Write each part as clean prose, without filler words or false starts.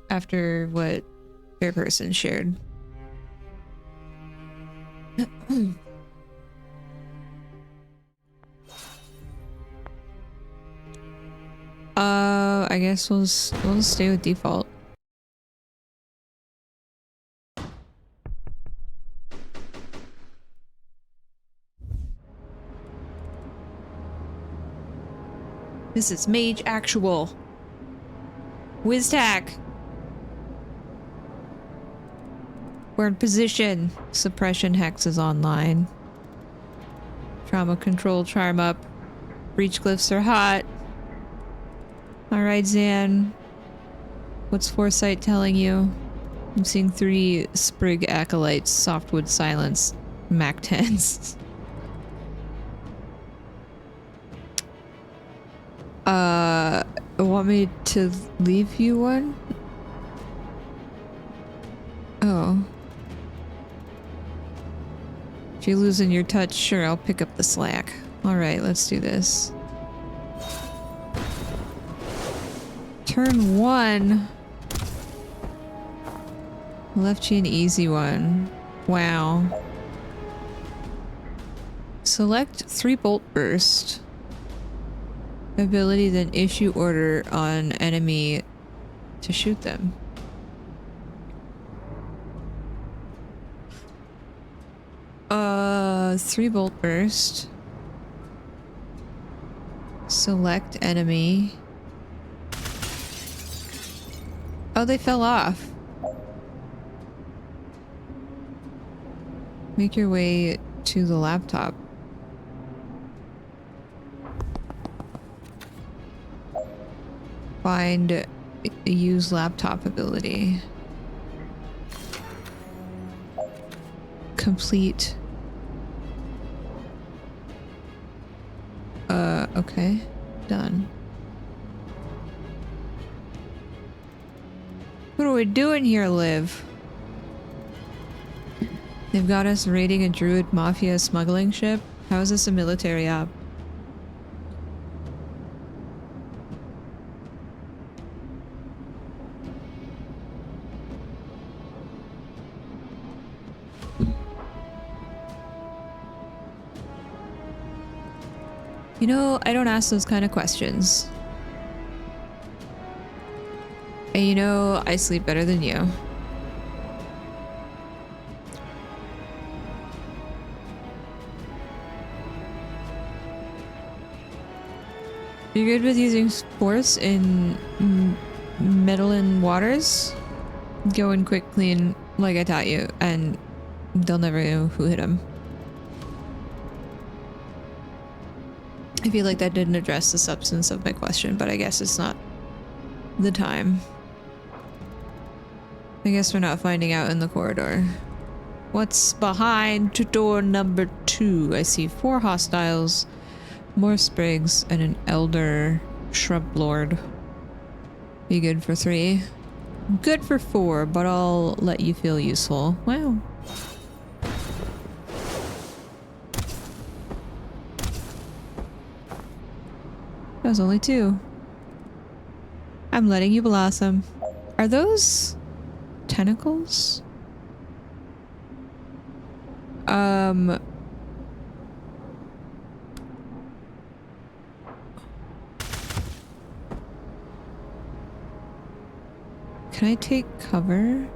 after what their person shared. I guess we'll stay with default. This is Mage Actual. WizTac. We're in position. Suppression Hex is online. Trauma control charm up. Breach glyphs are hot. Alright, Zan. What's Foresight telling you? I'm seeing 3 Sprig Acolytes, Softwood Silence, Mac 10s. Want me to leave you one? Oh. If you're losing your touch, sure, I'll pick up the slack. Alright, let's do this. Turn 1. Left you an easy one. Wow. Select 3 Bolt Burst. Ability, then issue order on enemy to shoot them. Three Bolt Burst. Select enemy. Oh, they fell off. Make your way to the laptop. Find use laptop ability. Complete. Okay. Done. What are we doing here, Liv? They've got us raiding a Druid Mafia smuggling ship? How is this a military op? You know, I don't ask those kind of questions. And you know, I sleep better than you. You're good with using force in meddling waters? Go in quick, clean, like I taught you, and they'll never know who hit him. I feel like that didn't address the substance of my question, but I guess it's not the time. I guess we're not finding out in the corridor. What's behind door number 2? I see 4 hostiles, more sprigs, and an elder shrub lord. Be good for 3. Good for 4, but I'll let you feel useful. Wow. That was only 2. I'm letting you blossom. Are those tentacles? Can I take cover?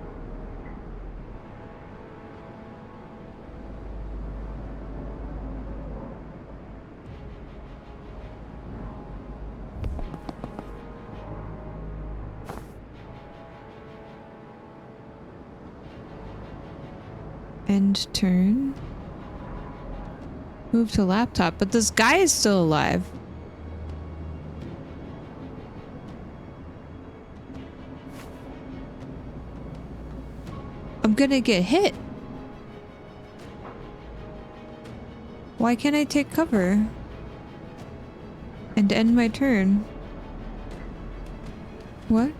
End turn. Move to laptop, but this guy is still alive. I'm gonna get hit. Why can't I take cover? And end my turn? What?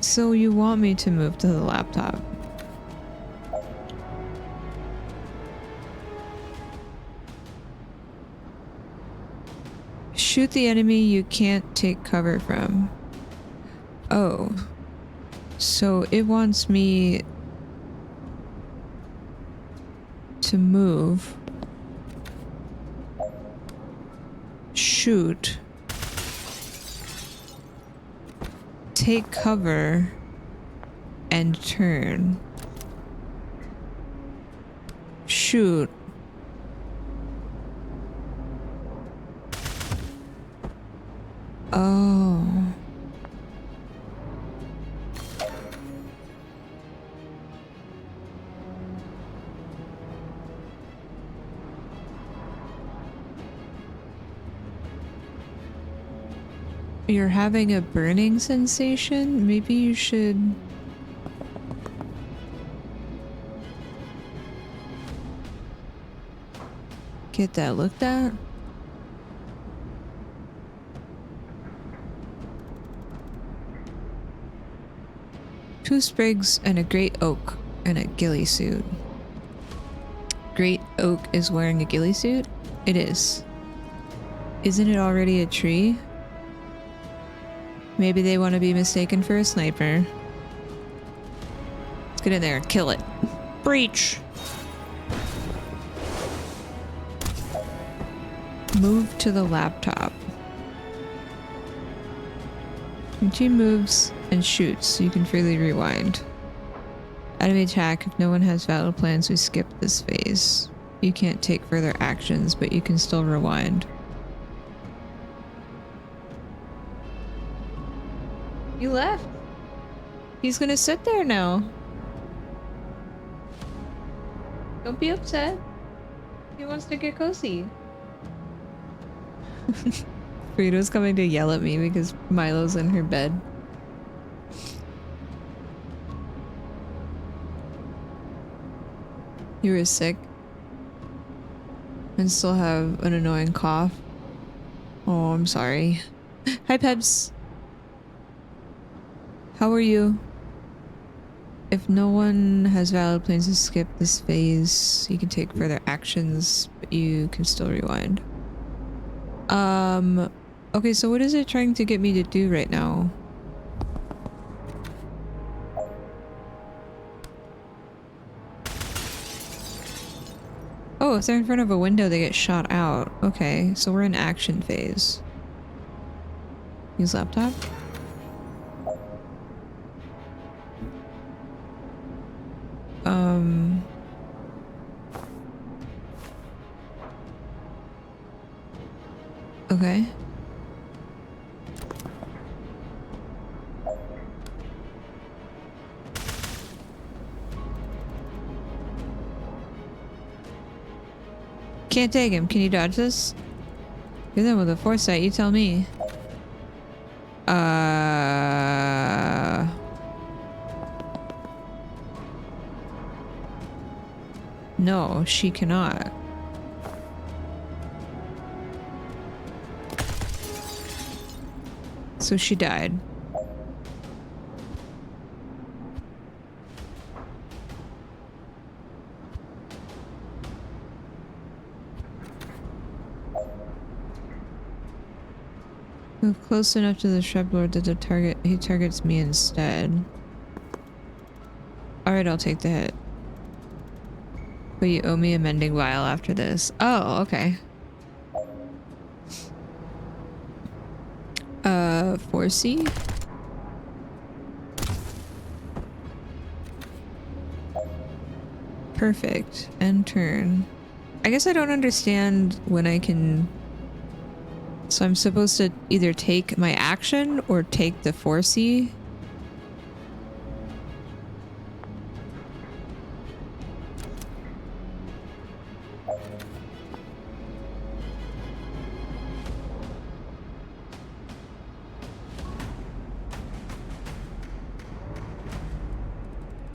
So you want me to move to the laptop? Shoot the enemy you can't take cover from. Oh. So it wants me to move. Shoot. Take cover. And turn. Shoot. Oh. You're having a burning sensation? Maybe you should... get that looked at? Two sprigs and a great oak and a ghillie suit. Great oak is wearing a ghillie suit? It is. Isn't it already a tree? Maybe they want to be mistaken for a sniper. Let's get in there and kill it. Breach! Move to the laptop. Your team moves and shoots so you can freely rewind. Enemy attack. If no one has valid plans, we skip this phase. You can't take further actions, but you can still rewind. You left. He's gonna sit there now. Don't be upset. He wants to get cozy. Frito's coming to yell at me because Milo's in her bed. You were sick and still have an annoying cough. Oh, I'm sorry. Hi, Peps. How are you? If no one has valid plans to skip this phase, you can take further actions, but you can still rewind. Okay, so what is it trying to get me to do right now? Oh, if they're in front of a window, they get shot out. Okay, so we're in action phase. Use laptop? Okay. Can't take him. Can you dodge this? You're the one with the foresight, you tell me. No, she cannot. So she died. Move close enough to the shrub lord that he targets me instead. Alright, I'll take the hit. But you owe me a mending vial after this. Oh, okay. 4C? Perfect. End turn. I guess I don't understand when I can... So I'm supposed to either take my action or take the 4C?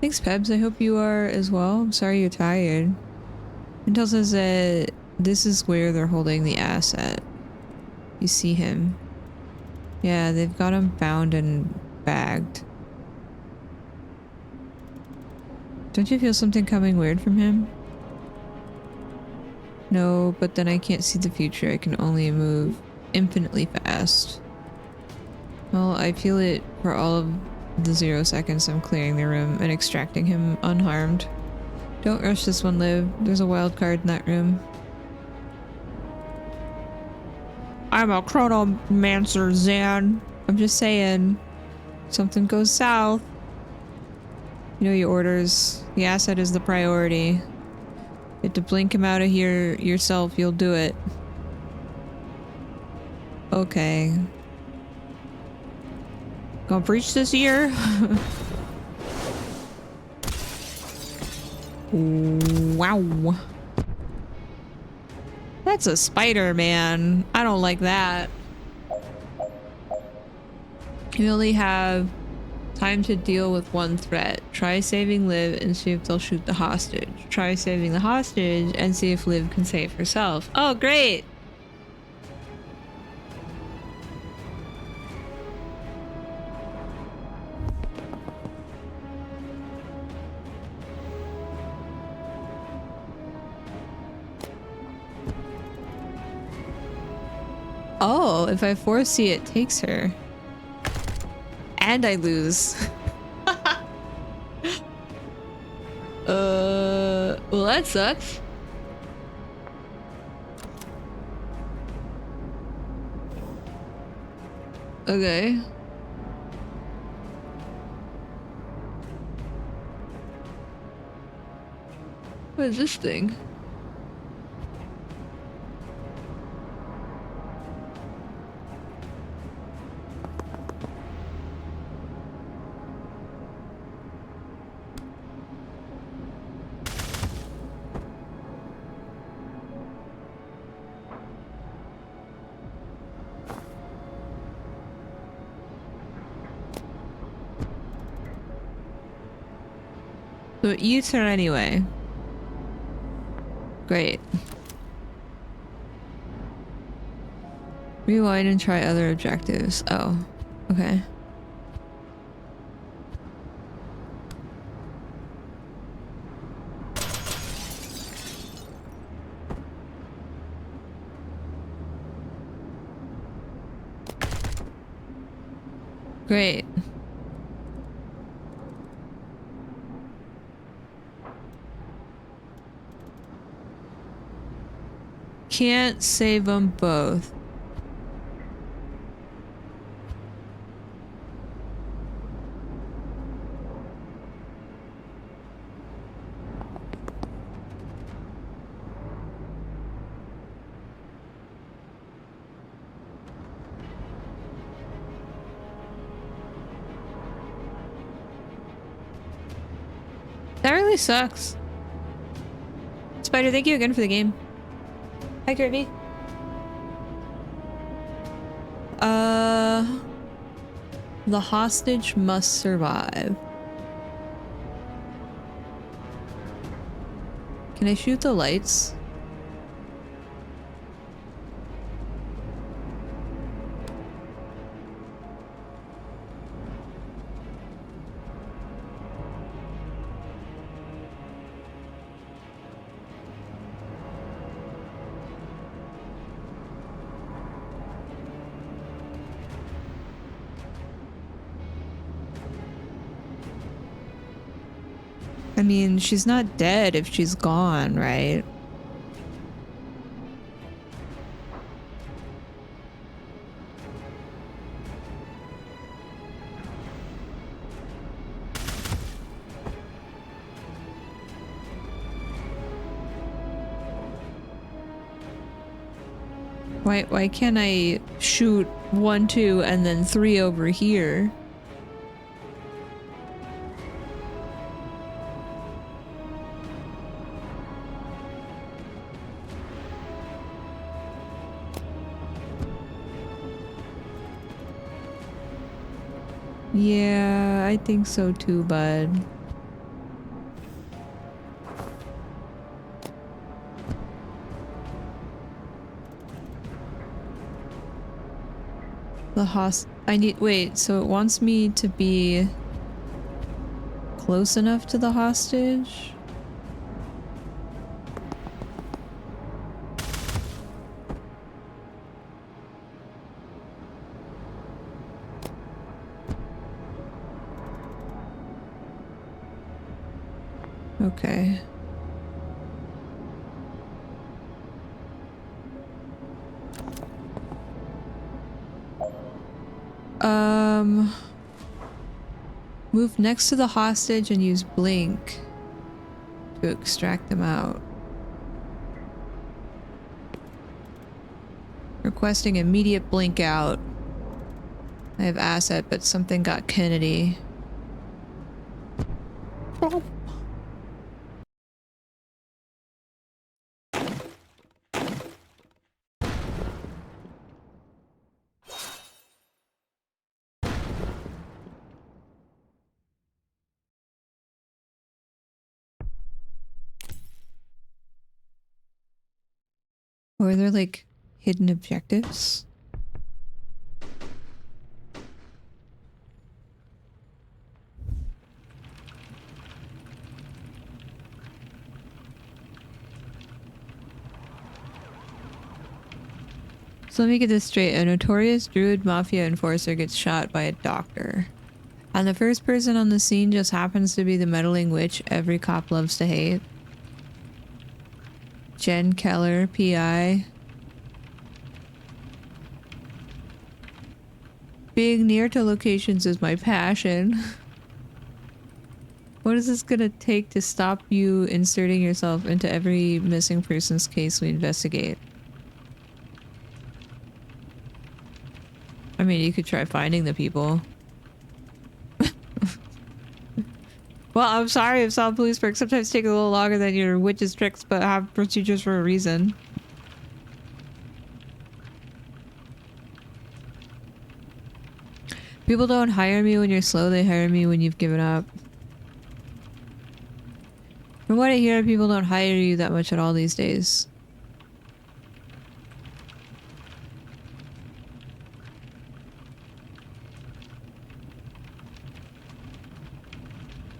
Thanks, Pebs. I hope you are as well. I'm sorry you're tired. Intel says that this is where they're holding the asset. You see him. Yeah, they've got him bound and bagged. Don't you feel something coming weird from him? No, but then I can't see the future. I can only move infinitely fast. Well, I feel it for all of the 0 seconds I'm clearing the room and extracting him unharmed. Don't rush this one, Liv. There's a wild card in that room. I'm a chronomancer, Zan. I'm just saying. Something goes south. You know your orders. The asset is the priority. You have to blink him out of here yourself, you'll do it. Okay. Gonna breach this year? Wow. That's a spider, man. I don't like that. You only have time to deal with one threat. Try saving Liv and see if they'll shoot the hostage. Try saving the hostage and see if Liv can save herself. Oh, great! Oh, if I foresee it takes her. And I lose. Well, that sucks. Okay. What is this thing? So it eats her anyway. Great. Rewind and try other objectives. Oh, okay. Great. Can't save them both. That really sucks. Spider, thank you again for the game. Hi, Kirby. The hostage must survive. Can I shoot the lights? I mean, she's not dead if she's gone, right? Why can't I shoot 1, 2, and then 3 over here? Yeah, I think so too, bud. Wait, so it wants me to be close enough to the hostage? Okay. Move next to the hostage and use blink to extract them out. Requesting immediate blink out. I have asset, but something got Kennedy. Or are there like hidden objectives? So let me get this straight. A notorious druid mafia enforcer gets shot by a doctor. And the first person on the scene just happens to be the meddling witch every cop loves to hate. Jen Keller, PI. Being near to locations is my passion. What is this gonna take to stop you inserting yourself into every missing person's case we investigate? I mean, you could try finding the people. Well, I'm sorry if solid police work sometimes take a little longer than your witch's tricks, but have procedures for a reason. People don't hire me when you're slow, they hire me when you've given up. From what I hear, people don't hire you that much at all these days.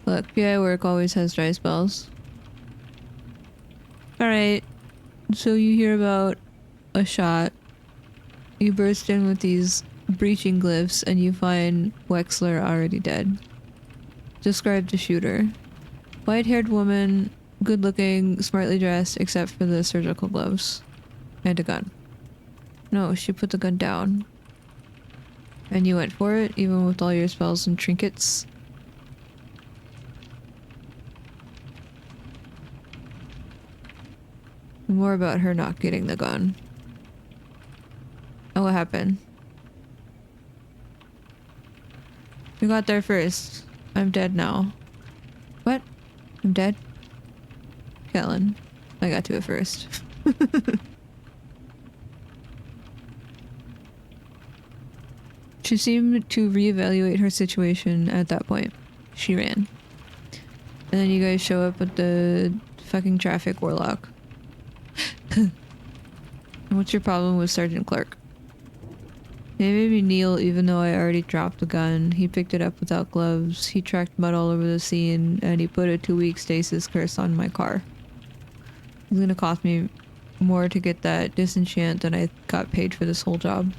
Look, PI work always has dry spells. Alright, so you hear about a shot. You burst in with these breaching glyphs and you find Wexler already dead. Describe the shooter. White-haired woman, good-looking, smartly dressed, except for the surgical gloves. And a gun. No, she put the gun down. And you went for it, even with all your spells and trinkets. More about her not getting the gun. Oh, what happened? You got there first. I'm dead now. What? I'm dead? Kellen. I got to it first. She seemed to reevaluate her situation at that point. She ran. And then you guys show up at the fucking traffic warlock. What's your problem with Sergeant Clark? He made me kneel even though I already dropped the gun. He picked it up without gloves. He tracked mud all over the scene, and he put a 2-week stasis curse on my car. It's gonna cost me more to get that disenchant than I got paid for this whole job.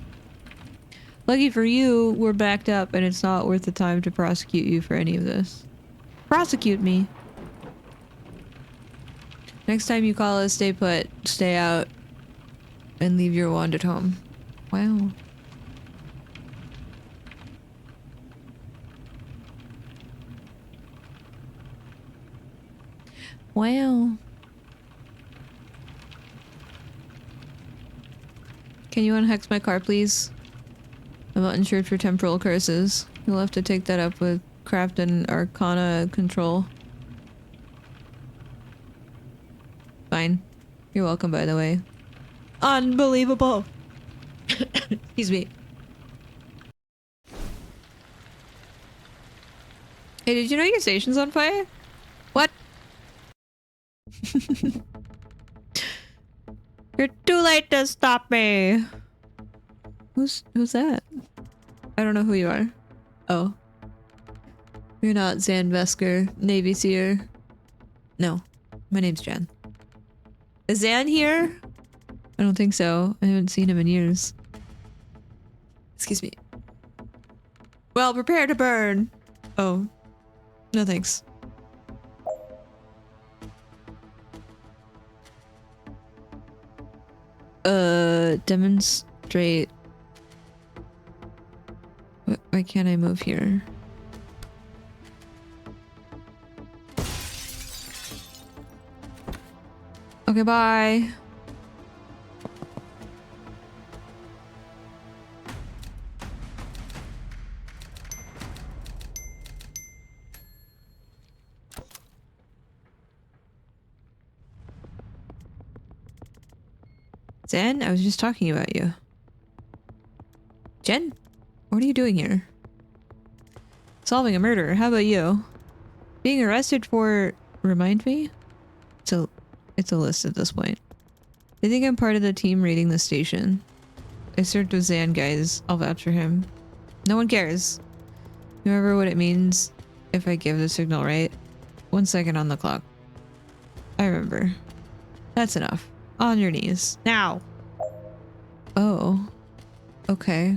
Lucky for you, we're backed up and it's not worth the time to prosecute you for any of this. Prosecute me! Next time you call us, stay put, stay out, and leave your wand at home. Wow. Wow. Can you unhex my car, please? I'm not insured for temporal curses. You'll have to take that up with Craft and Arcana Control. Fine. You're welcome, by the way. Unbelievable! Excuse me. Hey, did you know your station's on fire? What? You're too late to stop me! Who's that? I don't know who you are. Oh. You're not Zan Vesker, Navy Seer. No. My name's Jen. Is Zan here? I don't think so. I haven't seen him in years. Excuse me. Well, prepare to burn! Oh. No thanks. Demonstrate. Why can't I move here? Okay, bye. Zen, I was just talking about you. Jen, what are you doing here? Solving a murder. How about you? Being arrested for... Remind me? It's a list at this point. I think I'm part of the team raiding the station. I served with Zan, guys. I'll vouch for him. No one cares. You remember what it means if I give the signal, right? 1 second on the clock. I remember. That's enough. On your knees. Now! Oh. Okay.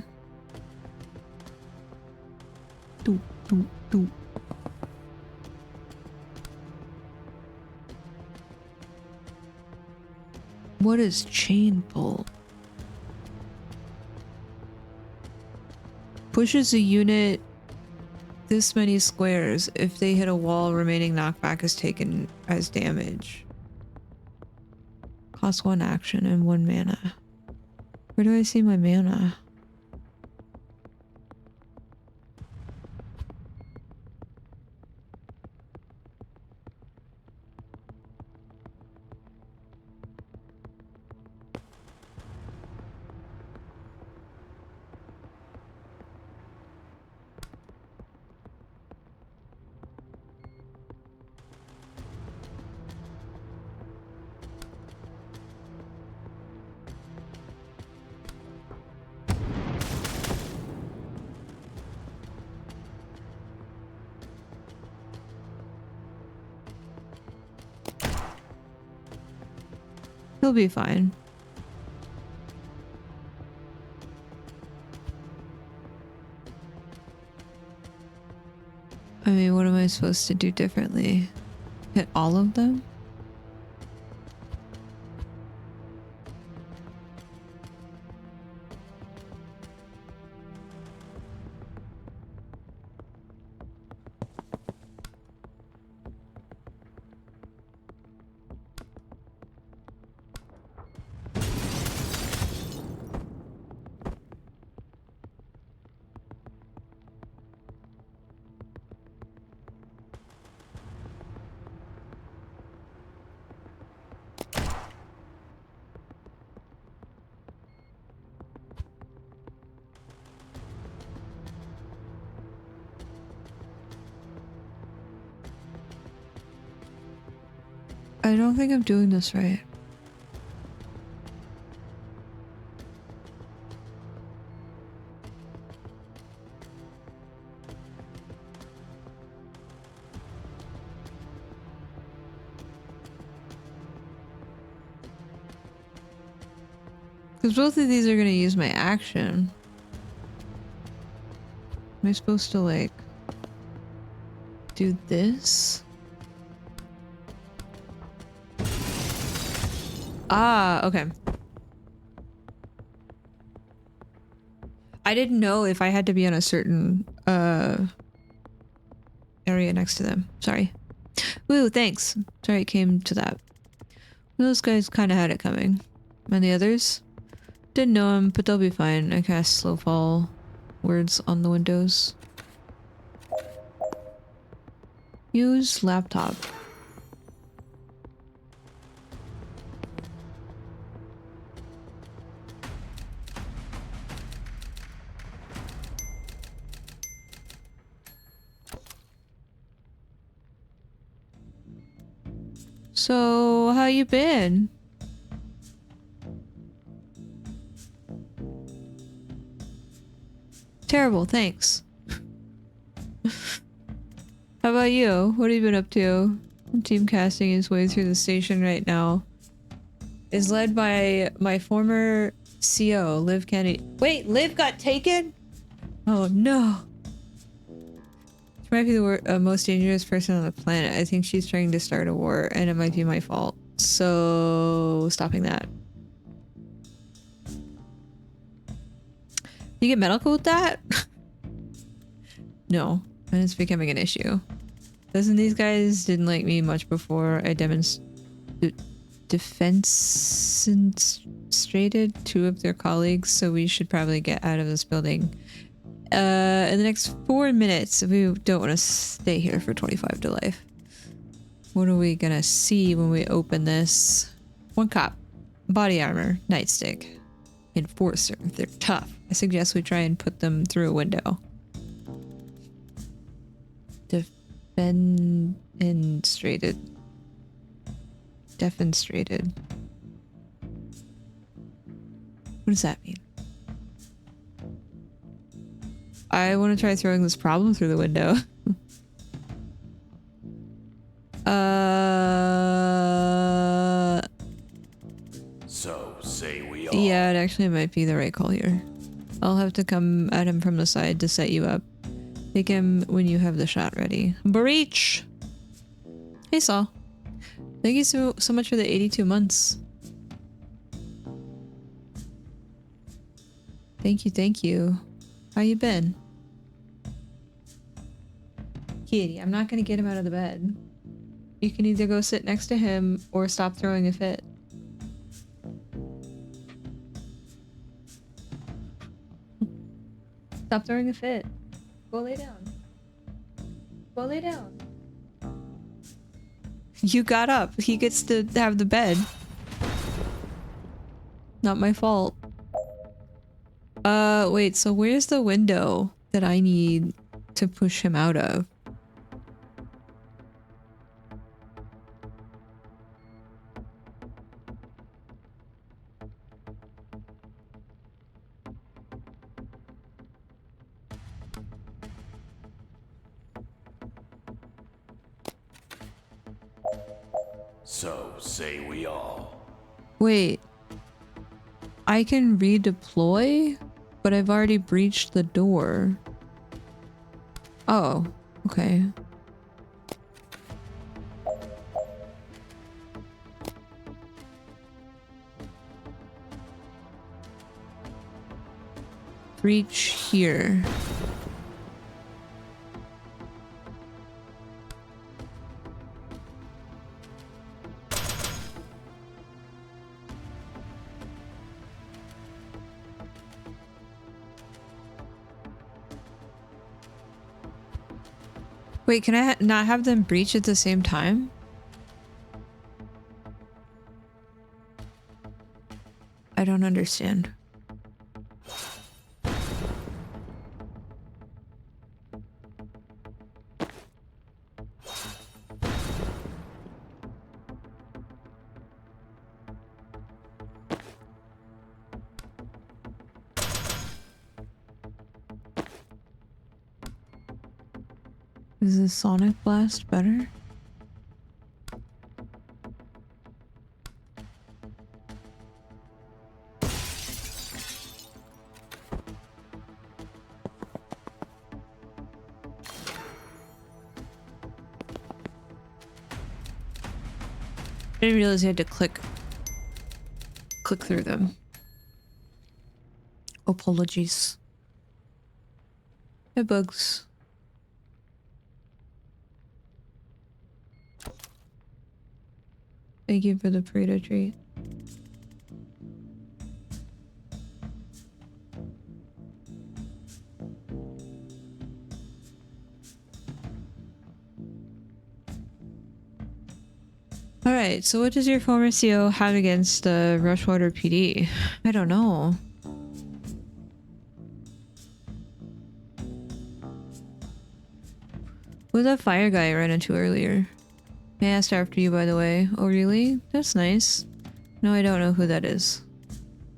Doop, doop, doop. What is chain pull? Pushes a unit this many squares. If they hit a wall, remaining knockback is taken as damage. Costs 1 action and 1 mana. Where do I see my mana? He'll be fine. I mean, what am I supposed to do differently? Hit all of them? I don't think I'm doing this right. Because both of these are going to use my action. Am I supposed to, like, do this? Ah, okay. I didn't know if I had to be on a certain area next to them. Sorry. Woo, thanks. Sorry it came to that. Those guys kind of had it coming. And the others? Didn't know them, but they'll be fine. I cast slow fall words on the windows. Use laptop. So, how you been? Terrible, thanks. How about you? What have you been up to? Team casting his way through the station right now. Is led by my former CO, Liv Kennedy. Wait, Liv got taken? Oh no. She might be the most dangerous person on the planet. I think she's trying to start a war, and it might be my fault. So, stopping that. You get medical with that? No, and it's becoming an issue. Doesn't these guys didn't like me much before I defenstrated two of their colleagues, so we should probably get out of this building. In the next 4 minutes, we don't want to stay here for 25 to life. What are we gonna see when we open this? One cop, body armor, nightstick, enforcer. They're tough. I suggest we try and put them through a window. Defenestrated. Defenestrated. What does that mean? I want to try throwing this problem through the window. So say we all. Yeah, it actually might be the right call here. I'll have to come at him from the side to set you up. Take him when you have the shot ready. Breach! Hey, Saul. Thank you so much for the 82 months. Thank you. How you been? Kitty, I'm not gonna get him out of the bed. You can either go sit next to him or stop throwing a fit. Stop throwing a fit. Go lay down. Go lay down. You got up. He gets to have the bed. Not my fault. Wait, so where's the window that I need to push him out of? So say we all. Wait. I can redeploy? But I've already breached the door. Oh, okay. Breach here. Wait, can I not have them breach at the same time? I don't understand. Is the Sonic Blast better? I didn't realize you had to click through them. Apologies. Hey, bugs. Thank you for the burrito treat. Alright, so what does your former CO have against Rushwater PD? I don't know. Who's that fire guy I ran into earlier? I asked after you, by the way. Oh, really? That's nice. No, I don't know who that is.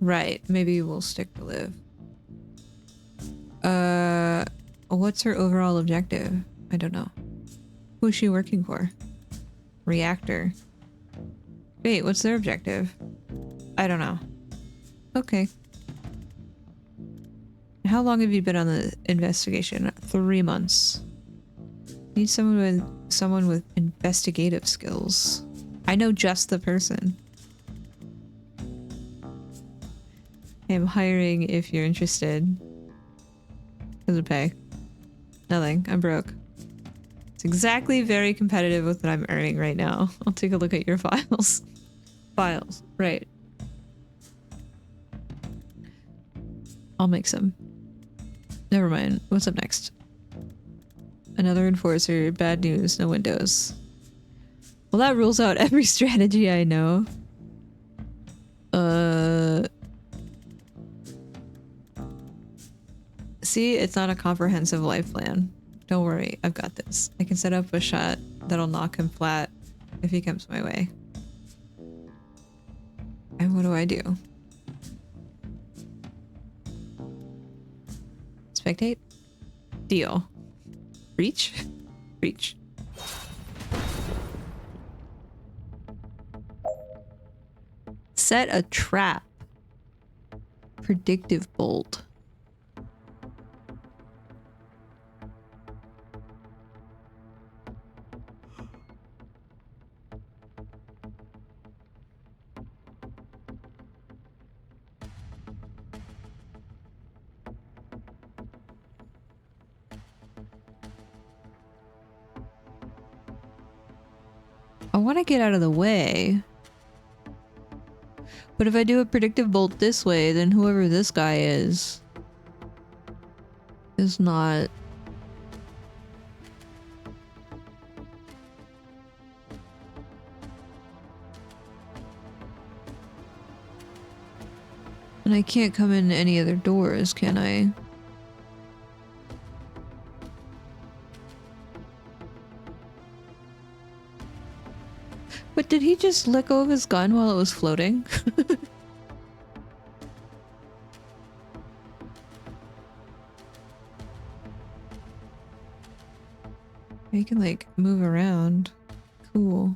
Right, maybe we'll stick to Liv. What's her overall objective? I don't know. Who's she working for? Reactor. Wait, what's their objective? I don't know. Okay. How long have you been on the investigation? 3 months. Need someone with investigative skills. I know just the person. I'm hiring if you're interested. Doesn't pay. Nothing. I'm broke. It's exactly very competitive with what I'm earning right now. I'll take a look at your files. Files. Right. I'll make some. Never mind. What's up next? Another enforcer. Bad news. No windows. Well, that rules out every strategy I know. See, it's not a comprehensive life plan. Don't worry, I've got this. I can set up a shot that'll knock him flat if he comes my way. And what do? Spectate? Deal. Reach? Reach. Set a trap. Predictive bolt. I want to get out of the way. But if I do a predictive bolt this way, then whoever this guy is not... And I can't come in any other doors, can I? But did he just let go of his gun while it was floating? You can like move around. Cool.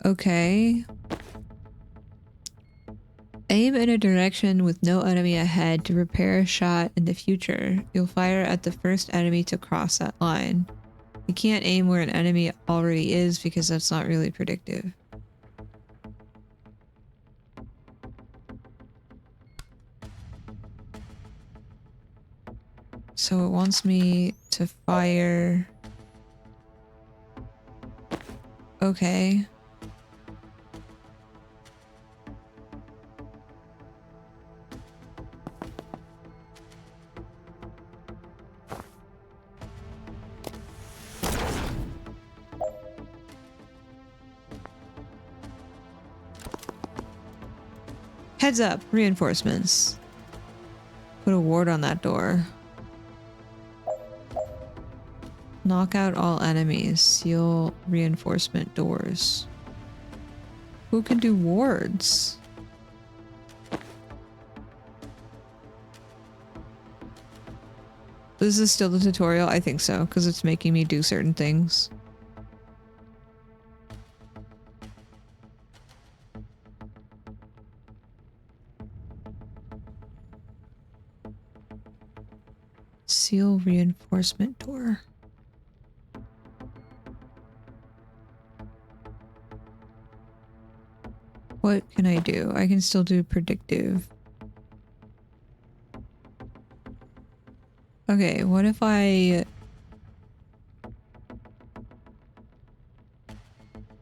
Okay. Aim in a direction with no enemy ahead to prepare a shot in the future. You'll fire at the first enemy to cross that line. You can't aim where an enemy already is because that's not really predictive. So it wants me to fire... Okay. Heads up, reinforcements. Put a ward on that door. Knock out all enemies. Seal reinforcement doors. Who can do wards? This is still the tutorial? I think so, because it's making me do certain things. Seal reinforcement door. What can I do? I can still do predictive. Okay, what if I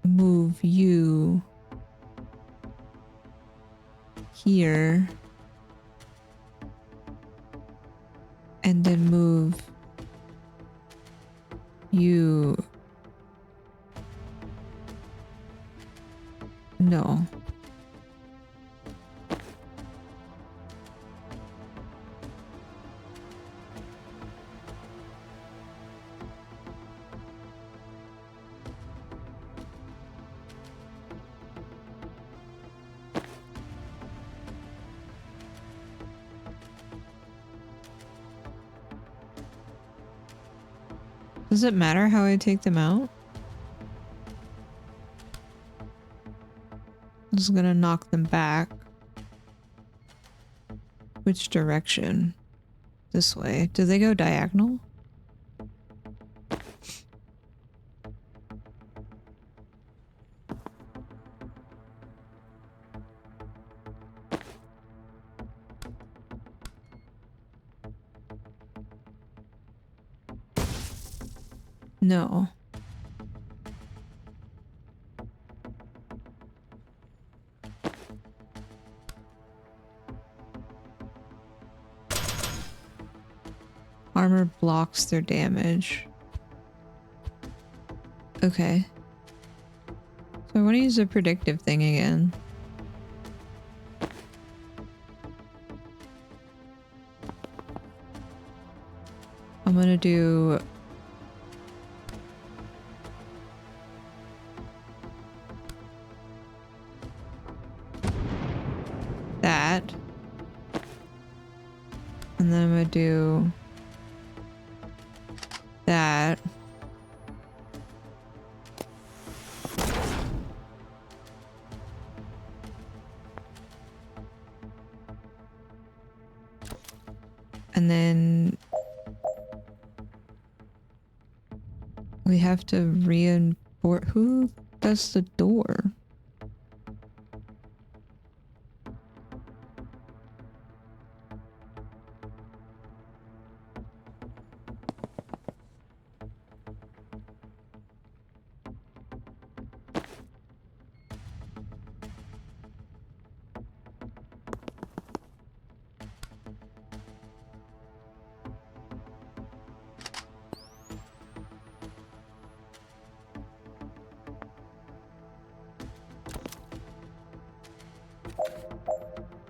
move you here and then move you... No. Does it matter how I take them out? I'm just gonna knock them back. Which direction? This way. Do they go diagonal? No. Armor blocks their damage. Okay. So I want to use the predictive thing again. I'm gonna do that. And then I'm gonna do that. And then we have to reinforce. Who does the door?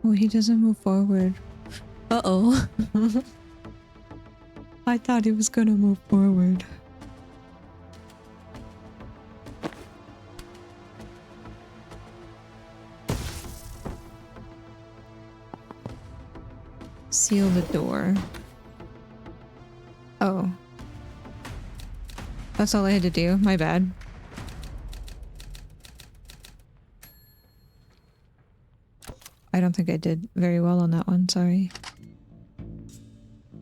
Oh, he doesn't move forward. Uh-oh. I thought he was gonna move forward. Seal the door. Oh. That's all I had to do. My bad. I don't think I did very well on that one, sorry.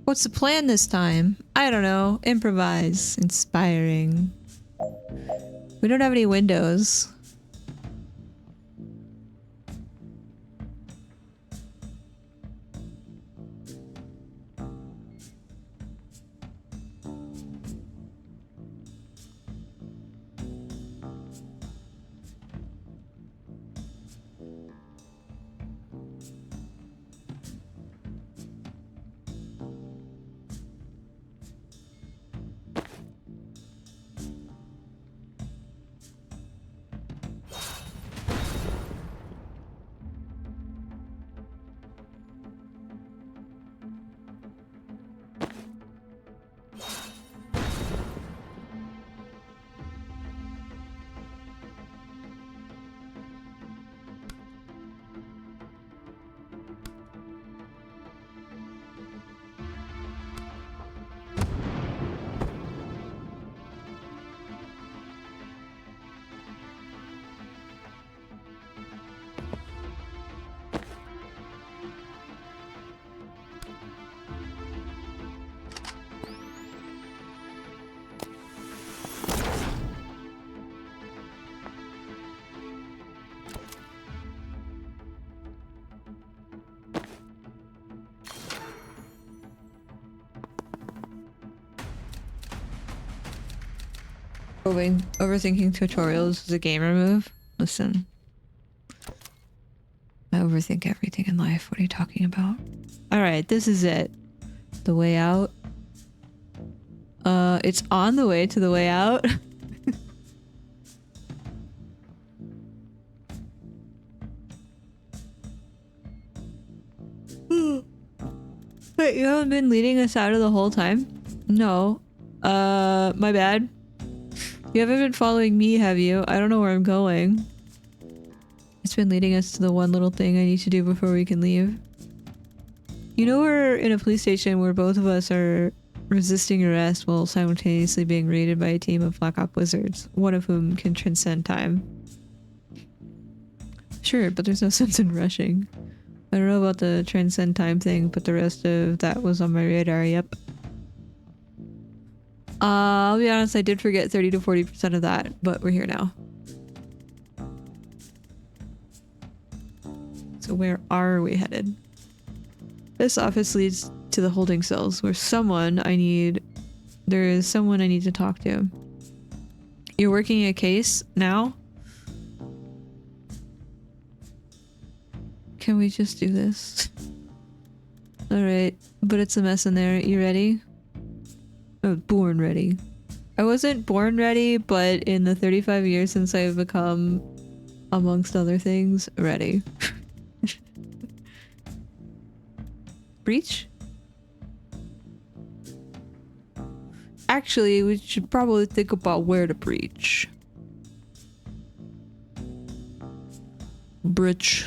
What's the plan this time? I don't know. Improvise. Inspiring. We don't have any windows. Overthinking tutorials is a gamer move. Listen. I overthink everything in life. What are you talking about? Alright, this is it. The way out. It's on the way to the way out. Wait, you haven't been leading us out of the whole time? No. My bad. You haven't been following me, have you? I don't know where I'm going. It's been leading us to the one little thing I need to do before we can leave. You know, we're in a police station where both of us are resisting arrest while simultaneously being raided by a team of Black Op wizards, one of whom can transcend time. Sure, but there's no sense in rushing. I don't know about the transcend time thing, but the rest of that was on my radar, yep. I'll be honest, I did forget 30 to 40% of that, but we're here now. So where are we headed? This office leads to the holding cells where there is someone I need to talk to. You're working a case now? Can we just do this? Alright, but it's a mess in there. You ready? Oh, born ready. I wasn't born ready, but in the 35 years since I've become, amongst other things, ready. Breach? Actually, we should probably think about where to breach. Breach.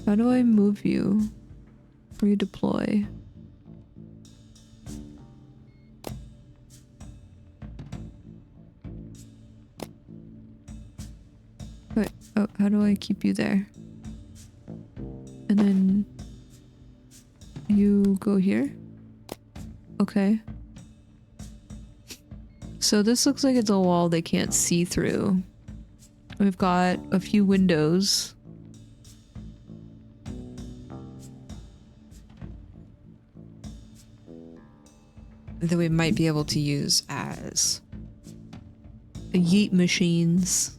How do I move you? Redeploy. Wait, oh, how do I keep you there? And then you go here? Okay. So this looks like it's a wall they can't see through. We've got a few windows. That we might be able to use as yeet machines.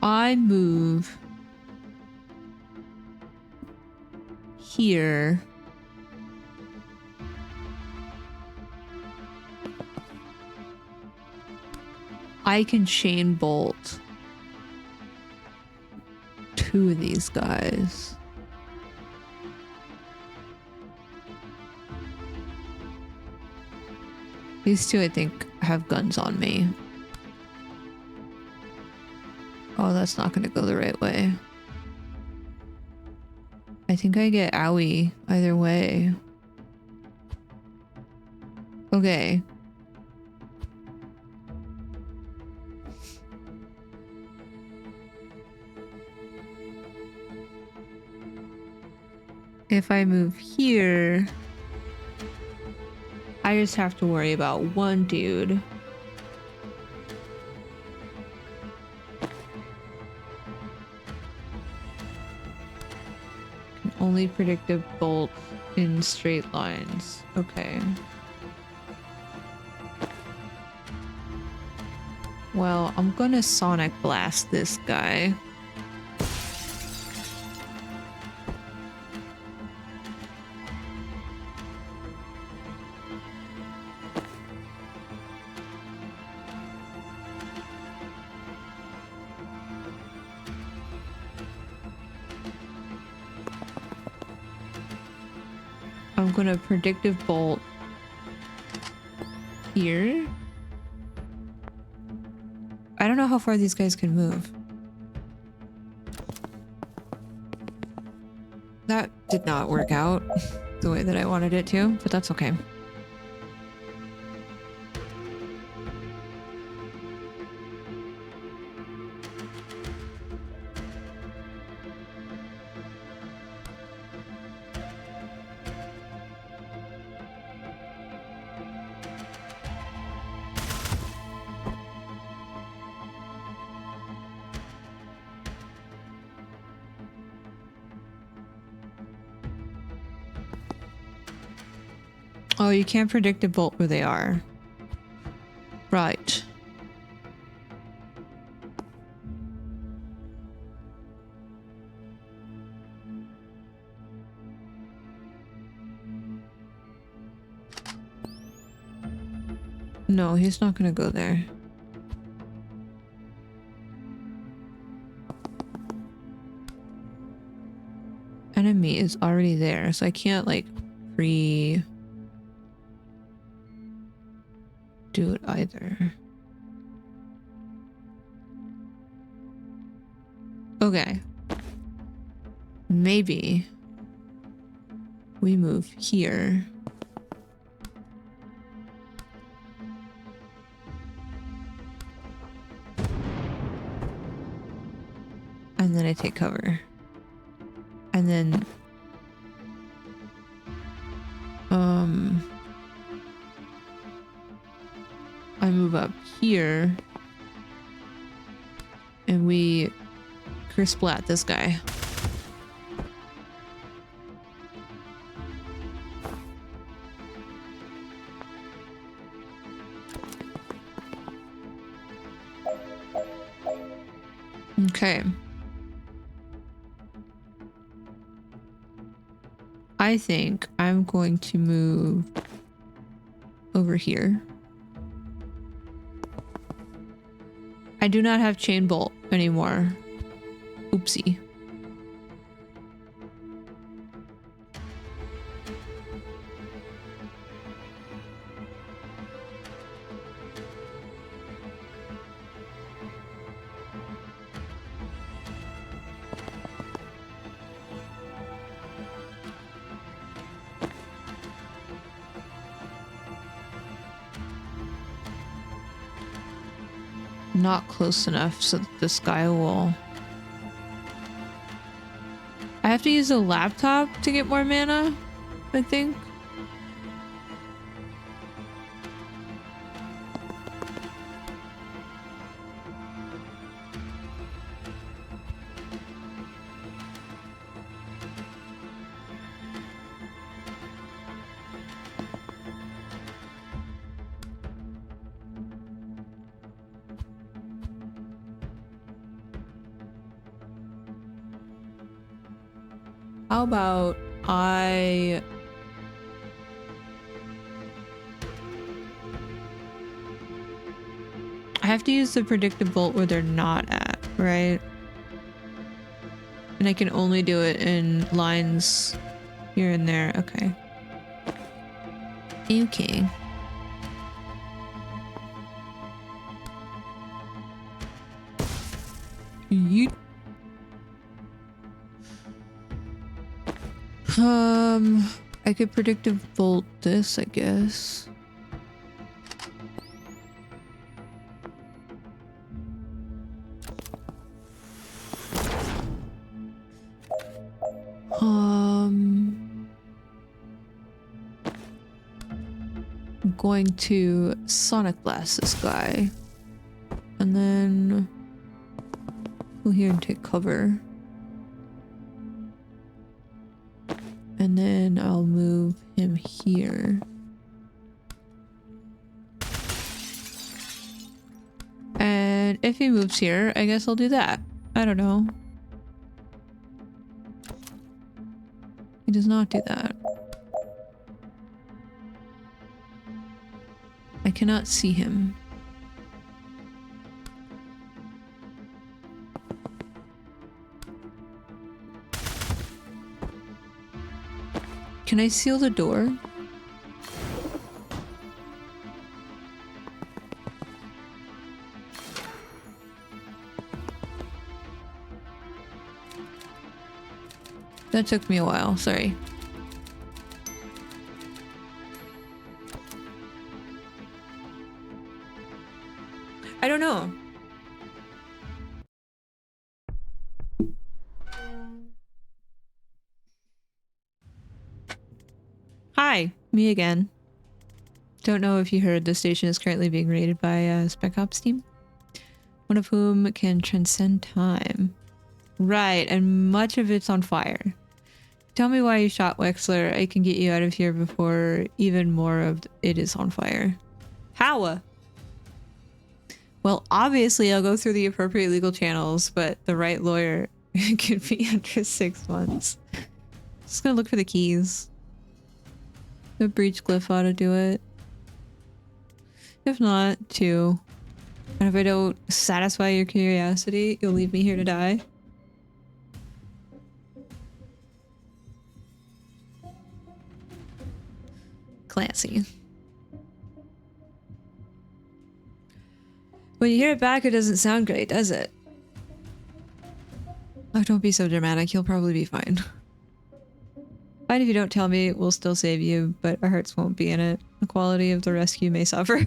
I move here. I can chain bolt two of these guys. These two, I think, have guns on me. Oh, that's not gonna go the right way. I think I get owie either way. Okay. If I move here, I just have to worry about one dude. Only predictive bolt in straight lines. Okay. Well, I'm gonna sonic blast this guy. I'm gonna predictive bolt here. I don't know how far these guys can move. That did not work out the way that I wanted it to, but that's okay. Oh, you can't predict a bolt where they are. Right. No, he's not gonna go there. Enemy is already there, so I can't like do it either. Okay. Maybe we move here. I take cover. And then I move up here and we splat this guy. Okay. I think I'm going to move over here. I do not have chain bolt anymore. Oopsie. Not close enough so that this guy will... I have to use a laptop to get more mana, I think. How about I have to use the predictive bolt where they're not at, right? And I can only do it in lines here and there. Okay. Okay. Yeet. I could predictive bolt this, I guess. I'm going to Sonic Blast this guy. And then go here and take cover. And then I'll move him here. And if he moves here, I guess I'll do that. I don't know. He does not do that. I cannot see him. Can I seal the door? That took me a while, sorry. I don't know. Hi, me again. Don't know if you heard, the station is currently being raided by a Spec Ops team, one of whom can transcend time. Right, and much of it's on fire. Tell me why you shot Wexler. I can get you out of here before even more of it is on fire. How? Well, obviously I'll go through the appropriate legal channels, but the right lawyer could be under 6 months. Just gonna look for the keys. The breach glyph ought to do it. If not, 2. And if I don't satisfy your curiosity, you'll leave me here to die. Clancy. When you hear it back, it doesn't sound great, does it? Oh, don't be so dramatic. You'll probably be fine. Fine if you don't tell me, we'll still save you, but our hearts won't be in it. The quality of the rescue may suffer.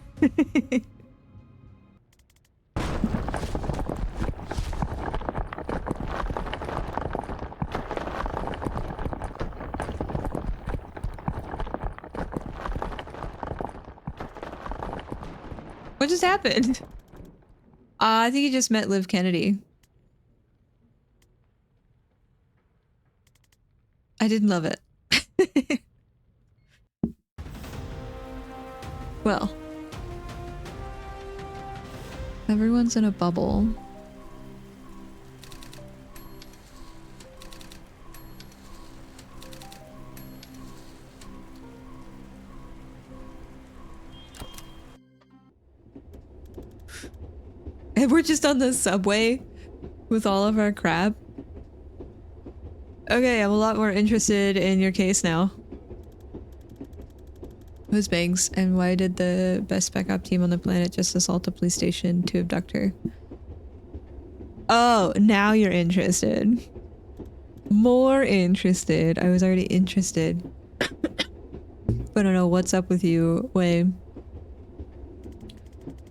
What just happened? I think he just met Liv Kennedy. I didn't love it. Well, everyone's in a bubble. And we're just on the subway with all of our crap. Okay, I'm a lot more interested in your case now. Who's Banks, and why did the best backup team on the planet just assault a police station to abduct her? Oh, now you're interested. More interested. I was already interested. But I don't know what's up with you, Wei.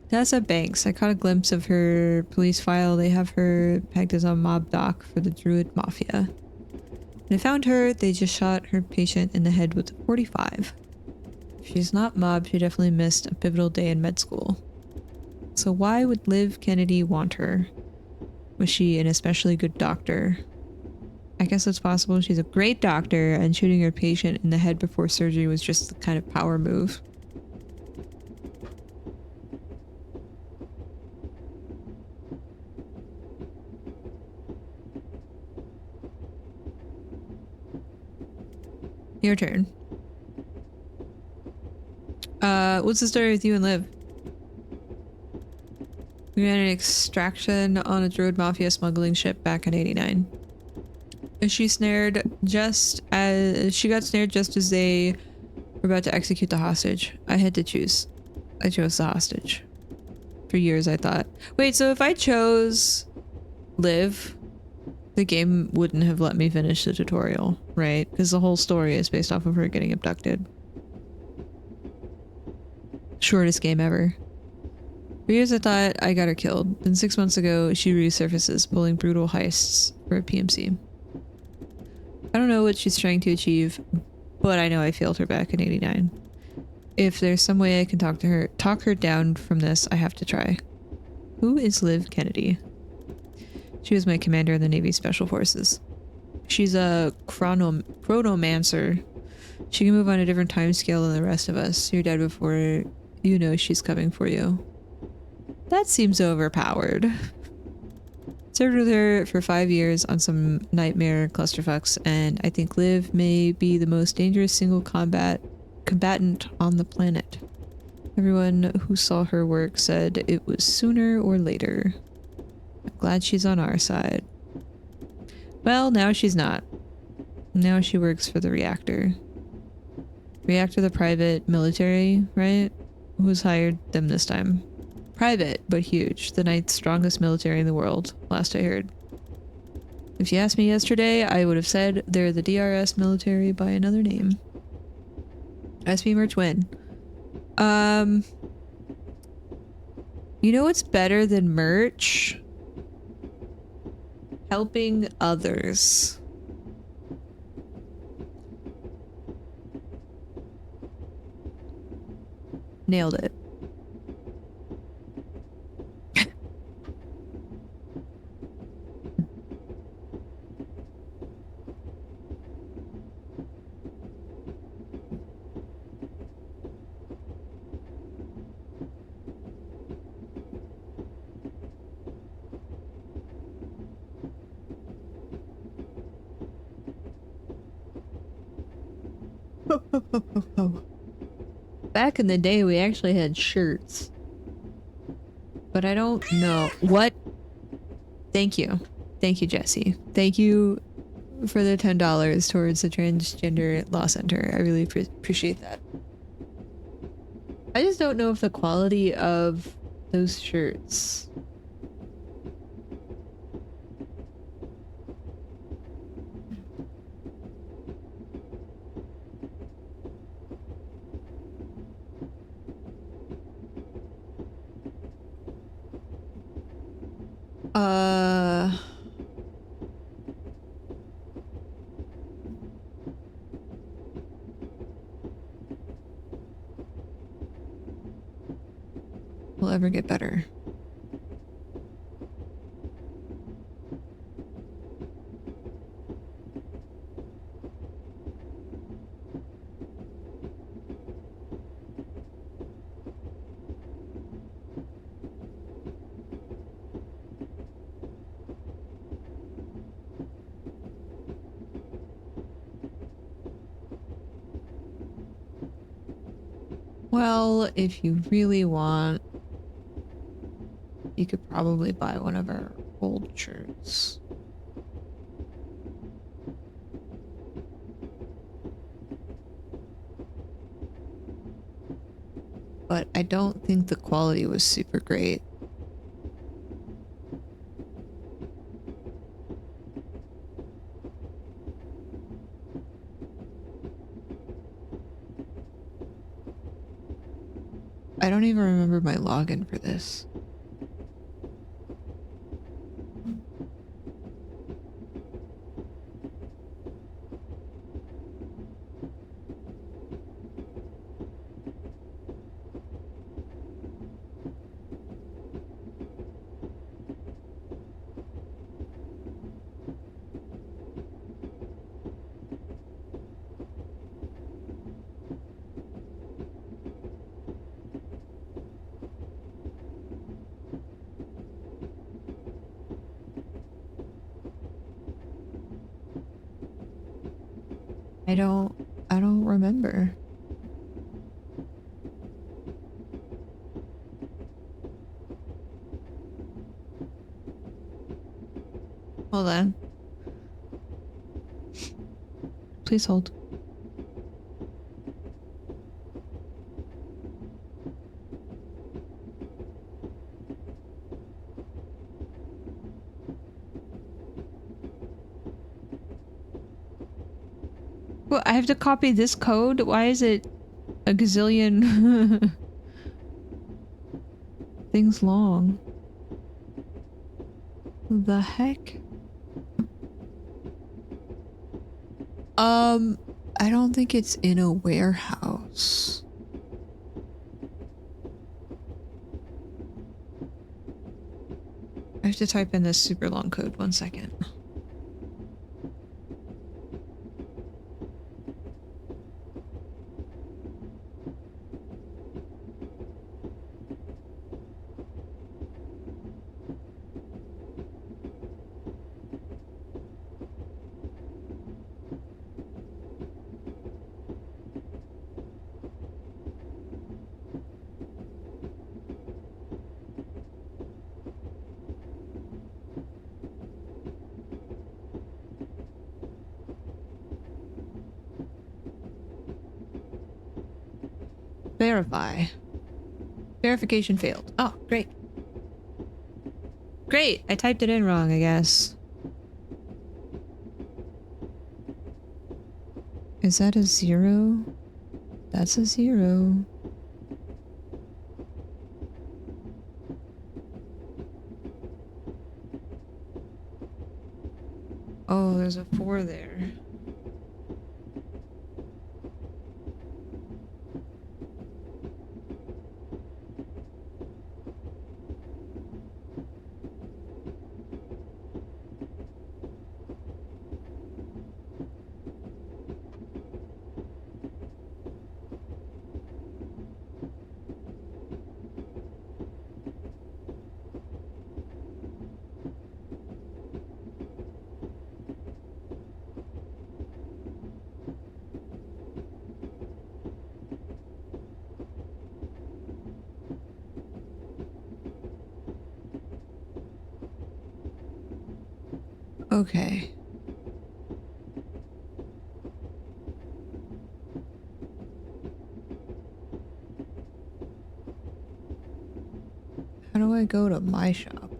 Tessa Banks. I caught a glimpse of her police file. They have her pegged as a mob doc for the Druid Mafia. When I found her, they just shot her patient in the head with a 45. If she's not mob, she definitely missed a pivotal day in med school. So why would Liv Kennedy want her? Was she an especially good doctor? I guess it's possible she's a great doctor and shooting her patient in the head before surgery was just the kind of power move. Your turn. What's the story with you and Liv? We ran an extraction on a Druid Mafia smuggling ship back in '89. She got snared just as they were about to execute the hostage. I had to choose. I chose the hostage. For years I thought, wait, so if I chose Liv, the game wouldn't have let me finish the tutorial, right? Because the whole story is based off of her getting abducted. Shortest game ever. For years I thought I got her killed. Then 6 months ago, she resurfaces, pulling brutal heists for a PMC. I don't know what she's trying to achieve, but I know I failed her back in '89. If there's some way I can talk her down from this, I have to try. Who is Liv Kennedy? She was my commander in the Navy Special Forces. She's a chronomancer. She can move on a different time scale than the rest of us. You're dead before you know she's coming for you. That seems overpowered. Served with her for 5 years on some nightmare clusterfucks, and I think Liv may be the most dangerous single combatant on the planet. Everyone who saw her work said it was sooner or later. I'm glad she's on our side. Well, now she's not. Now she works for the Reactor. Reactor, the private military, right? Who's hired them this time? Private, but huge. The 9th strongest military in the world, last I heard. If you asked me yesterday, I would have said they're the DRS military by another name. SP Merch win. You know what's better than merch? Helping others. Nailed it. Back in the day, we actually had shirts. But I don't know. What? Thank you. Thank you, Jesse. Thank you for the $10 towards the Transgender Law Center. I really appreciate that. I just don't know if the quality of those shirts... ever get better. Well, if you really want, you could probably buy one of our old shirts. But I don't think the quality was super great. I don't even remember my login for this. I don't remember. Hold on. Please hold. Well, I have to copy this code? Why is it a gazillion things long? The heck? I don't think it's in a warehouse. I have to type in this super long code. 1 second. Verify. Verification failed. Oh, great. Great! I typed it in wrong, I guess. Is that a 0? That's a 0. Oh, there's a 4 there. Okay. How do I go to my shop?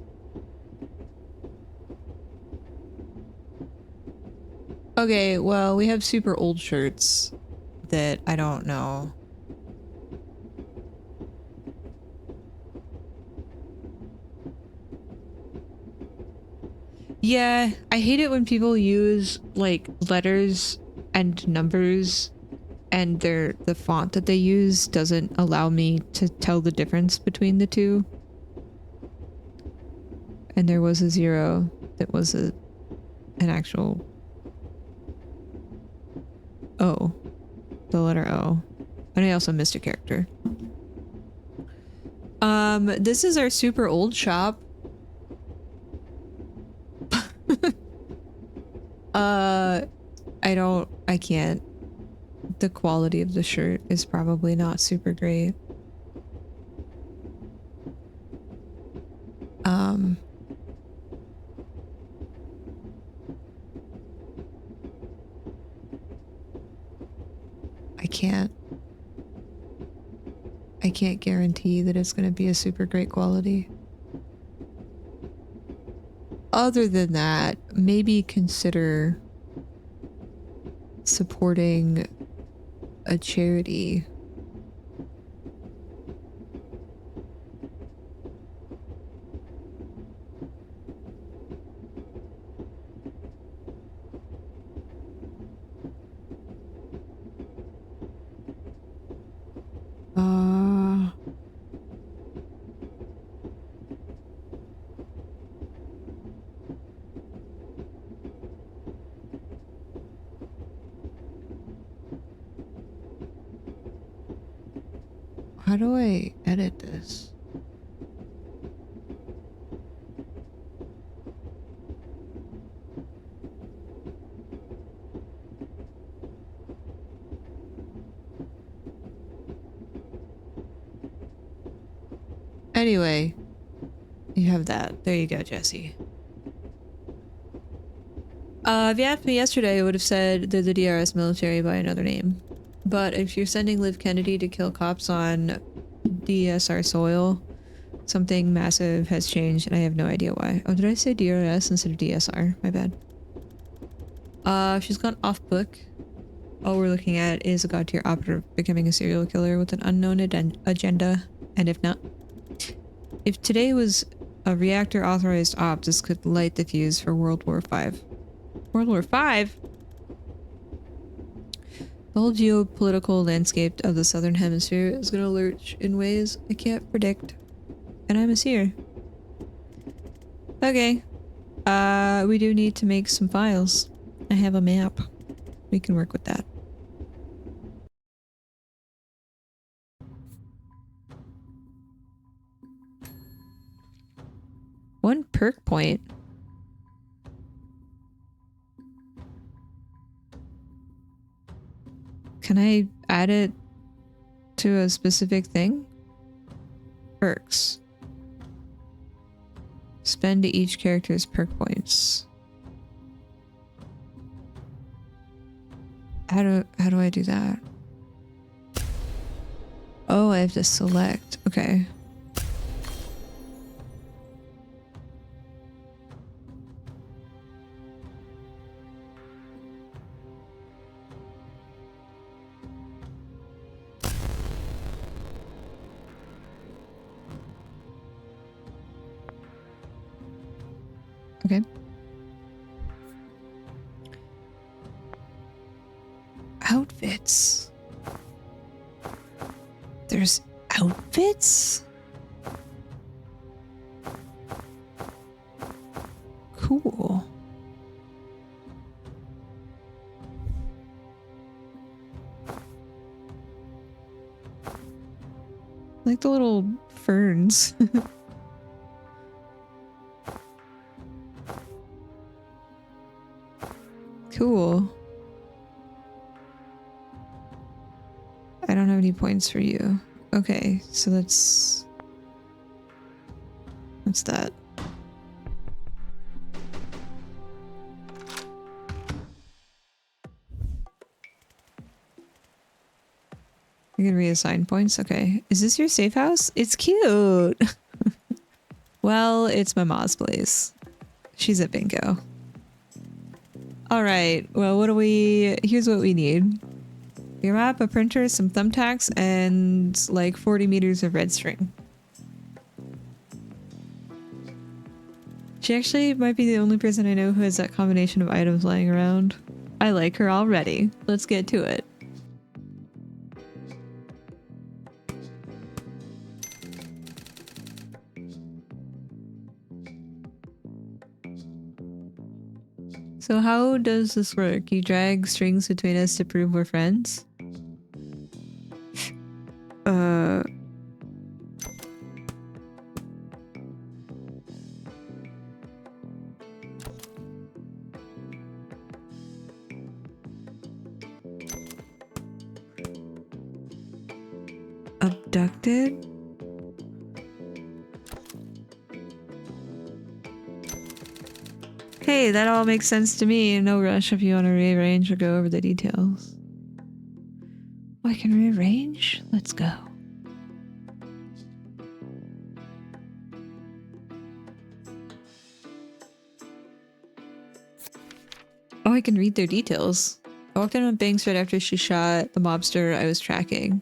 Okay, well, we have super old shirts that I don't know. Yeah, I hate it when people use, like, letters and numbers and the font that they use doesn't allow me to tell the difference between the two. And there was a 0 that was an actual O, the letter O. And I also missed a character. This is our super old shop. I can't. The quality of the shirt is probably not super great. I can't guarantee that it's going to be a super great quality. Other than that, maybe consider supporting a charity. How do I edit this? Anyway, you have that. There you go, Jesse. If you asked me yesterday, I would have said they're the DRS military by another name. But if you're sending Liv Kennedy to kill cops on DSR soil, something massive has changed and I have no idea why. Oh, did I say DRS instead of DSR? My bad. She's gone off book. All we're looking at is a god tier operative becoming a serial killer with an unknown agenda. And if not, if today was a reactor authorized op, this could light the fuse for World War V. World War V? The whole geopolitical landscape of the southern hemisphere is going to lurch in ways I can't predict. And I'm a seer. Okay. We do need to make some files. I have a map. We can work with that. One perk point. Can I add it to a specific thing? Perks. Spend each character's perk points. How do I do that? Oh, I have to select. Okay. Okay. Outfits. There's outfits? Cool. Like the little ferns. Cool. I don't have any points for you. Okay, so that's that. You can reassign points. Okay. Is this your safe house? It's cute. Well, it's my mom's place. She's at bingo. All right. Well, here's what we need. Your map, a printer, some thumbtacks, and like 40 meters of red string. She actually might be the only person I know who has that combination of items lying around. I like her already. Let's get to it. So how does this work? You drag strings between us to prove we're friends? Abducted? Hey, that all makes sense to me. No rush if you want to rearrange or go over the details. Oh, I can rearrange? Let's go. Oh, I can read their details. I walked in on Banks right after she shot the mobster I was tracking.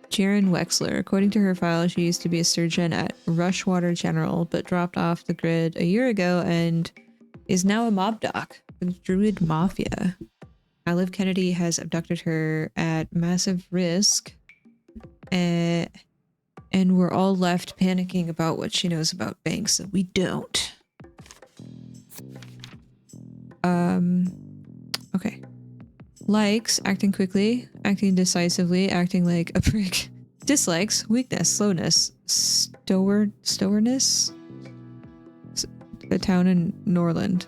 Jaren Wexler. According to her file, she used to be a surgeon at Rushwater General, but dropped off the grid a year ago and is now a mob doc with Druid Mafia. Liv Kennedy has abducted her at massive risk, and we're all left panicking about what she knows about Banks that we don't. Okay. Likes, acting quickly, acting decisively, acting like a prick. Dislikes, weakness, slowness, stowerness. A town in Norland.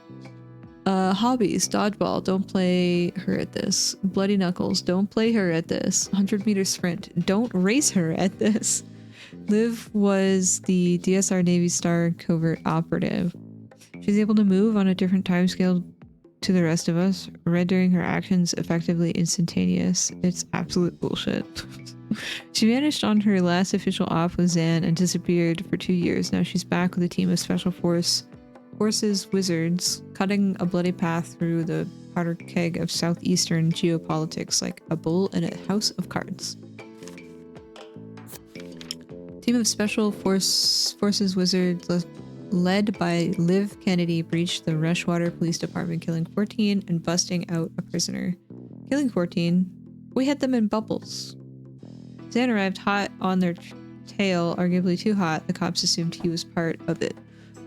Hobbies, dodgeball, don't play her at this. Bloody knuckles, don't play her at this. 100-meter sprint, don't race her at this. Liv was the DSR Navy Star covert operative. She's able to move on a different timescale to the rest of us, rendering her actions effectively instantaneous. It's absolute bullshit. She vanished on her last official op with Zan and disappeared for 2 years. Now she's back with a team of special forces wizards, cutting a bloody path through the powder keg of southeastern geopolitics like a bull in a house of cards. Team of special forces wizards led by Liv Kennedy breached the Rushwater Police Department, killing 14 and busting out a prisoner. Killing 14? We had them in bubbles. Zan arrived hot on their tail, arguably too hot. The cops assumed he was part of it.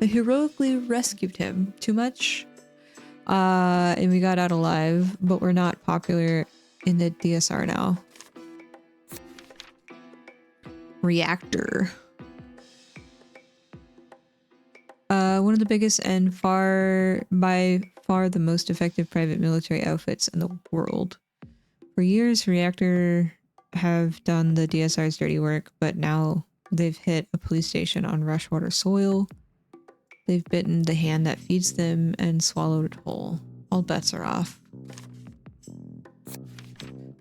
They heroically rescued him. Too much? And we got out alive, but we're not popular in the DSR now. Reactor. One of the biggest and by far the most effective private military outfits in the world. For years, Reactor have done the DSR's dirty work, but now they've hit a police station on Rushwater soil. They've bitten the hand that feeds them and swallowed it whole. All bets are off.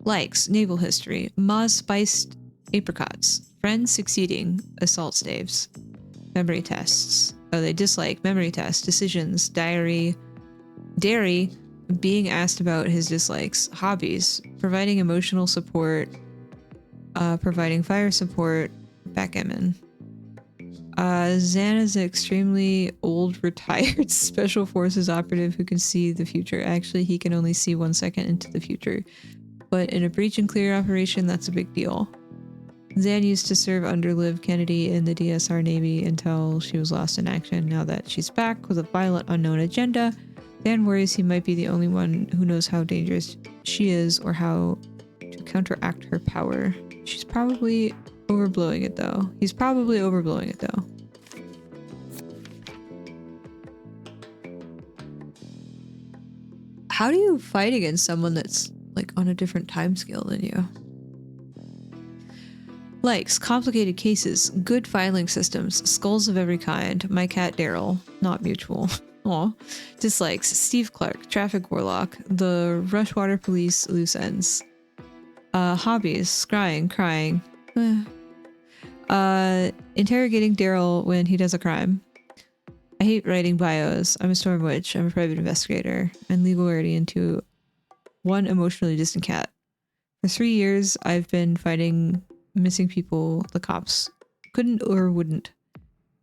Likes, naval history, Ma's spiced apricots, friends succeeding, assault staves, memory tests. Oh, they dislike memory tests, decisions, dairy, being asked about his dislikes, hobbies, providing emotional support, providing fire support, backgammon. Zan is an extremely old, retired special forces operative who can see the future. Actually, he can only see 1 second into the future. But in a breach and clear operation, that's a big deal. Zan used to serve under Liv Kennedy in the DSR Navy until she was lost in action. Now that she's back with a violent unknown agenda, Zan worries he might be the only one who knows how dangerous she is or how to counteract her power. She's probably overblowing it though. He's probably overblowing it though. How do you fight against someone that's like on a different time scale than you? Likes, complicated cases, good filing systems, skulls of every kind. My cat Daryl, not mutual. Aw. Dislikes, Steve Clark, traffic warlock, the Rushwater police loose ends. Hobbies, scrying, crying. Interrogating Daryl when he does a crime. I hate writing bios. I'm a storm witch. I'm a private investigator and legal guardian to one emotionally distant cat. For 3 years, I've been fighting missing people the cops couldn't or wouldn't,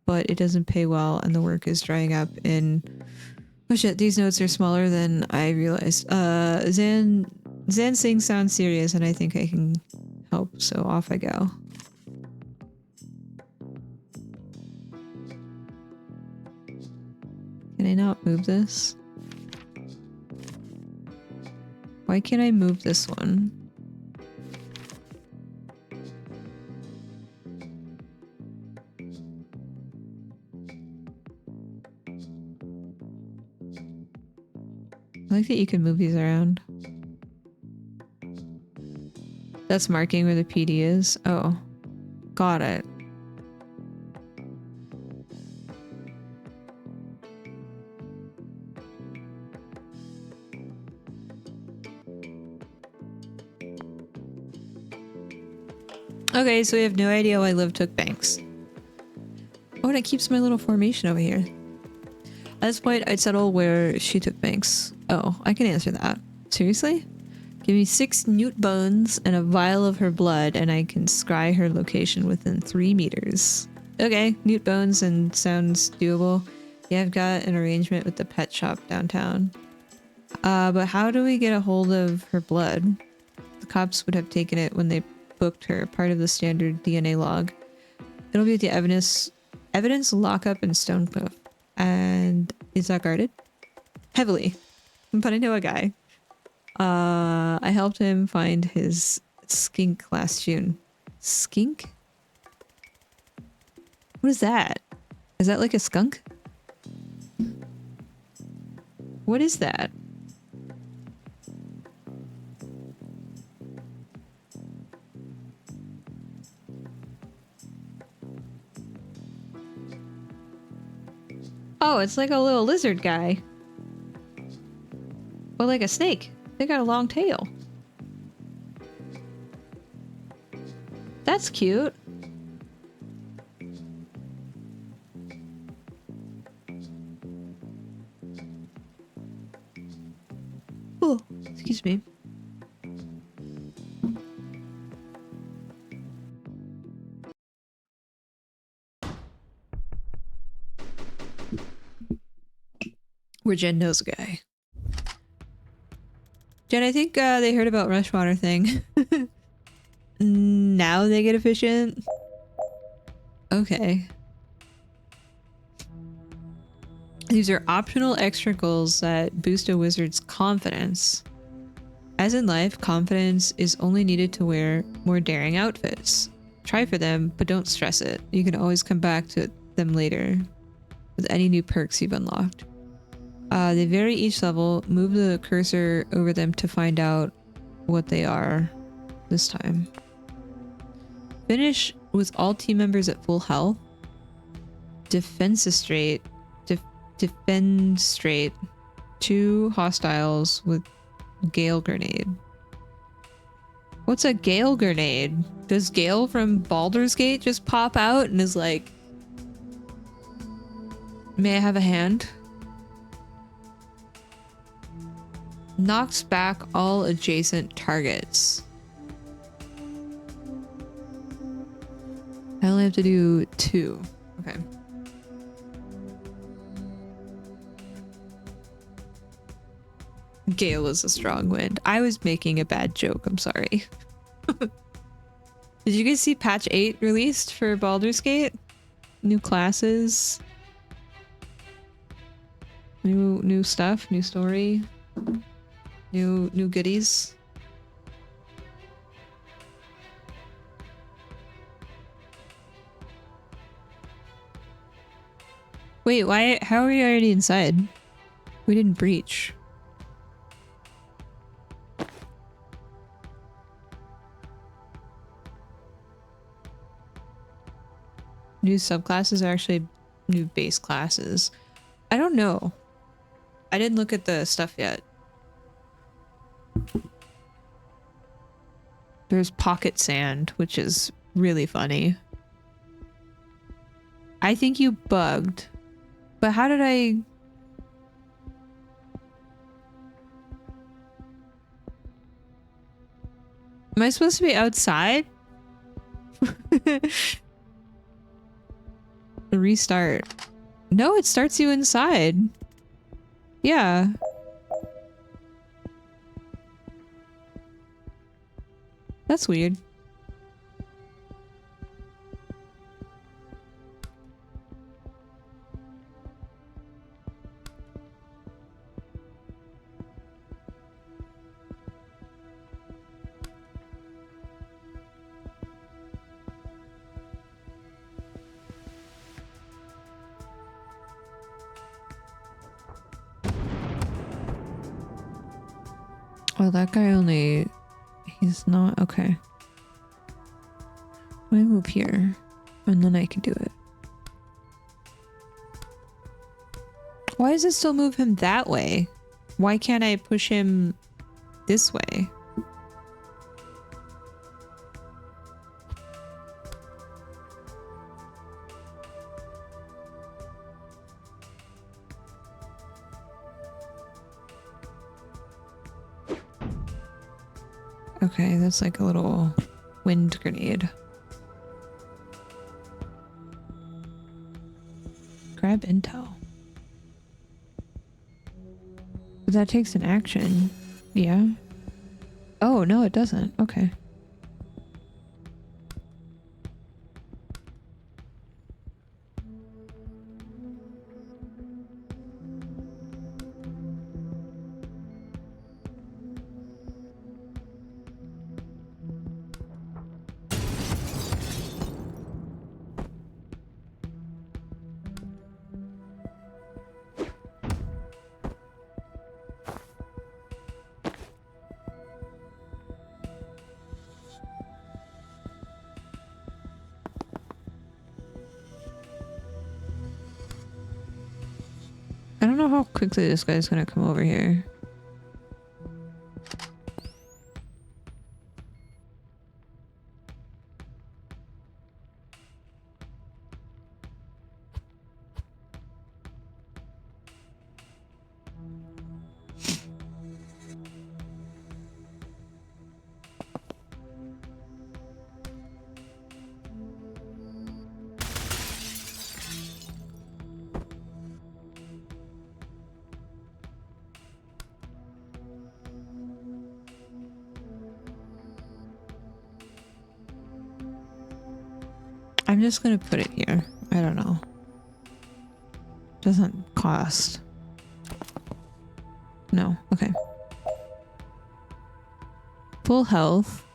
but it doesn't pay well and the work is drying up in... Oh shit, these notes are smaller than I realized. Zan's thing sounds serious and I think I can help, so off I go. Can I not move this? Why can't I move this one? I like that you can move these around. That's marking where the PD is. Oh, got it. Okay, so we have no idea why Liv took Banks. Oh, and it keeps my little formation over here. At this point, I'd settle where she took Banks. Oh, I can answer that. Seriously? Give me 6 newt bones and a vial of her blood, and I can scry her location within 3 meters. Okay, newt bones and sounds doable. Yeah, I've got an arrangement with the pet shop downtown. But how do we get a hold of her blood? The cops would have taken it when they booked her, part of the standard DNA log. It'll be at the evidence lockup in Stonecliff. And is that guarded? Heavily. But I know a guy. I helped him find his skink last June. Skink? What is that? Is that like a skunk? What is that? Oh, it's like a little lizard guy. Or like a snake. They got a long tail. That's cute. Oh, excuse me. Where Jen knows a guy. Jen, I think they heard about Rushwater thing. Now they get efficient? Okay. These are optional extra goals that boost a wizard's confidence. As in life, confidence is only needed to wear more daring outfits. Try for them, but don't stress it. You can always come back to them later with any new perks you've unlocked. They vary each level. Move the cursor over them to find out what they are this time. Finish with all team members at full health. Defensestrate. Defenstrate 2 hostiles with Gale Grenade. What's a Gale Grenade? Does Gale from Baldur's Gate just pop out and is like, may I have a hand? Knocks back all adjacent targets. I only have to do 2. Okay. Gale is a strong wind. I was making a bad joke. I'm sorry. Did you guys see patch 8 released for Baldur's Gate? New classes. New stuff, new story. New goodies. Wait, why? How are we already inside? We didn't breach. New subclasses are actually new base classes. I don't know. I didn't look at the stuff yet. There's Pocket Sand, which is really funny. I think you bugged. But how did I... Am I supposed to be outside? Restart. No, it starts you inside. Yeah. That's weird. Oh, that guy only... He's not... Okay. Let me move here. And then I can do it. Why does it still move him that way? Why can't I push him this way? Okay, that's like a little wind grenade. Grab intel. But that takes an action. Yeah. Oh, no, it doesn't. Okay. I don't know how quickly this guy's gonna come over here. I'm just gonna put it here. I don't know. Doesn't cost. No. Okay. Full health.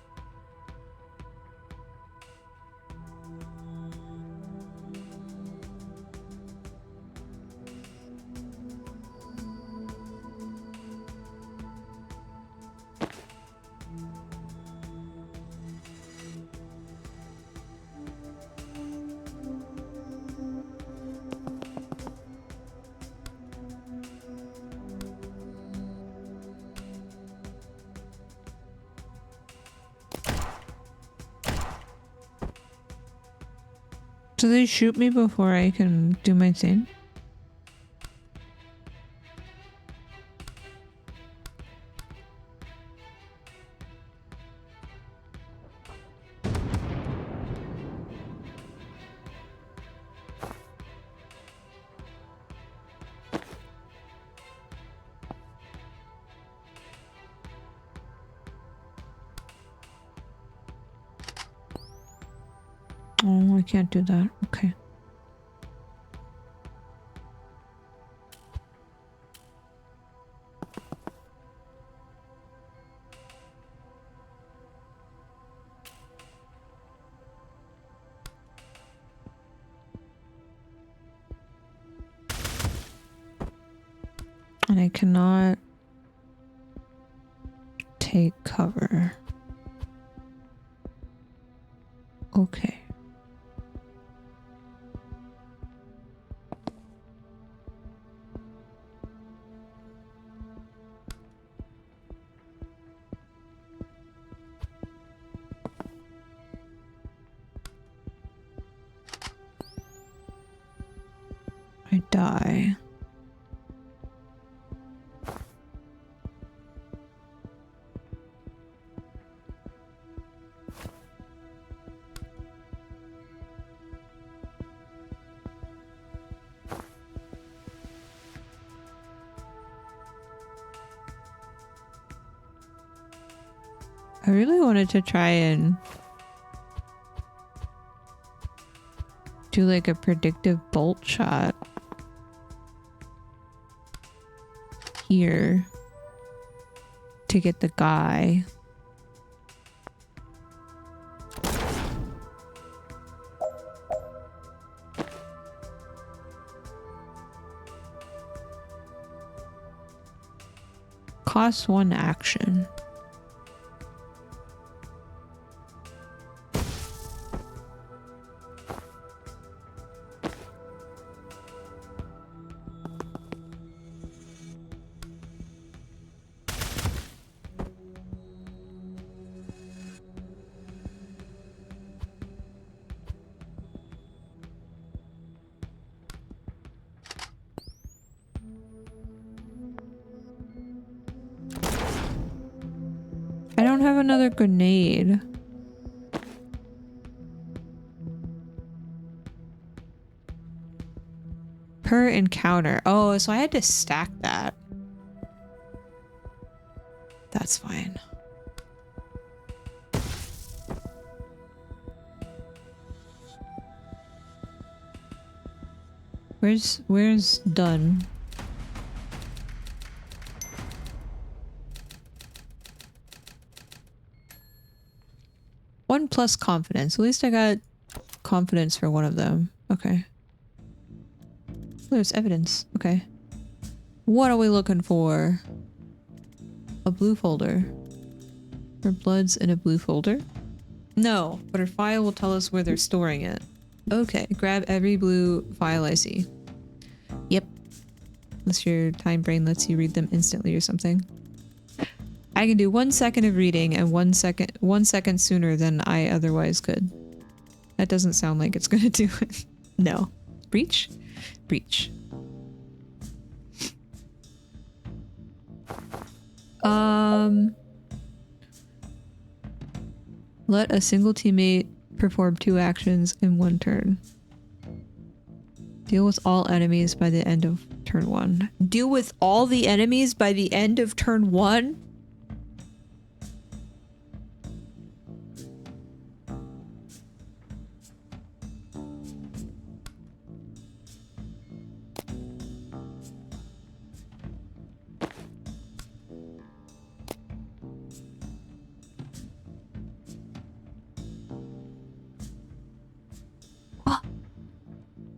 Do they shoot me before I can do my thing? Oh, I can't do that. Okay. And I cannot take cover. Okay. I die. I really wanted to try and do like a predictive bolt shot here to get the guy. Costs 1 action. I don't have another grenade. Per encounter. Oh, so I had to stack that. That's fine. Where's done? One plus confidence. At least I got confidence for one of them. Okay. There's evidence. Okay. What are we looking for? A blue folder. Her blood's in a blue folder? No, but her file will tell us where they're storing it. Okay, grab every blue file I see. Yep. Unless your time brain lets you read them instantly or something. I can do 1 second of reading and 1 second sooner than I otherwise could. That doesn't sound like it's gonna do it. No. Breach? Breach. Let a single teammate perform 2 actions in 1 turn. Deal with all enemies by the end of turn 1. Deal with all the enemies by the end of turn 1?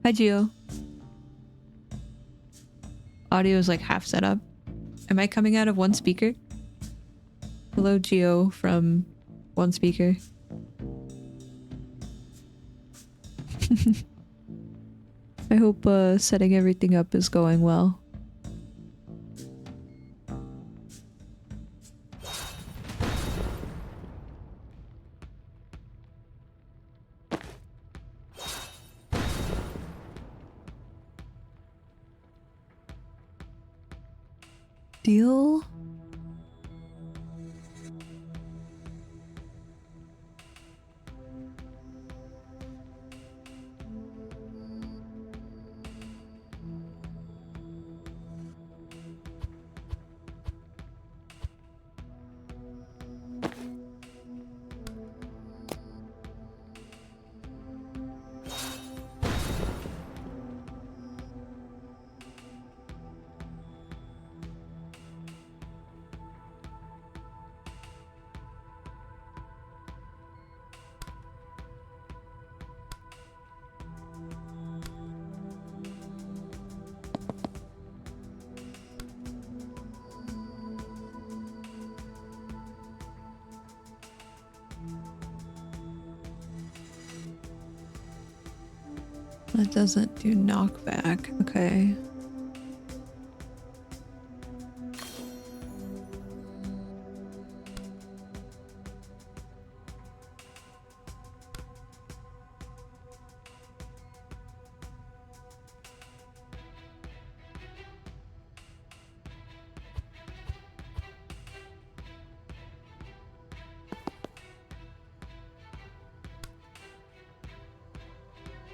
Hi, Gio. Audio is like half set up. Am I coming out of one speaker? Hello, Gio from one speaker. I hope setting everything up is going well. Deal. That doesn't do knockback. Okay.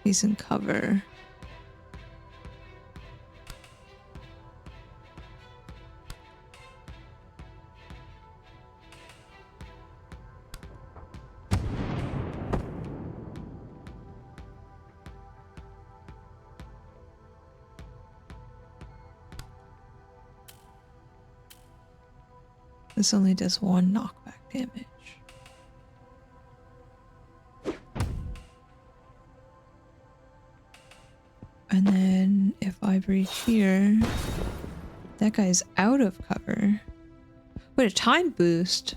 Decent cover. This only does 1 knockback damage. And then if I breach here, that guy's out of cover. Wait, a time boost.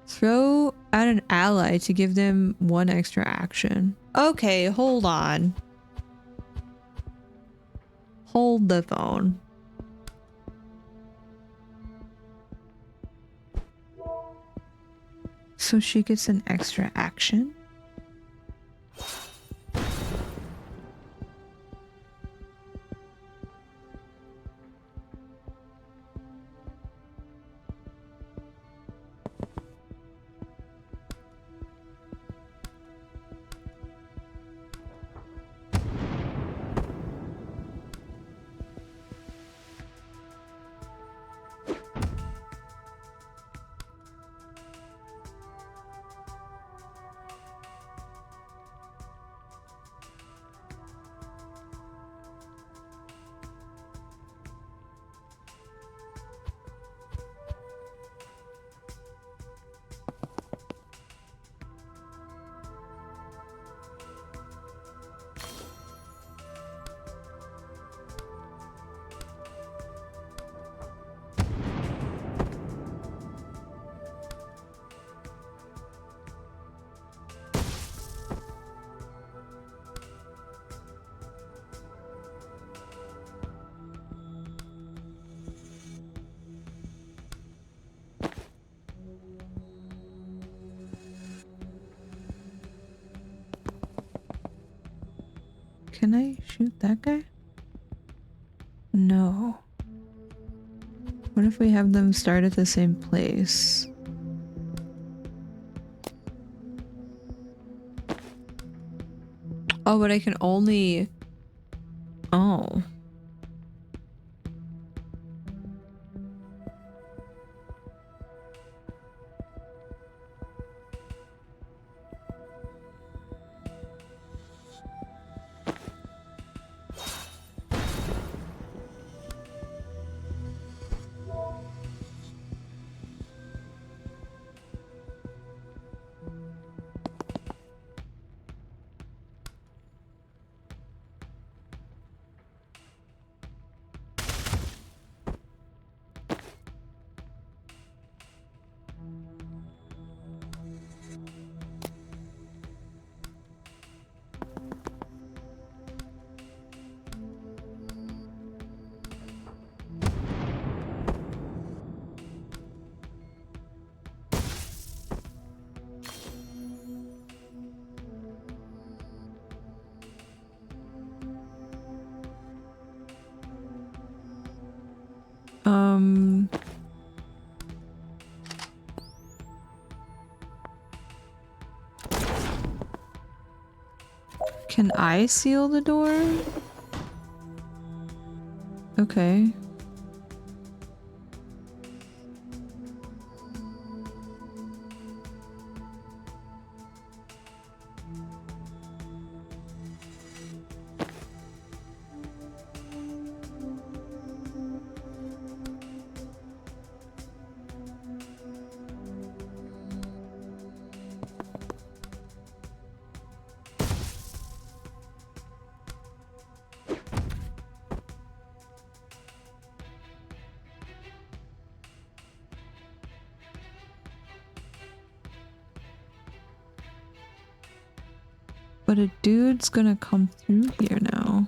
Throw at an ally to give them 1 extra action. Okay, hold on. Hold the phone. So she gets an extra action? Can I shoot that guy? No. What if we have them start at the same place? Oh, but I can only... Oh. Can I seal the door? Okay. But a dude's gonna come through here now.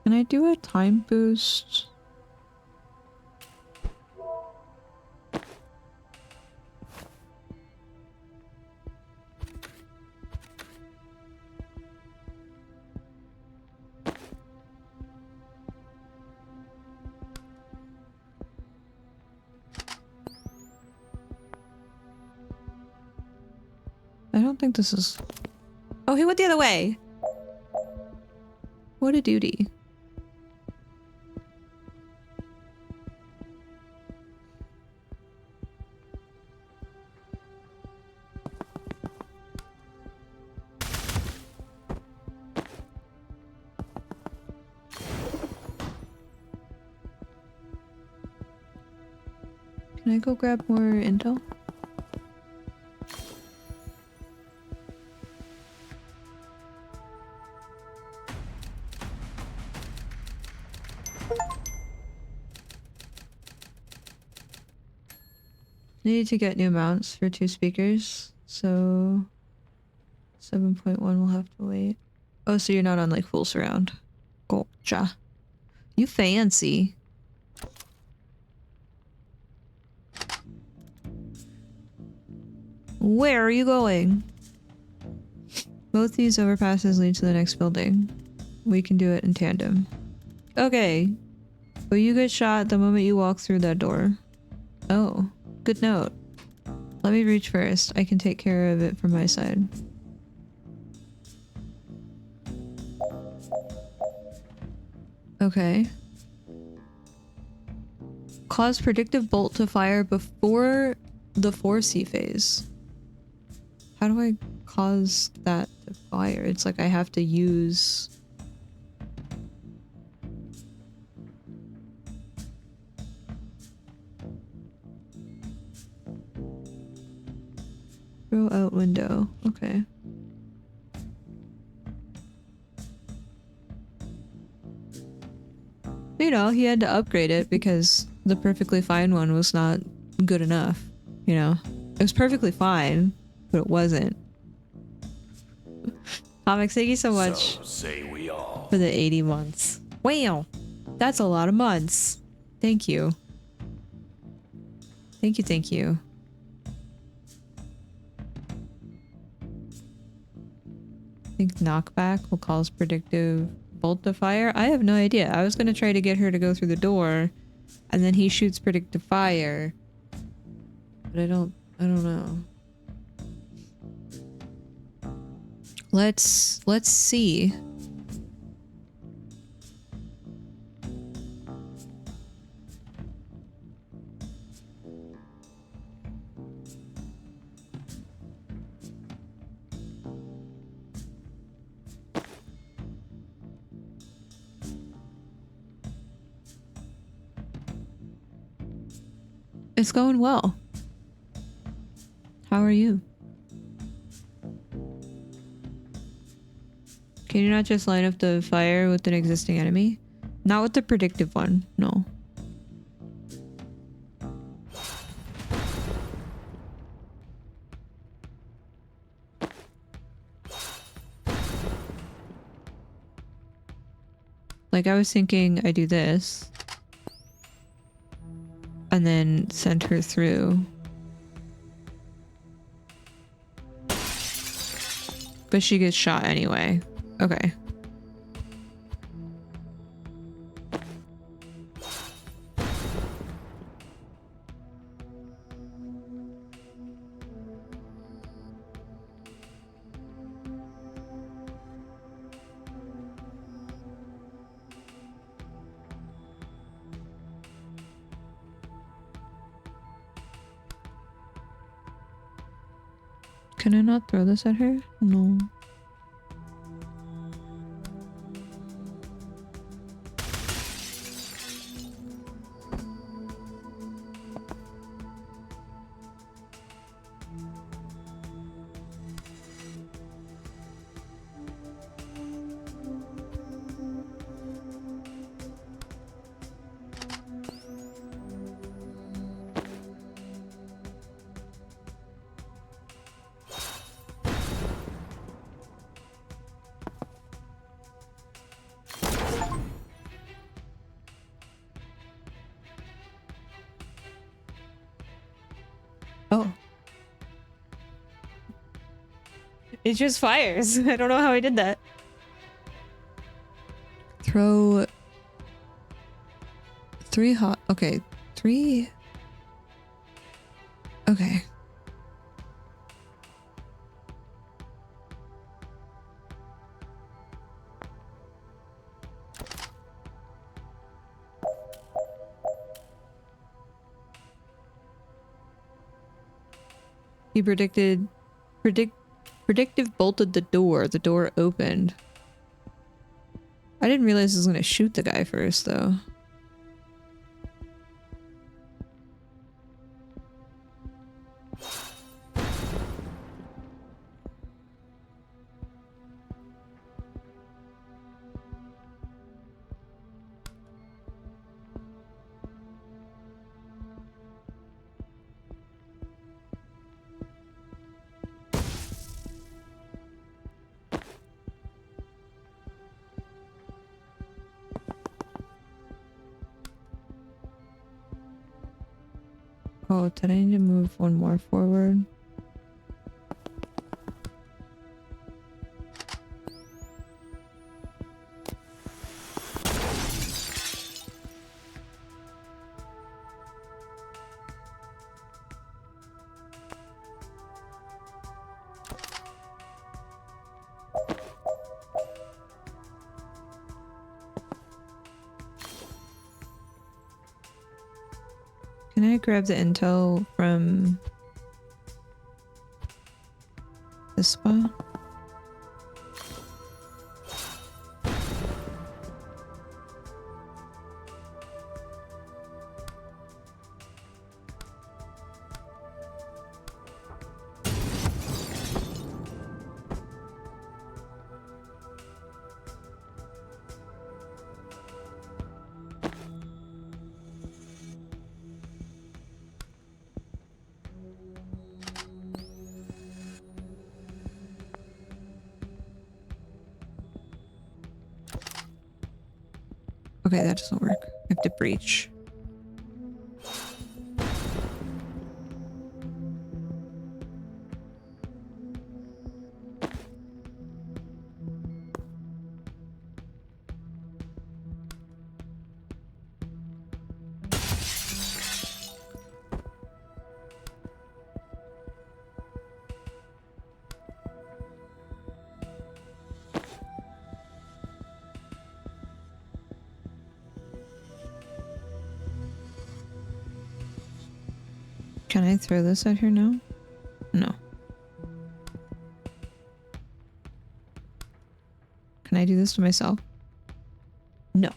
Can I do a time boost? I don't think this is... Oh, he went the other way! What a duty. Can I go grab more intel? Need to get new mounts for 2 speakers, so 7.1 will have to wait. Oh, so you're not on like full surround. Gotcha. You fancy. Where are you going? Both these overpasses lead to the next building. We can do it in tandem. Okay. But you get shot the moment you walk through that door. Oh, good note. Let me reach first. I can take care of it from my side. Okay. Cause predictive bolt to fire before the 4C phase. How do I cause that to fire? It's like I have to use... Throw out window. Okay. You know, he had to upgrade it because the perfectly fine one was not good enough. You know? It was perfectly fine, but it wasn't. Comics, thank you so much So say we all. for the 80 months. Wow! That's a lot of months. Thank you. Thank you, thank you. I think knockback will cause predictive bolt to fire. I have no idea. I was gonna try to get her to go through the door, and then he shoots predictive fire. But I don't know. Let's see. It's going well. How are you? Can you not just line up the fire with an existing enemy? Not with the predictive one, no. Like I was thinking I do this. And then send her through. But she gets shot anyway. Okay. Can I not throw this at her? No. Oh. It just fires. I don't know how I did that. Throw 3 hot. Okay. 3. Okay. He predictive bolted the door. The door opened. I didn't realize it was gonna shoot the guy first, though. Oh, did I need to move one more forward? Can I grab the intel from this spot? Okay, that doesn't work. I have to breach. Can I throw this out here now? No. Can I do this to myself? No.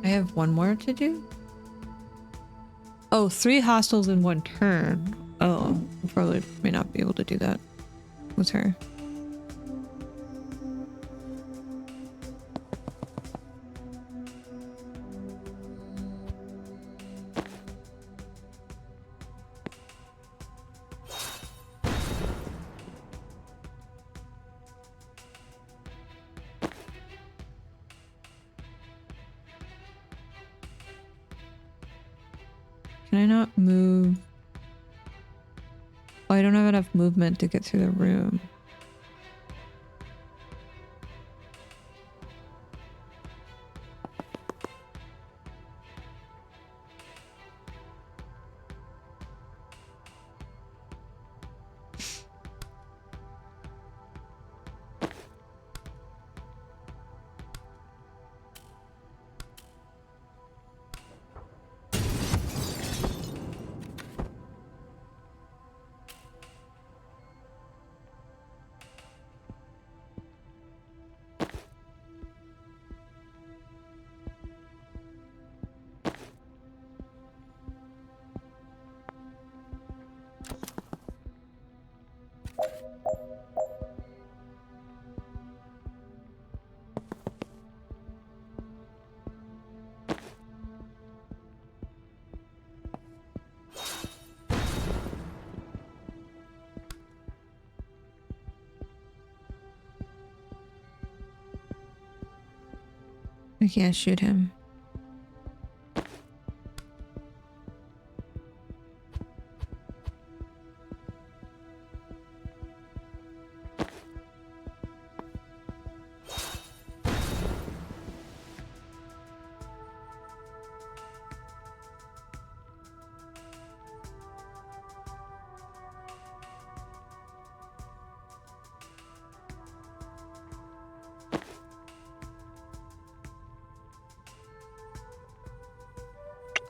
I have one more to do? Oh, 3 hostiles in 1 turn. Oh, I probably may not be able to do that with her. Can I not move? Oh, I don't have enough movement to get through the room. I can't shoot him.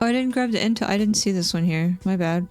Oh, I didn't grab the intel. I didn't see this one here. My bad.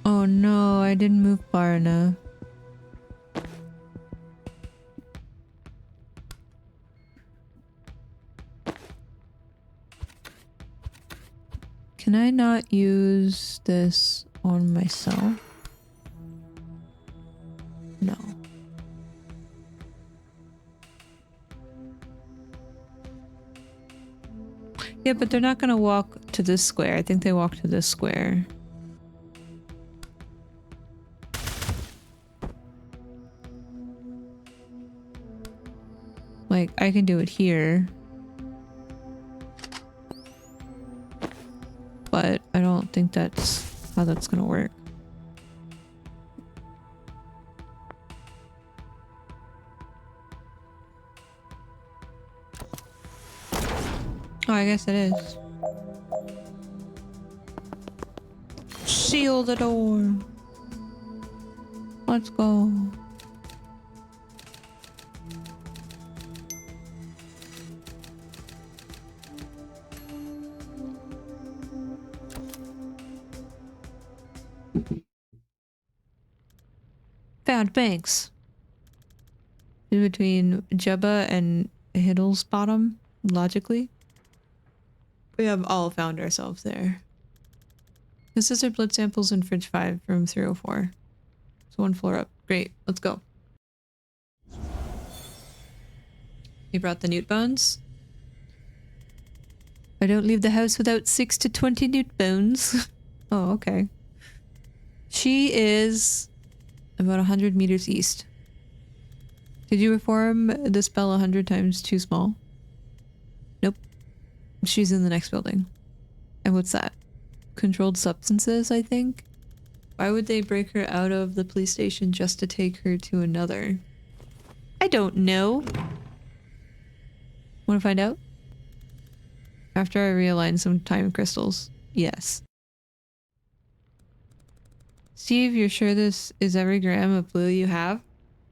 Oh no, I didn't move far enough. Can I not use this on myself? No. Yeah, but they're not gonna walk to this square. I think they walk to this square. Like, I can do it here. But I don't think that's how that's gonna work. Oh, I guess it is. Seal the door. Let's go. Found Banks. In between Jebba and Hiddlesbottom, logically. We have all found ourselves there. This is our blood samples in fridge 5, room 304. It's one floor up. Great, let's go. You brought the newt bones? I don't leave the house without 6 to 20 newt bones. Oh, okay. She is about 100 meters east. Did you reform the spell 100 times too small? Nope. She's in the next building. And what's that? Controlled substances, I think? Why would they break her out of the police station just to take her to another? I don't know. Want to find out? After I realign some time crystals. Yes. Steve, you're sure this is every gram of blue you have?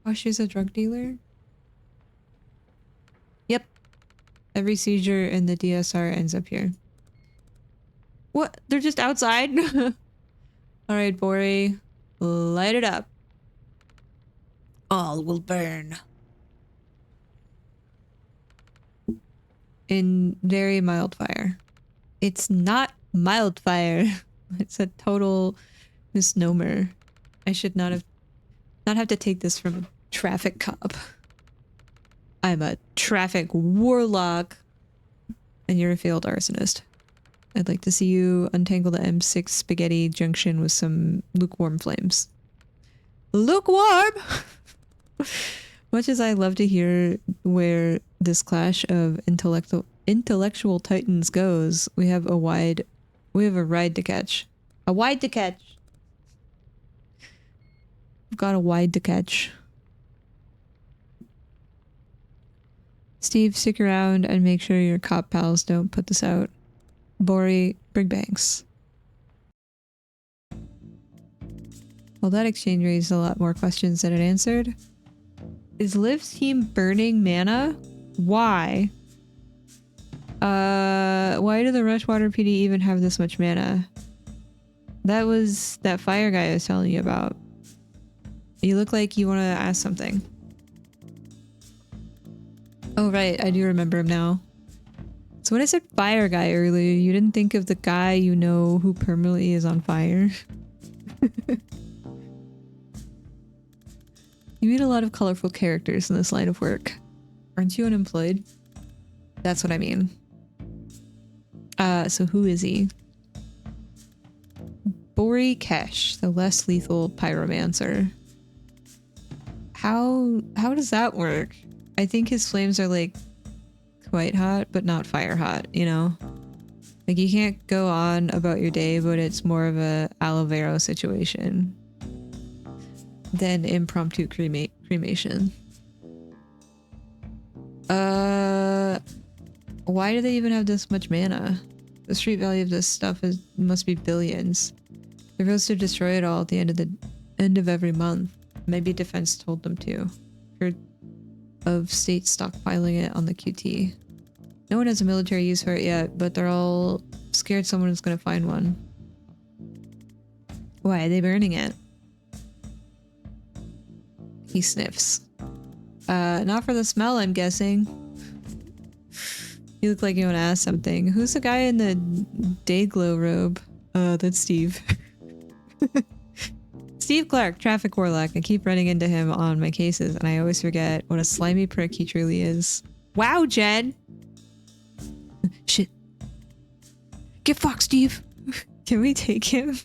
Oh, she's a drug dealer? Yep. Every seizure in the DSR ends up here. What? They're just outside? Alright, Bori. Light it up. All will burn. In very mild fire. It's not mild fire. It's a total misnomer. I should not have to take this from a traffic cop. I'm a traffic warlock. And you're a failed arsonist. I'd like to see you untangle the M6 spaghetti junction with some lukewarm flames. Lukewarm! Much as I love to hear where this clash of intellectual titans goes, we have a ride to catch. A wide to catch. We've got a wide to catch. Steve, stick around and make sure your cop pals don't put this out. Bori, bring Banks. Well, that exchange raised a lot more questions than it answered. Is Liv's team burning mana? Why? Why do the Rushwater PD even have this much mana? That was that fire guy I was telling you about. You look like you want to ask something. Oh, right. I do remember him now. So when I said fire guy earlier, you didn't think of the guy you know who permanently is on fire? You meet a lot of colorful characters in this line of work. Aren't you unemployed? That's what I mean. So who is he? Bori Kesh, the less lethal pyromancer. How does that work? I think his flames are like quite hot, but not fire hot, you know? Like you can't go on about your day, but it's more of a aloe vera situation than impromptu cremation. Why do they even have this much mana? The street value of this stuff must be billions. They're supposed to destroy it all at the end of every month. Maybe defense told them to. Heard of states stockpiling it on the QT. No one has a military use for it yet, but they're all scared someone is going to find one. Why are they burning it? He sniffs. Not for the smell, I'm guessing. You look like you want to ask something. Who's the guy in the Dayglow robe? That's Steve. Steve Clark, traffic warlock. I keep running into him on my cases, and I always forget what a slimy prick he truly is. Wow, Jen! Shit. Get fucked, Steve! Can we take him?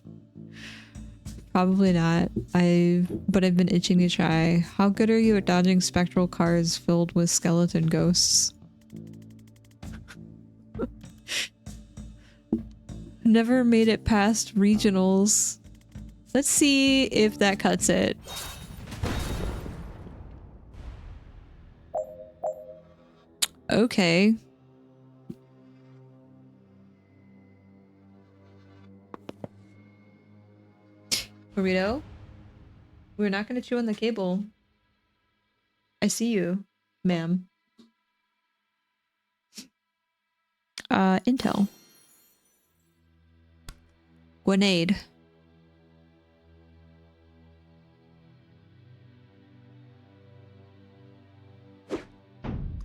Probably not. But I've been itching to try. How good are you at dodging spectral cars filled with skeleton ghosts? Never made it past regionals. Let's see if that cuts it. Okay. Burrito? We're not gonna chew on the cable. I see you, ma'am. Intel. Grenade.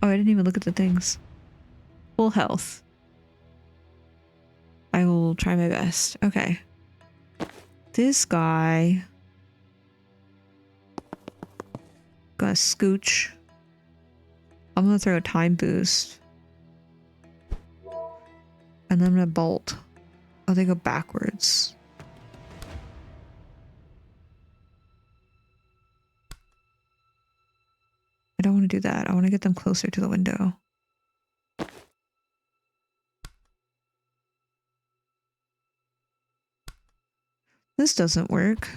Oh, I didn't even look at the things. Full health. I will try my best. Okay. This guy. Gonna scooch. I'm gonna throw a time boost. And then I'm gonna bolt. Oh, they go backwards. I don't want to do that. I want to get them closer to the window. This doesn't work.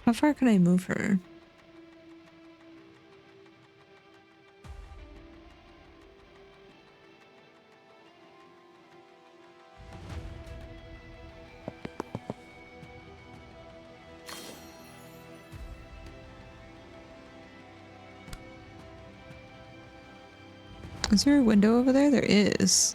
How far can I move her? Is there a window over there? There is.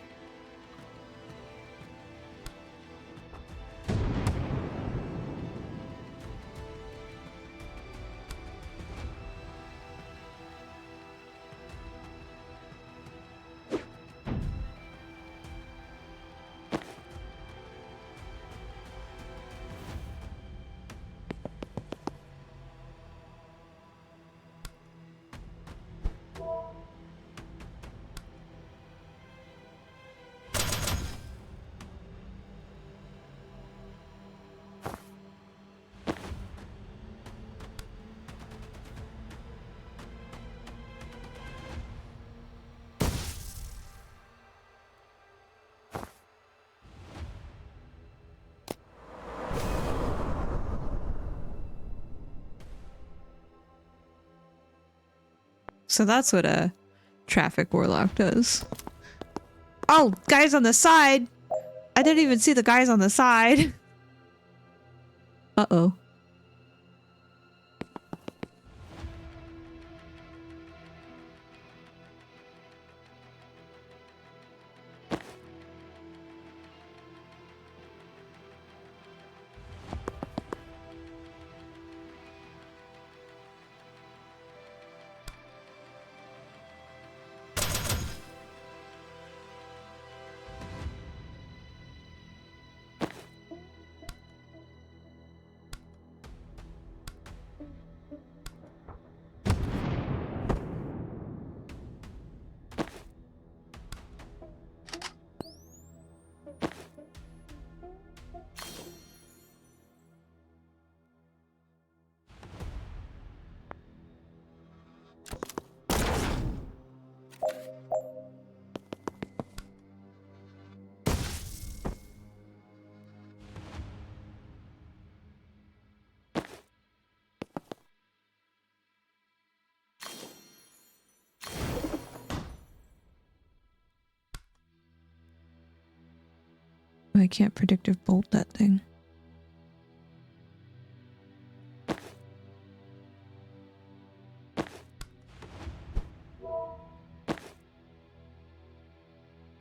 So that's what a traffic warlock does. Oh, guys on the side! I didn't even see the guys on the side. Uh-oh. I can't predictive bolt that thing.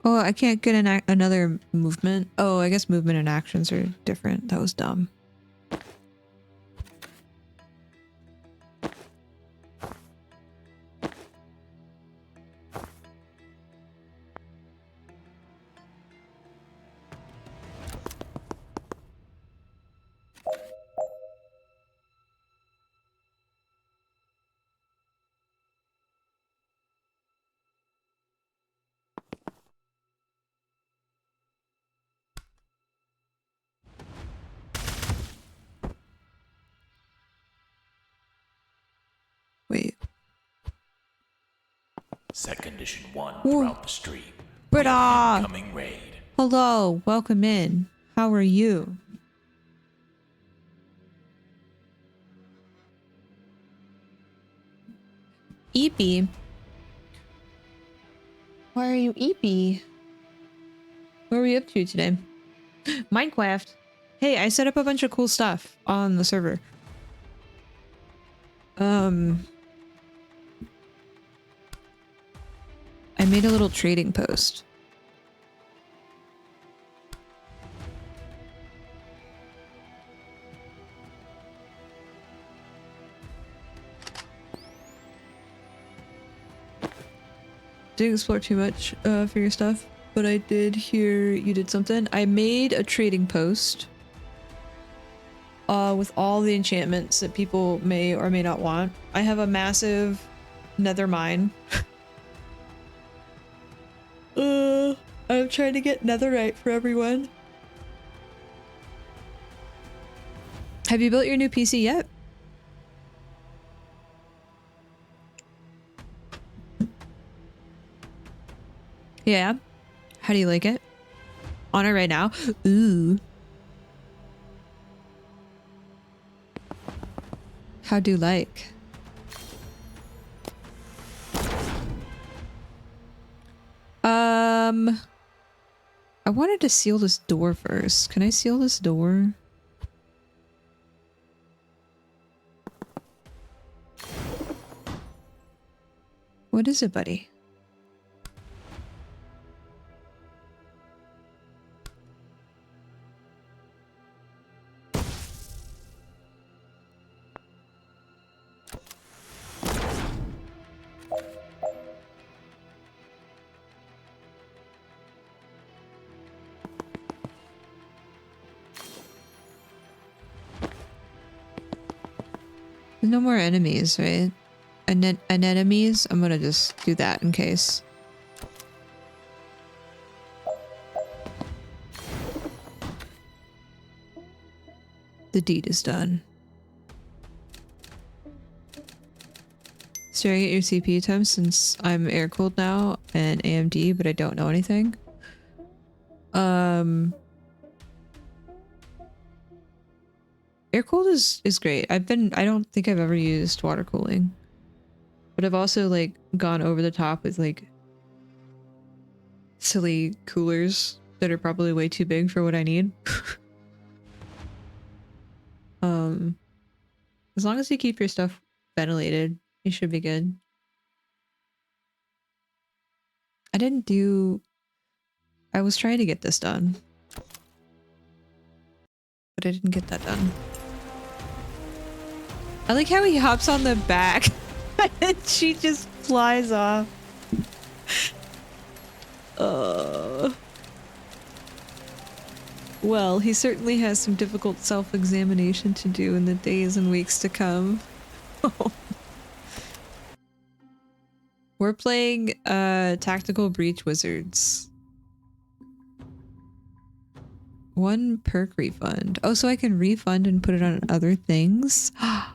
Oh, I can't get another movement. Oh, I guess movement and actions are different. That was dumb. Wait. Set condition 1 Ooh. throughout the stream. Britta! Incoming raid. Hello, welcome in. How are you? Eepy. Why are you eepy? What are we up to today? Minecraft. Hey, I set up a bunch of cool stuff on the server. I made a little trading post. Didn't explore too much for your stuff, but I did hear you did something. I made a trading post with all the enchantments that people may or may not want. I have a massive nether mine. I'm trying to get netherite for everyone. Have you built your new PC yet? Yeah. How do you like it? On it right now? Ooh. How do you like? I wanted to seal this door first. Can I seal this door? What is it, buddy? There's no more enemies, right? Anemones? I'm gonna just do that in case. The deed is done. Staring at your CPU time since I'm air cooled now and AMD, but I don't know anything. Air cooled is great. I don't think I've ever used water cooling. But I've also like gone over the top with like silly coolers that are probably way too big for what I need. As long as you keep your stuff ventilated, you should be good. I was trying to get this done, but I didn't get that done. I like how he hops on the back and she just flies off. Well, he certainly has some difficult self-examination to do in the days and weeks to come. We're playing Tactical Breach Wizards. 1 perk refund. Oh, so I can refund and put it on other things? I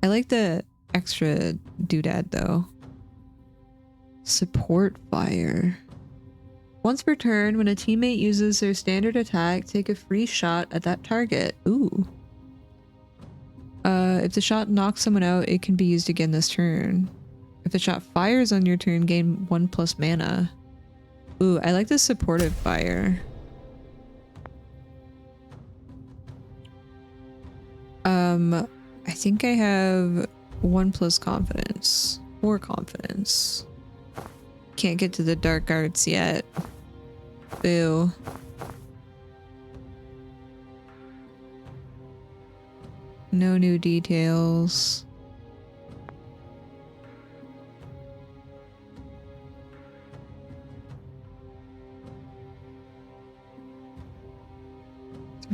like the extra doodad though. Support fire. Once per turn, when a teammate uses their standard attack, take a free shot at that target. Ooh. If the shot knocks someone out, it can be used again this turn. If the shot fires on your turn, gain 1+ mana. Ooh, I like the supportive fire. I think I have 1+ confidence. 4 confidence. Can't get to the dark arts yet. Boo. No new details.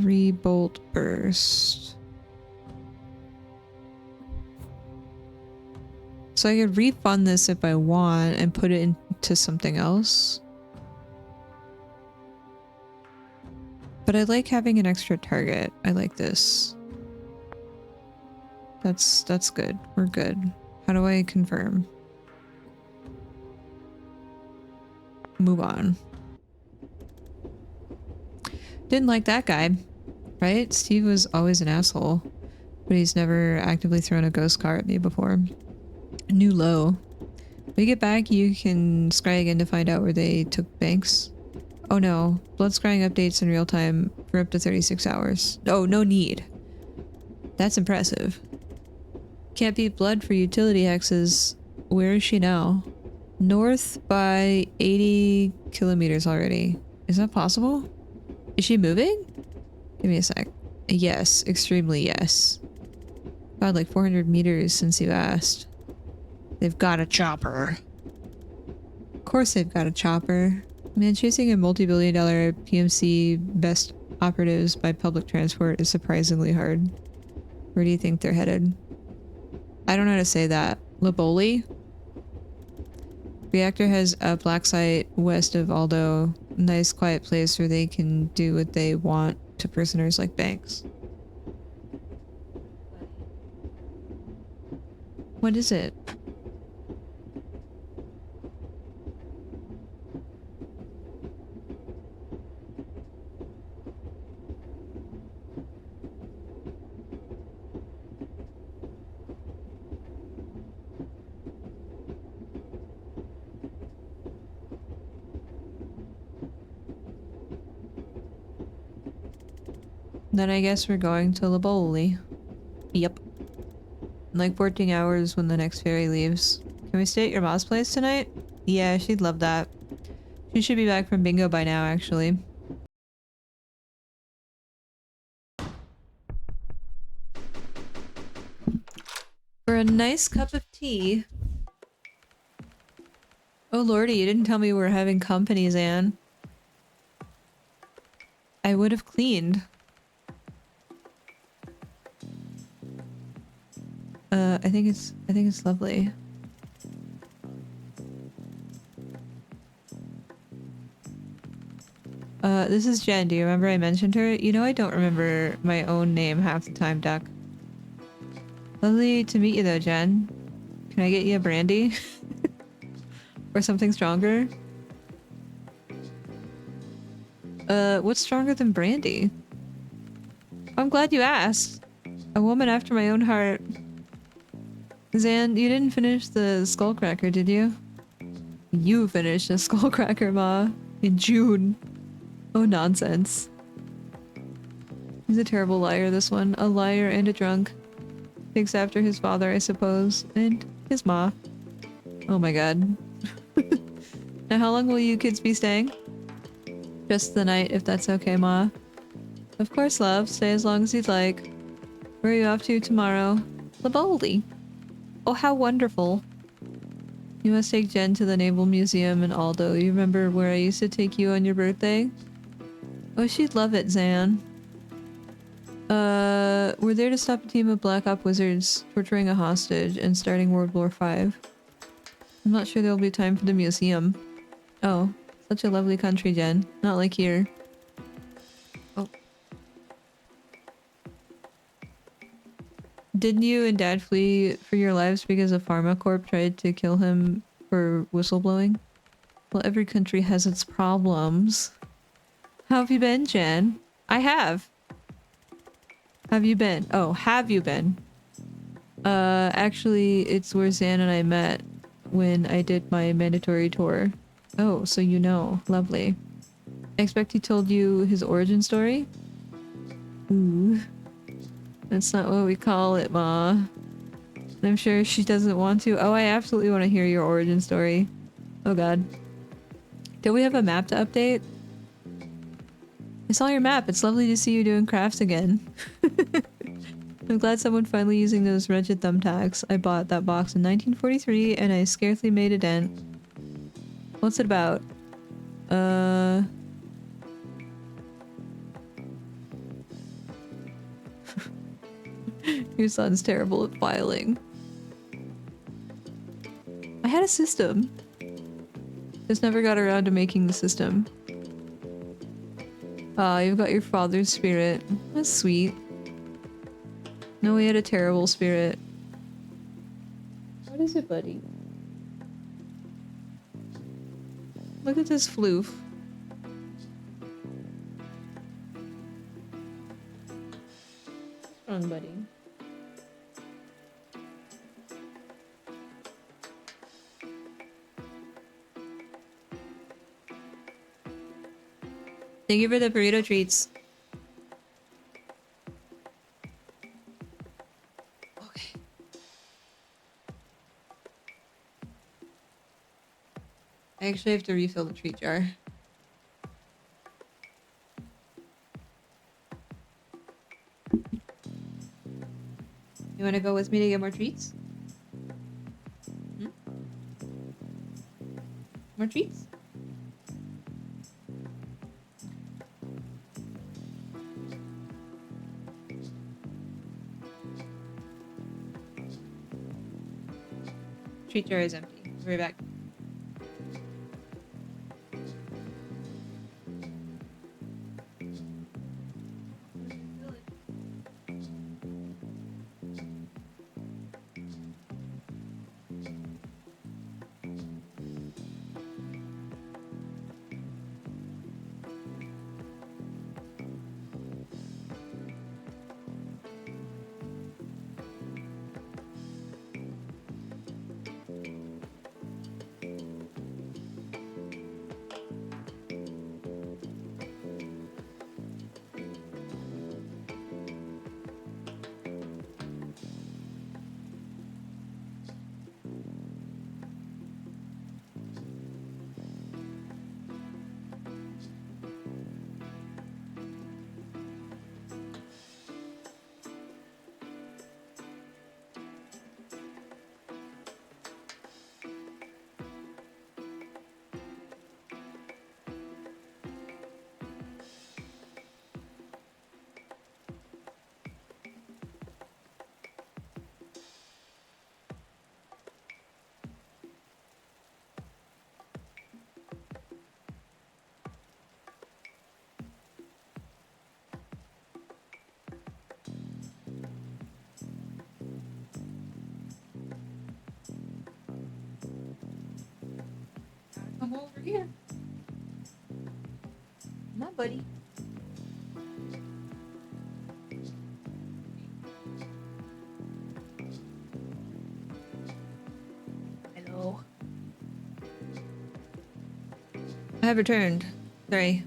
Three bolt burst. So I could refund this if I want and put it into something else. But I like having an extra target. I like this. That's good. We're good. How do I confirm? Move on. Didn't like that guy, right? Steve was always an asshole, but he's never actively thrown a ghost car at me before. New low. When you get back, you can scry again to find out where they took banks. Oh no, blood scrying updates in real time for up to 36 hours. Oh, no need. That's impressive. Can't beat blood for utility hexes. Where is she now? North by 80 kilometers already. Is that possible? Is she moving? Give me a sec. Yes, extremely yes. God, like 400 meters since you asked. They've got a chopper. Of course they've got a chopper. Man, chasing a multi-billion-dollar PMC best operatives by public transport is surprisingly hard. Where do you think they're headed? I don't know how to say that. Laboli? Reactor has a black site west of Aldo. Nice quiet place where they can do what they want to prisoners like Banks. What is it? Then I guess we're going to Laboli. Yep. In like 14 hours when the next ferry leaves. Can we stay at your mom's place tonight? Yeah, she'd love that. She should be back from bingo by now, actually. For a nice cup of tea. Oh lordy, you didn't tell me we were having company, Zan. I would have cleaned. I think it's lovely. This is Jen. Do you remember I mentioned her? You know I don't remember my own name half the time, Duck. Lovely to meet you though, Jen. Can I get you a brandy? Or something stronger? What's stronger than brandy? I'm glad you asked. A woman after my own heart. Zan, you didn't finish the Skullcracker, did you? You finished a Skullcracker, Ma, in June. Oh, nonsense. He's a terrible liar, this one. A liar and a drunk. Takes after his father, I suppose. And his ma. Oh my god. Now how long will you kids be staying? Just the night, if that's okay, Ma. Of course, love. Stay as long as you'd like. Where are you off to tomorrow? Laboldi. Oh, how wonderful. You must take Jen to the Naval Museum in Aldo. You remember where I used to take you on your birthday? Oh, she'd love it, Zan. We're there to stop a team of Black Op wizards torturing a hostage and starting World War V. I'm not sure there'll be time for the museum. Oh, such a lovely country, Jen. Not like here. Oh. Didn't you and Dad flee for your lives because a PharmaCorp tried to kill him for whistleblowing? Well, every country has its problems. How have you been, Jen? I have. Have you been? Oh, have you been? Actually, it's where Zan and I met when I did my mandatory tour. Oh, so you know. Lovely. I expect he told you his origin story? Ooh. That's not what we call it, Ma. I'm sure she doesn't want to. Oh, I absolutely want to hear your origin story. Oh god. Do we have a map to update? I saw your map. It's lovely to see you doing crafts again. I'm glad someone finally using those wretched thumbtacks. I bought that box in 1943 and I scarcely made a dent. What's it about? Your son's terrible at filing. I had a system. Just never got around to making the system. Ah, you've got your father's spirit. That's sweet. No, he had a terrible spirit. What is it, buddy? Look at this floof. What's wrong, buddy? Thank you for the burrito treats. Okay. I actually have to refill the treat jar. You want to go with me to get more treats? Hmm? More treats? Treat jar is empty. I'll be right back. Come over here. My buddy. Oh. I have returned. Sorry.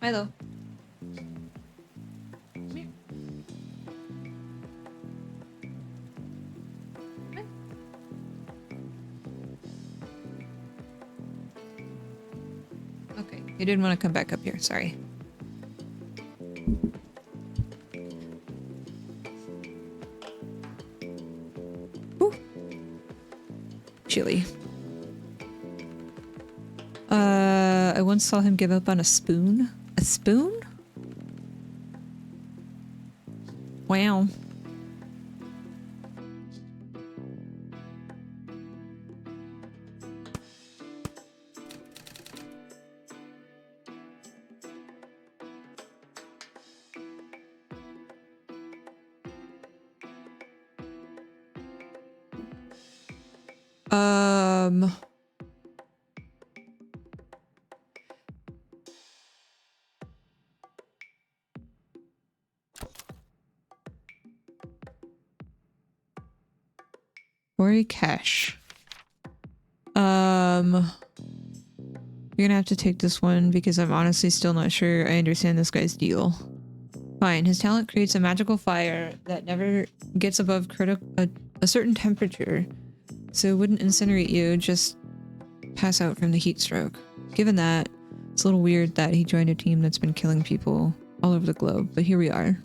Milo. Come here. Come here. Okay, you didn't want to come back up here. Sorry. Ooh. Chilly. I once saw him give up on a spoon. A spoon? Wow. Ori Cash. You're gonna have to take this one because I'm honestly still not sure I understand this guy's deal. Fine, his talent creates a magical fire that never gets above a certain temperature, so it wouldn't incinerate you, just pass out from the heat stroke. Given that, it's a little weird that he joined a team that's been killing people all over the globe, but here we are.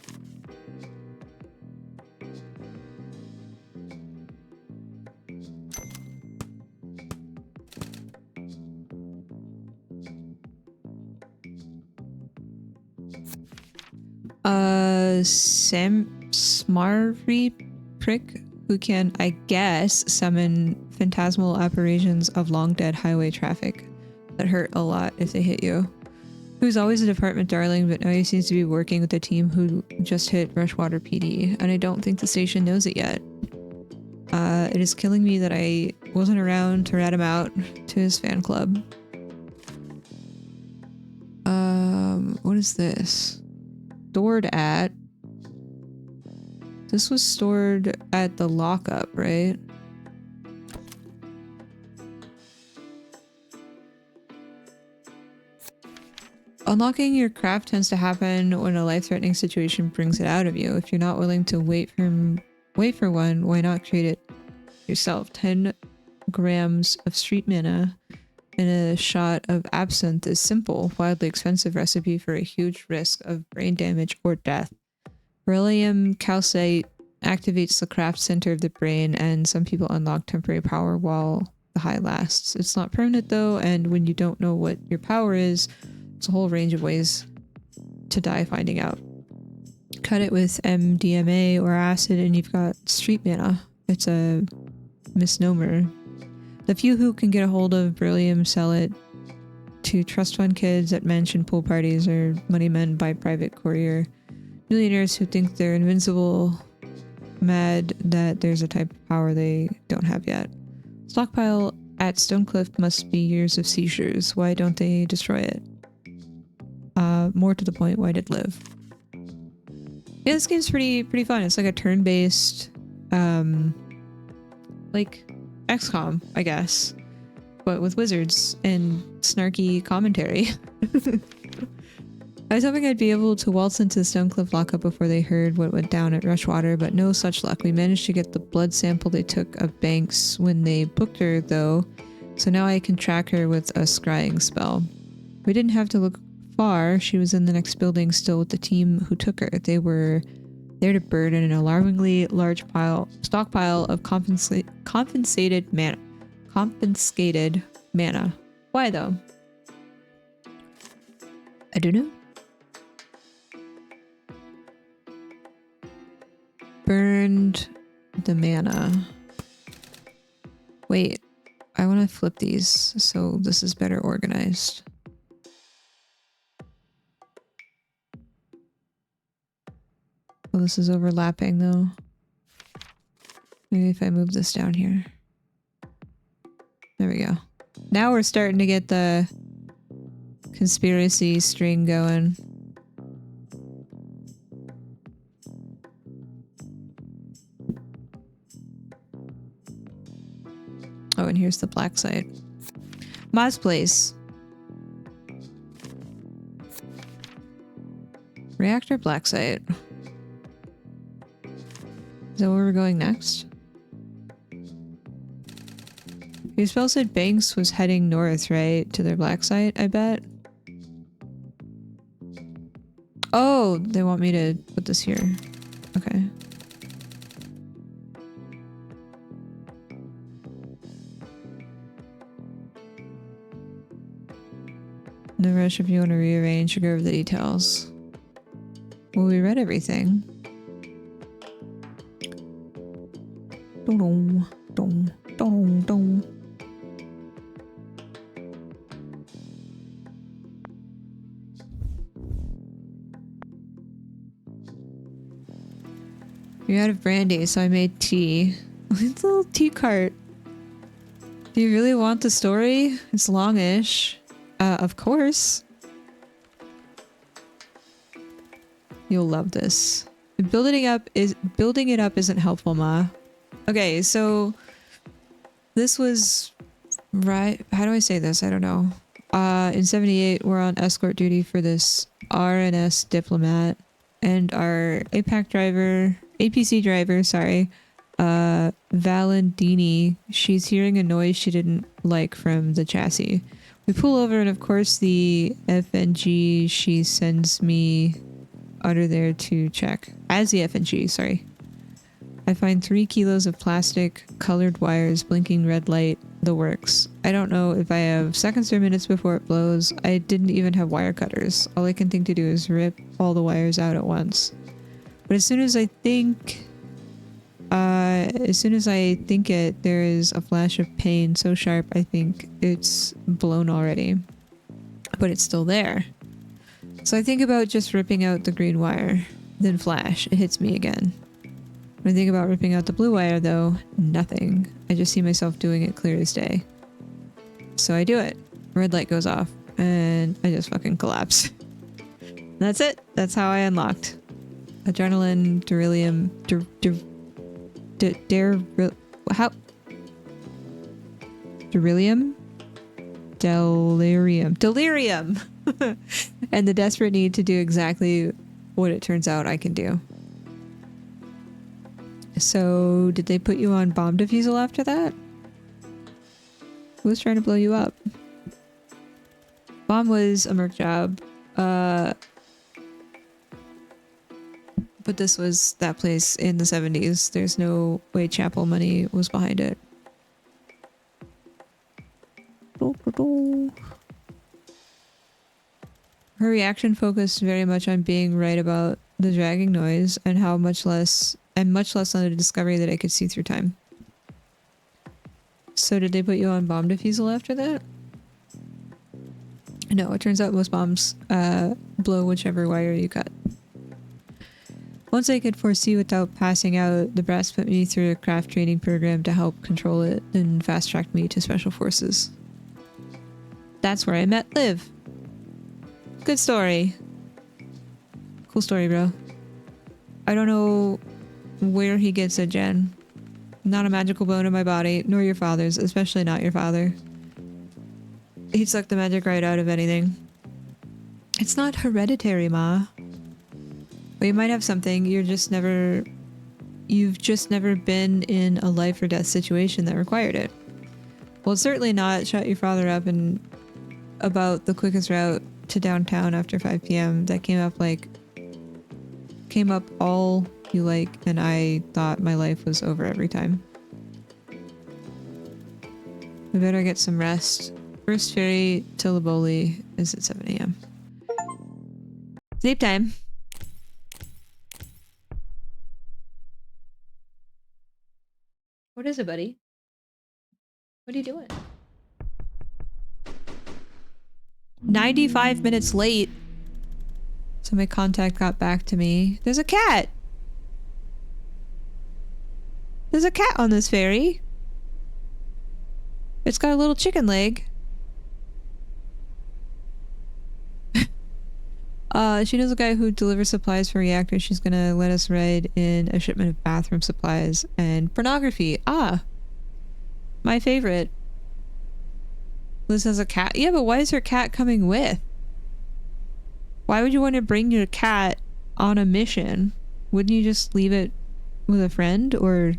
Smarry Prick, who can, I guess, summon phantasmal apparitions of long-dead highway traffic that hurt a lot if they hit you. He was always a department darling, but now he seems to be working with the team who just hit Rushwater PD, and I don't think the station knows it yet. It is killing me that I wasn't around to rat him out to his fan club. What is this? Stored at... This was stored at the lockup, right? Unlocking your craft tends to happen when a life-threatening situation brings it out of you. If you're not willing to wait for one, why not create it yourself? 10 grams of street mana and a shot of absinthe is simple, wildly expensive recipe for a huge risk of brain damage or death. Beryllium calcite activates the craft center of the brain, and some people unlock temporary power while the high lasts. It's not permanent though, and when you don't know what your power is, it's a whole range of ways to die finding out. Cut it with MDMA or acid and you've got street mana. It's a misnomer. The few who can get a hold of beryllium sell it to trust fund kids at mansion pool parties or money men by private courier. Millionaires who think they're invincible, mad that there's a type of power they don't have yet. Stockpile at Stonecliff must be years of seizures. Why don't they destroy it? More to the point, why did live? Yeah, this game's pretty fun. It's like a turn-based, like XCOM, I guess, but with wizards and snarky commentary. I was hoping I'd be able to waltz into the Stonecliff lockup before they heard what went down at Rushwater, but no such luck. We managed to get the blood sample they took of Banks when they booked her, though, so now I can track her with a scrying spell. We didn't have to look far. She was in the next building still with the team who took her. They were there to burden an alarmingly large stockpile of confiscated mana. Why though? I don't know. Burned the mana. Wait, I want to flip these so this is better organized. Well, this is overlapping though. Maybe if I move this down here. There we go. Now we're starting to get the conspiracy string going. Oh, and here's the black site. Ma's place. Reactor black site. Is that where we're going next? Your spell said Banks was heading north, right? To their black site, I bet. Oh, they want me to put this here. Okay. No rush if you want to rearrange or go over the details. Well, we read everything. Dong, dong, dong, dong. You're out of brandy, so I made tea. It's a little tea cart. Do you really want the story? It's longish. Of course. You'll love this. Building it up isn't helpful, Ma. Okay, so this was right. How do I say this? I don't know. In 78, we're on escort duty for this RNS diplomat, and our APC driver, sorry, Valentini, she's hearing a noise she didn't like from the chassis. We pull over, and of course the FNG she sends me under there to check. As the FNG, sorry. I find 3 kilos of plastic, colored wires, blinking red light, the works. I don't know if I have seconds or minutes before it blows. I didn't even have wire cutters. All I can think to do is rip all the wires out at once. But as soon as I think it, there is a flash of pain so sharp I think it's blown already. But it's still there. So I think about just ripping out the green wire. Then flash, it hits me again. When I think about ripping out the blue wire though, nothing. I just see myself doing it clear as day. So I do it. Red light goes off and I just fucking collapse. That's it. That's how I unlocked. Adrenaline, delirium, delirium, and the desperate need to do exactly what it turns out I can do. So, did they put you on bomb defusal after that? Who was trying to blow you up? Bomb was a merc job. But this was that place in the 70s. There's no way Chapel money was behind it. Her reaction focused very much on being right about the dragging noise and how much less on the discovery that I could see through time. So did they put you on bomb defusal after that? No, it turns out most bombs blow whichever wire you cut. Once I could foresee without passing out, the brass put me through a craft training program to help control it and fast-tracked me to special forces. That's where I met Liv. Good story. Cool story, bro. I don't know where he gets it, Jen. Not a magical bone in my body, nor your father's, especially not your father. He'd suck the magic right out of anything. It's not hereditary, Ma. But you might have something, you've just never been in a life or death situation that required it. Well, it's certainly not shut your father up and about the quickest route to downtown after 5 p.m. that came up all you like, and I thought my life was over every time. We better get some rest. First ferry to Laboli is at 7 a.m. Sleep time. What is it, buddy? What are you doing? 95 minutes late. So my contact got back to me. There's a cat! There's a cat on this ferry. It's got a little chicken leg. She knows a guy who delivers supplies for reactors. She's gonna let us ride in a shipment of bathroom supplies and pornography. Ah! My favorite. Liz has a cat. Yeah, but why is her cat coming with? Why would you want to bring your cat on a mission? Wouldn't you just leave it with a friend or...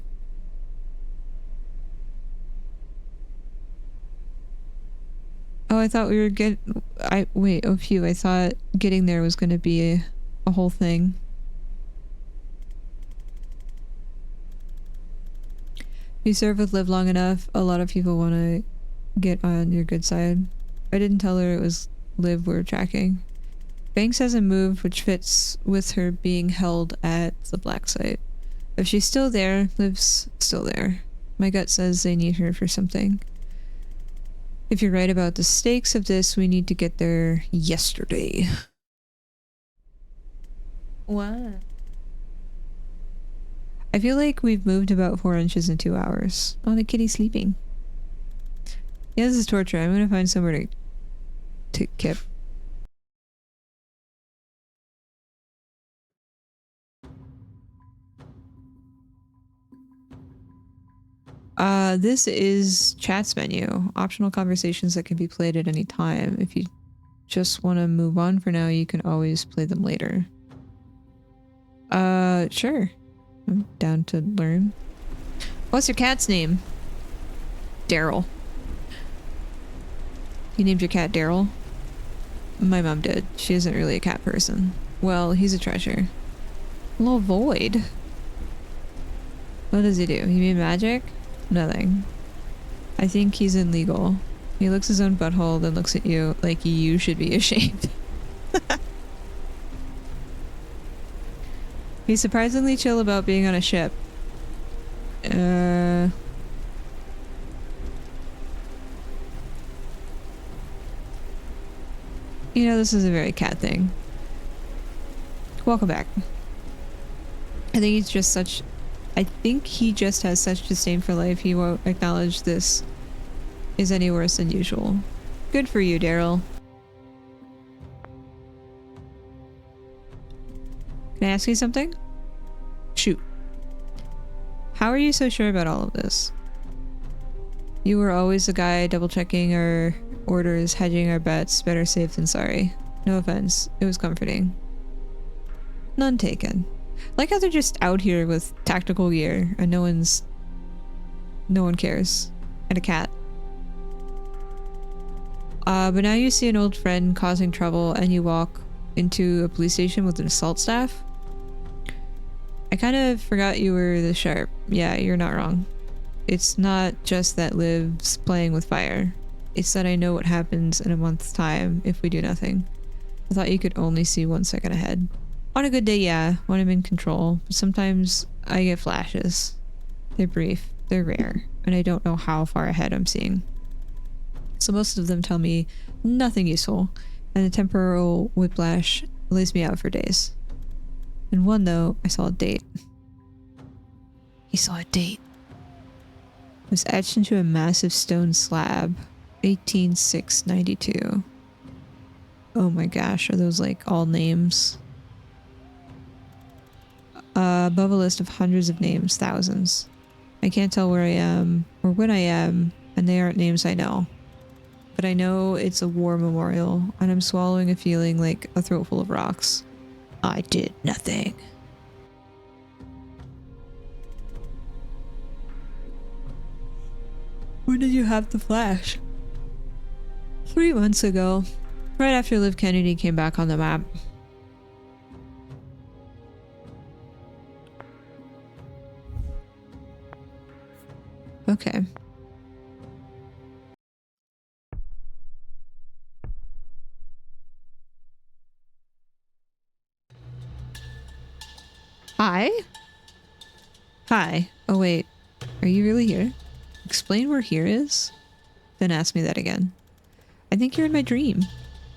Oh, I thought we were wait, oh phew, I thought getting there was gonna be a whole thing. You serve with Liv long enough, a lot of people want to get on your good side. I didn't tell her it was Liv we're tracking. Banks hasn't moved, which fits with her being held at the black site. If she's still there, Liv's still there. My gut says they need her for something. If you're right about the stakes of this, we need to get there yesterday. What? I feel like we've moved about 4 inches in 2 hours. Oh, the kitty's sleeping. Yeah, this is torture. I'm gonna find somewhere to kip. This is chat's menu. Optional conversations that can be played at any time. If you just want to move on for now, you can always play them later. Sure. I'm down to learn. What's your cat's name? Daryl. You named your cat Daryl? My mom did. She isn't really a cat person. Well, he's a treasure. A little void. What does he do? He made magic? Nothing. I think he's illegal. He licks his own butthole, then looks at you like you should be ashamed. He's surprisingly chill about being on a ship. You know, this is a very cat thing. Welcome back. I think he's just such... I think he just has such disdain for life, he won't acknowledge this is any worse than usual. Good for you, Daryl. Can I ask you something? Shoot. How are you so sure about all of this? You were always the guy double-checking our orders, hedging our bets, better safe than sorry. No offense. It was comforting. None taken. Like how they're just out here with tactical gear and no one cares. And a cat. But now you see an old friend causing trouble and you walk into a police station with an assault staff? I kind of forgot you were this sharp. Yeah, you're not wrong. It's not just that Liv's playing with fire. It's that I know what happens in a month's time if we do nothing. I thought you could only see 1 second ahead. On a good day, yeah, when I'm in control, but sometimes I get flashes. They're brief, they're rare, and I don't know how far ahead I'm seeing. So most of them tell me nothing useful, and the temporal whiplash lays me out for days. In one, though, I saw a date. He saw a date. It was etched into a massive stone slab. 18,692. Oh my gosh, are those like all names? Above a list of hundreds of names, thousands. I can't tell where I am or when I am, and they aren't names I know. But I know it's a war memorial, and I'm swallowing a feeling like a throat full of rocks. I did nothing. When did you have the flash? 3 months ago. Right after Liv Kennedy came back on the map. Okay. Hi? Hi. Oh wait. Are you really here? Explain where here is? Then ask me that again. I think you're in my dream.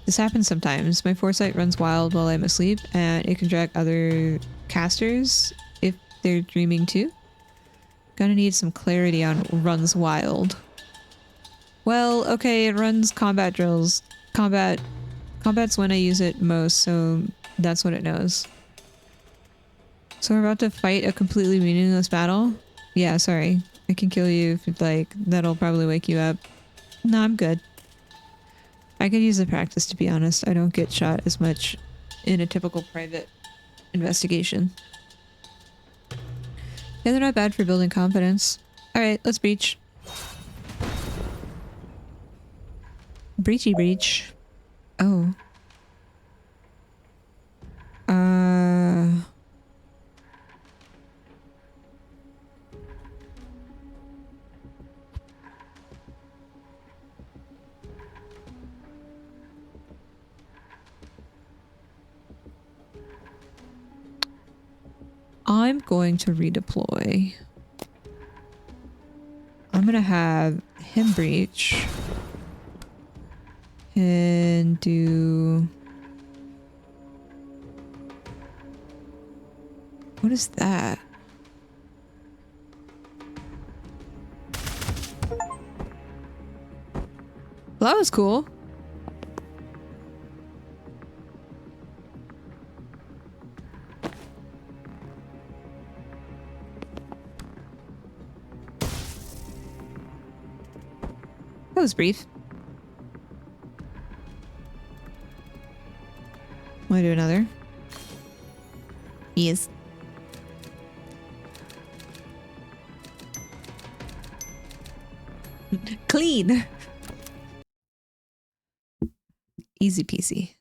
This happens sometimes. My foresight runs wild while I'm asleep, and it can drag other casters if they're dreaming too. Gonna need some clarity on runs wild. Well, okay, it runs combat drills. Combat's when I use it most, so that's what it knows. So we're about to fight a completely meaningless battle? Yeah, sorry. I can kill you if you'd like. That'll probably wake you up. No, I'm good. I could use the practice, to be honest. I don't get shot as much in a typical private investigation. Yeah, they're not bad for building confidence. Alright, let's breach. Breachy breach. Oh. I'm going to redeploy. I'm gonna have him breach. And do... What is that? Well, that was cool. That was brief. Want to do another? Yes. Clean. Easy peasy.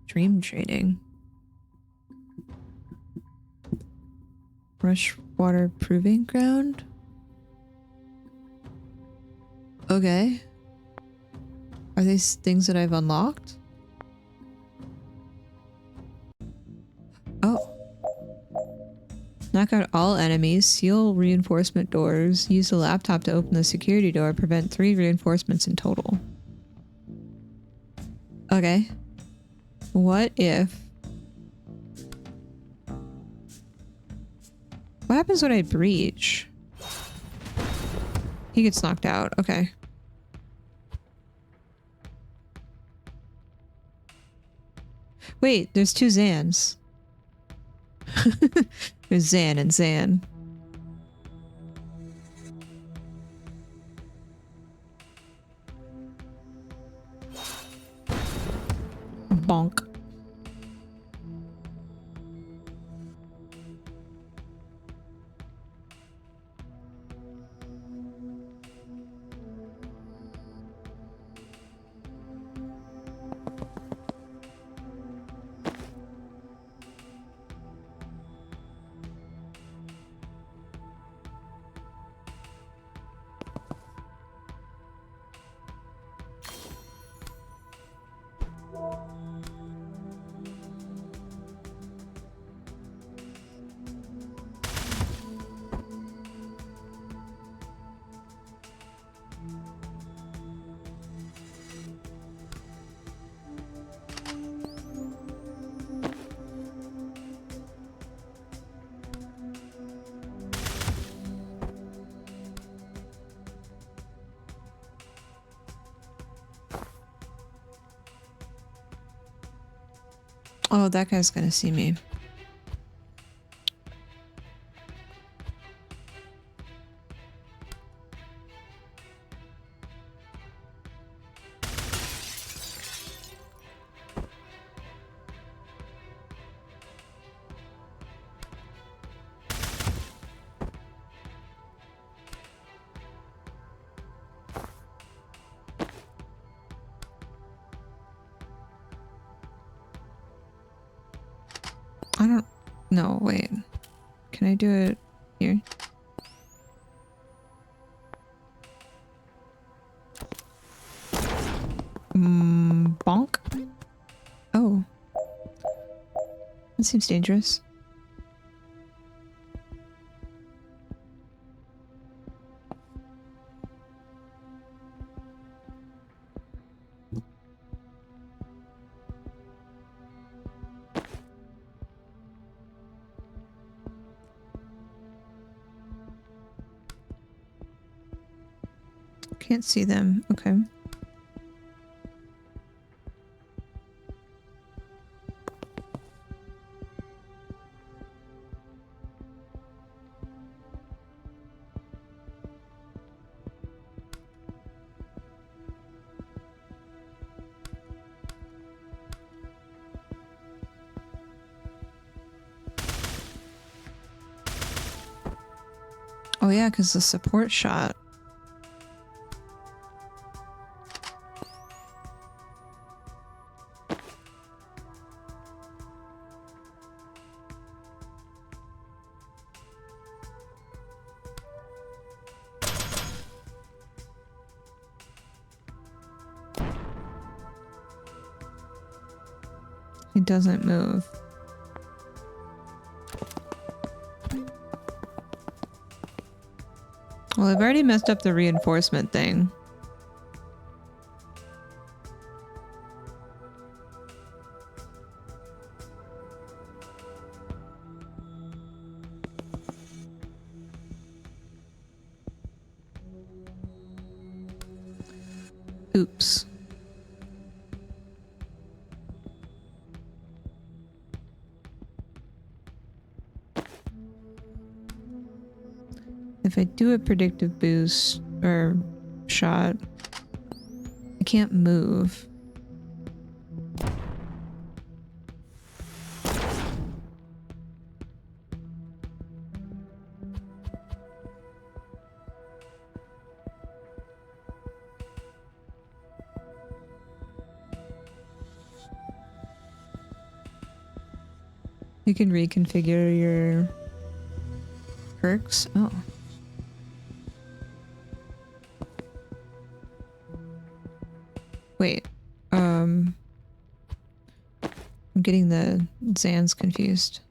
Dream trading. Rush water proving ground. Okay. Are these things that I've unlocked? Oh. Knock out all enemies, seal reinforcement doors, use the laptop to open the security door, prevent 3 reinforcements in total. Okay. What if... What happens when I breach? He gets knocked out. Okay. Wait, there's 2 Zans. There's Zan and Zan. Bonk. Oh, that guy's gonna see me. I don't... No, wait. Can I do it here? Bonk? Oh. That seems dangerous. Can't see them. Okay. Oh yeah, because the support shot. It doesn't move. Well, I've already messed up the reinforcement thing. Oops. If I do a predictive boost or shot, I can't move. You can reconfigure your perks. Oh. Wait. I'm getting the Zans confused.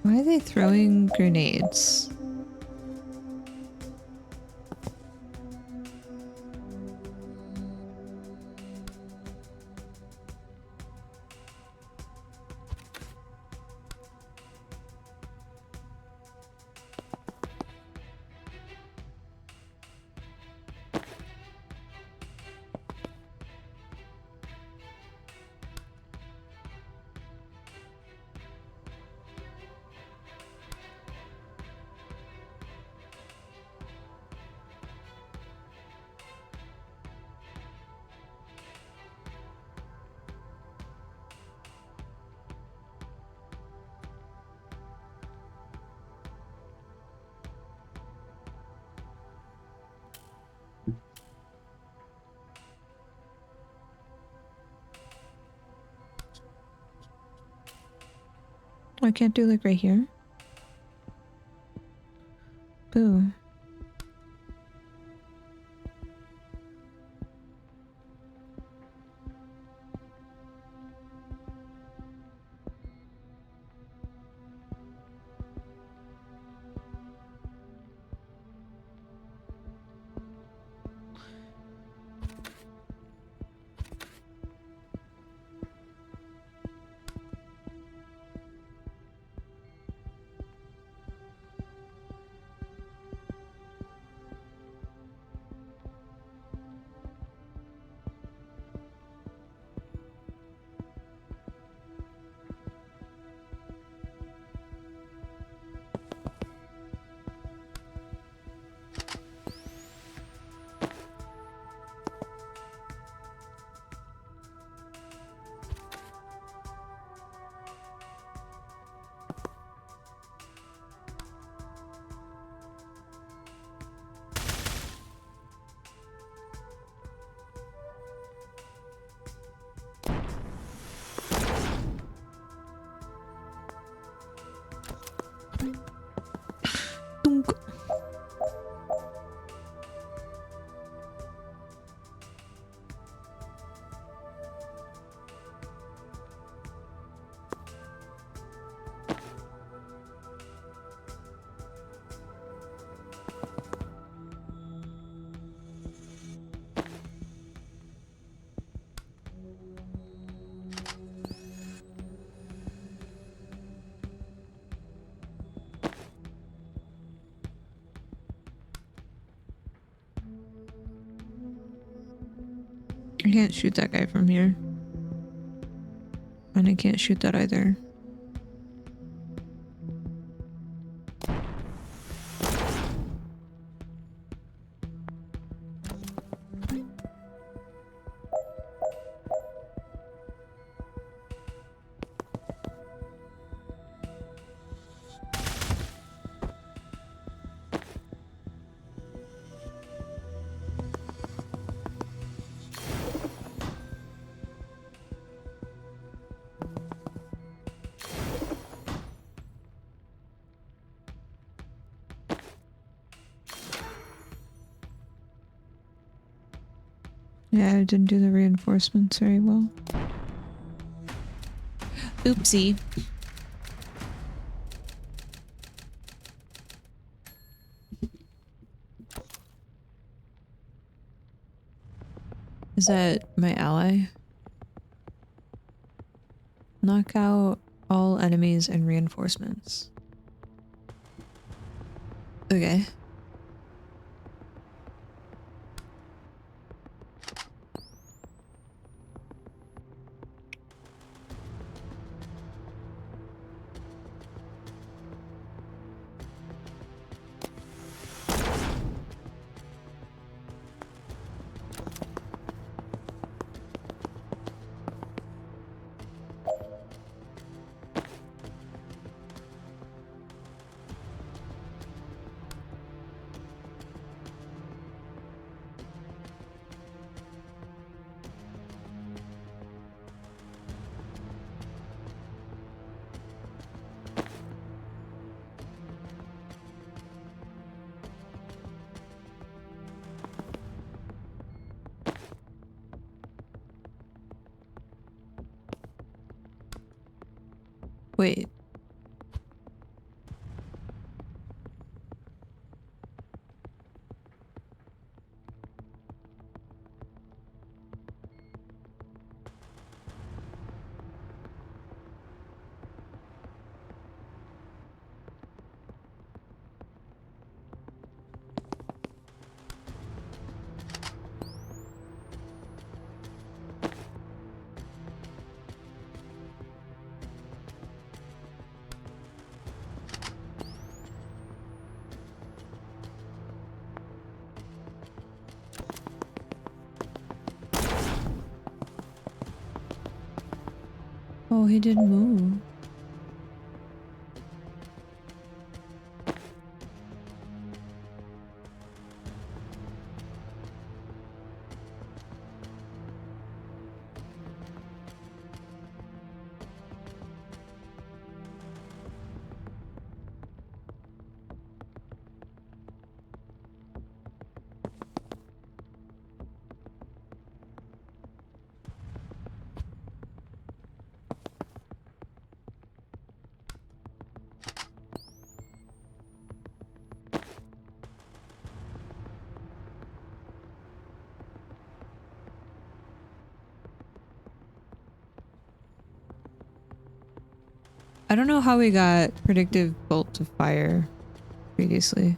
Why are they throwing grenades? I can't do like right here. Boo. Dunk. I can't shoot that guy from here. And I can't shoot that either. Yeah, I didn't do the reinforcements very well. Oopsie. Is that my ally? Knock out all enemies and reinforcements. Okay. Wait. Oh, he didn't move. I don't know how we got predictive bolt to fire previously.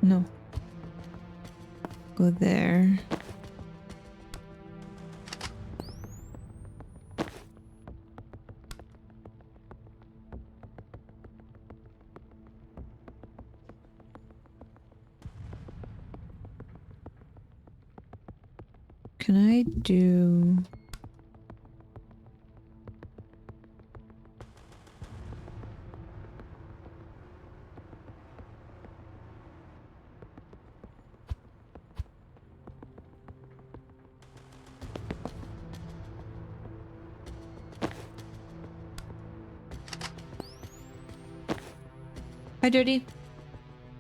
No. Go there. Can I do... Hi, Dirty.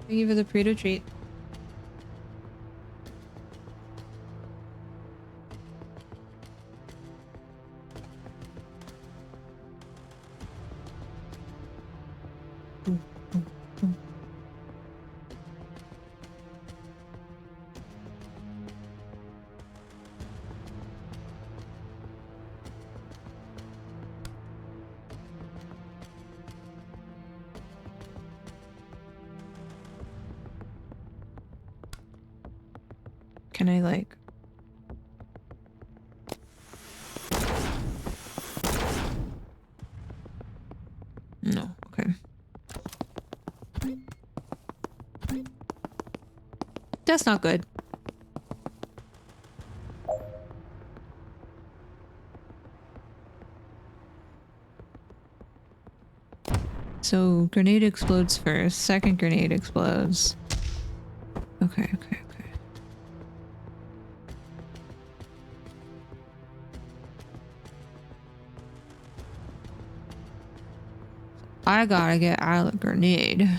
Thank you for the burrito treat. Ooh, ooh, ooh. Can I like... No, okay. That's not good. So, grenade explodes first, second grenade explodes. Okay, okay, okay. I gotta get out of the grenade.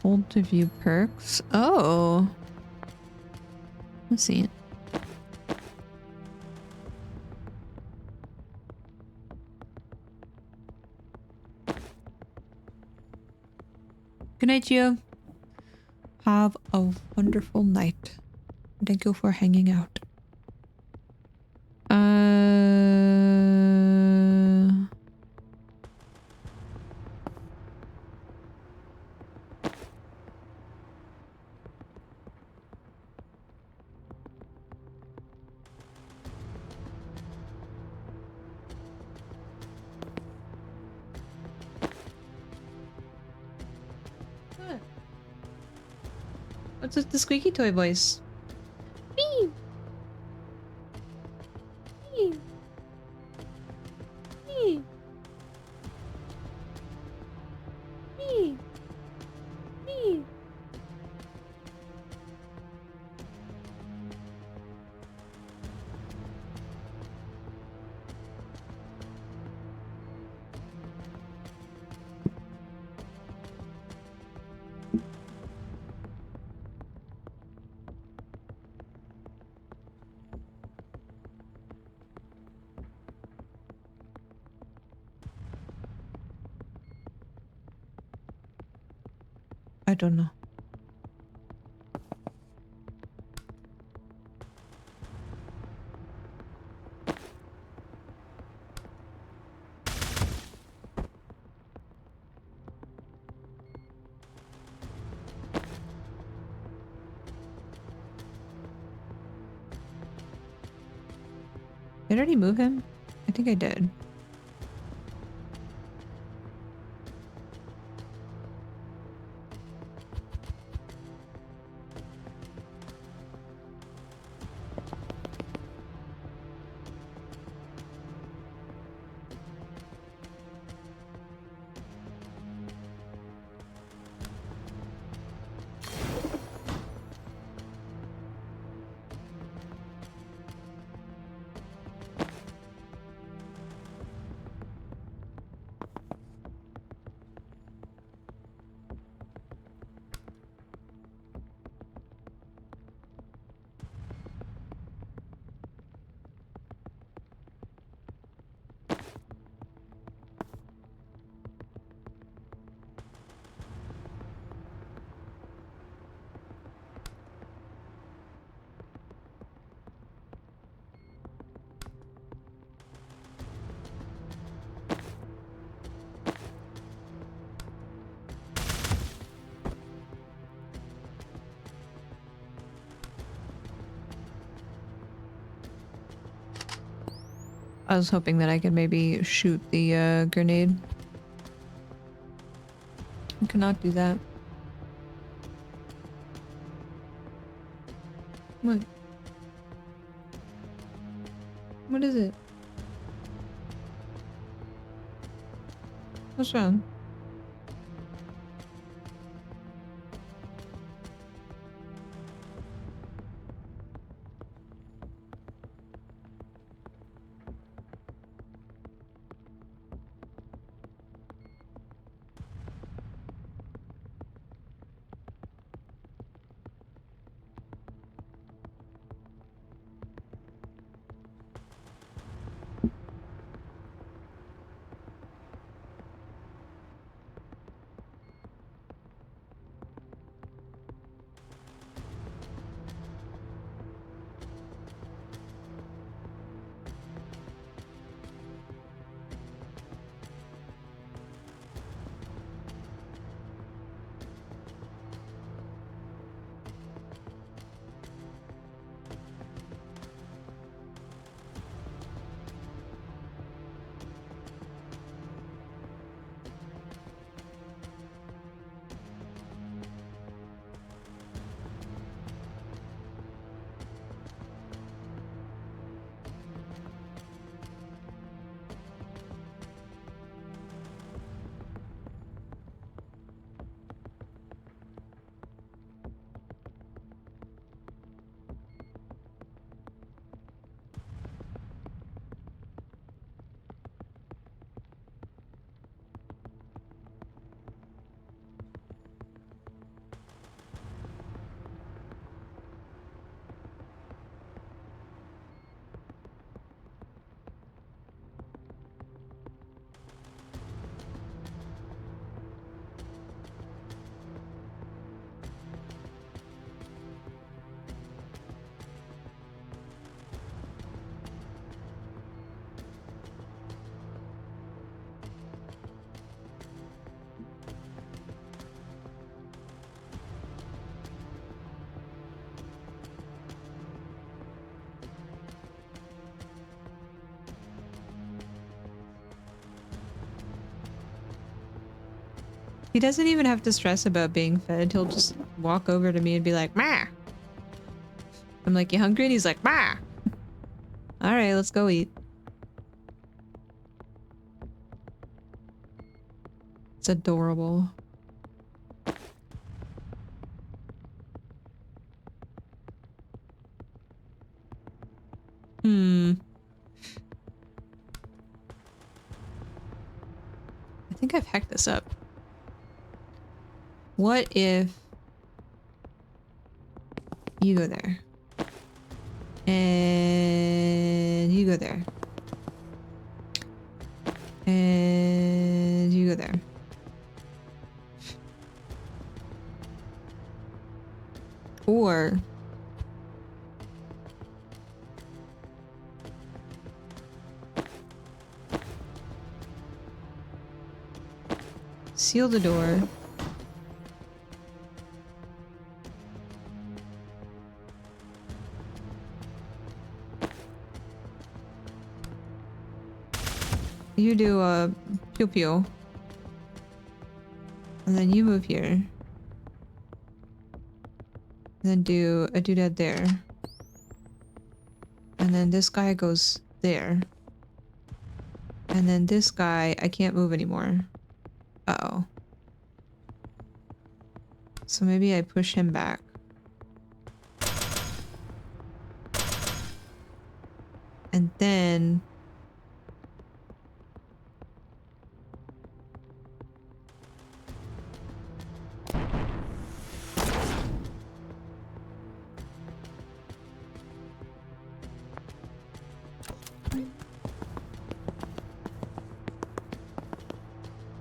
Hold to view perks. Oh. Let's see. Good night, Gio. Have a wonderful night. Thank you for hanging out. What? What's with the squeaky toy voice? Me. Me. Me. Me. Me. I don't know. Did I already move him? I think I did. I was hoping that I could maybe shoot the grenade. I cannot do that. What? What is it? What's wrong? He doesn't even have to stress about being fed. He'll just walk over to me and be like, "Ma." I'm like, "You hungry?" And he's like, "Ma." All right, let's go eat. It's adorable. I think I've hacked this up. What if you go there? And you go there. And you go there. Or seal the door. You do a pew pew. And then you move here. And then do a doodad there. And then this guy goes there. And then this guy, I can't move anymore. Uh-oh. So maybe I push him back. And then...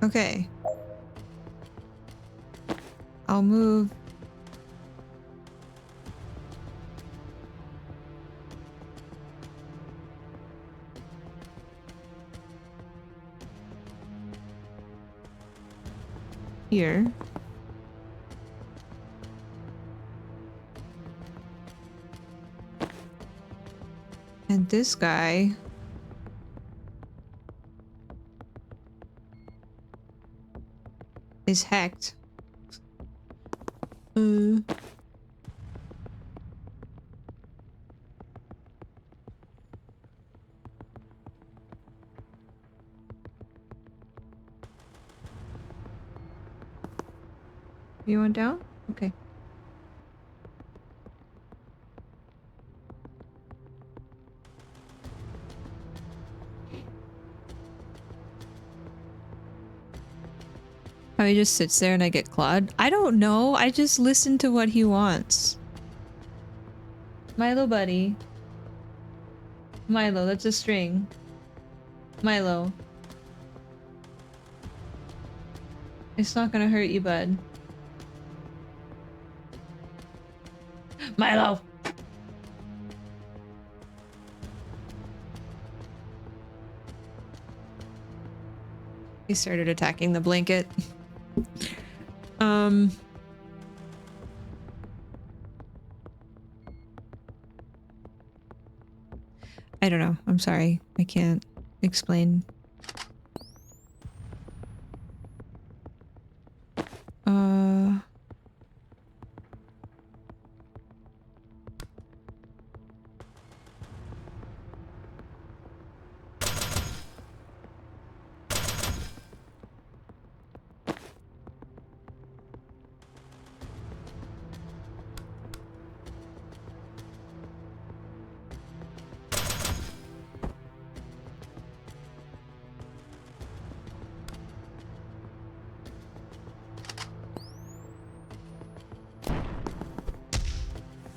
Okay. I'll move. Here. And this guy... is hacked. You went down? Okay. How he just sits there and I get clawed? I don't know. I just listen to what he wants. Milo buddy. Milo, that's a string. Milo. It's not gonna hurt you, bud. Milo! He started attacking the blanket. I don't know. I'm sorry. I can't explain.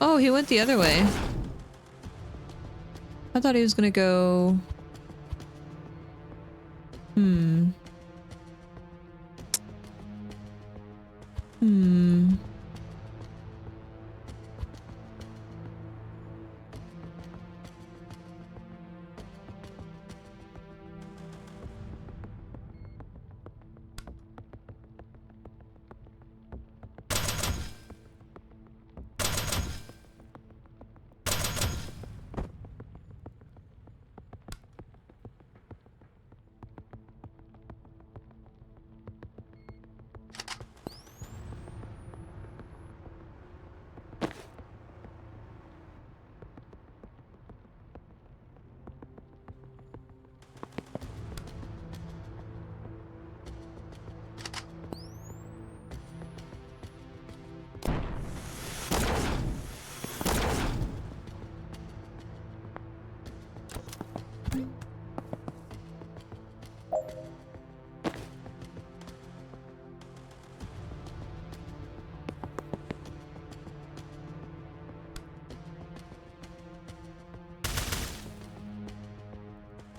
Oh, he went the other way. I thought he was gonna go...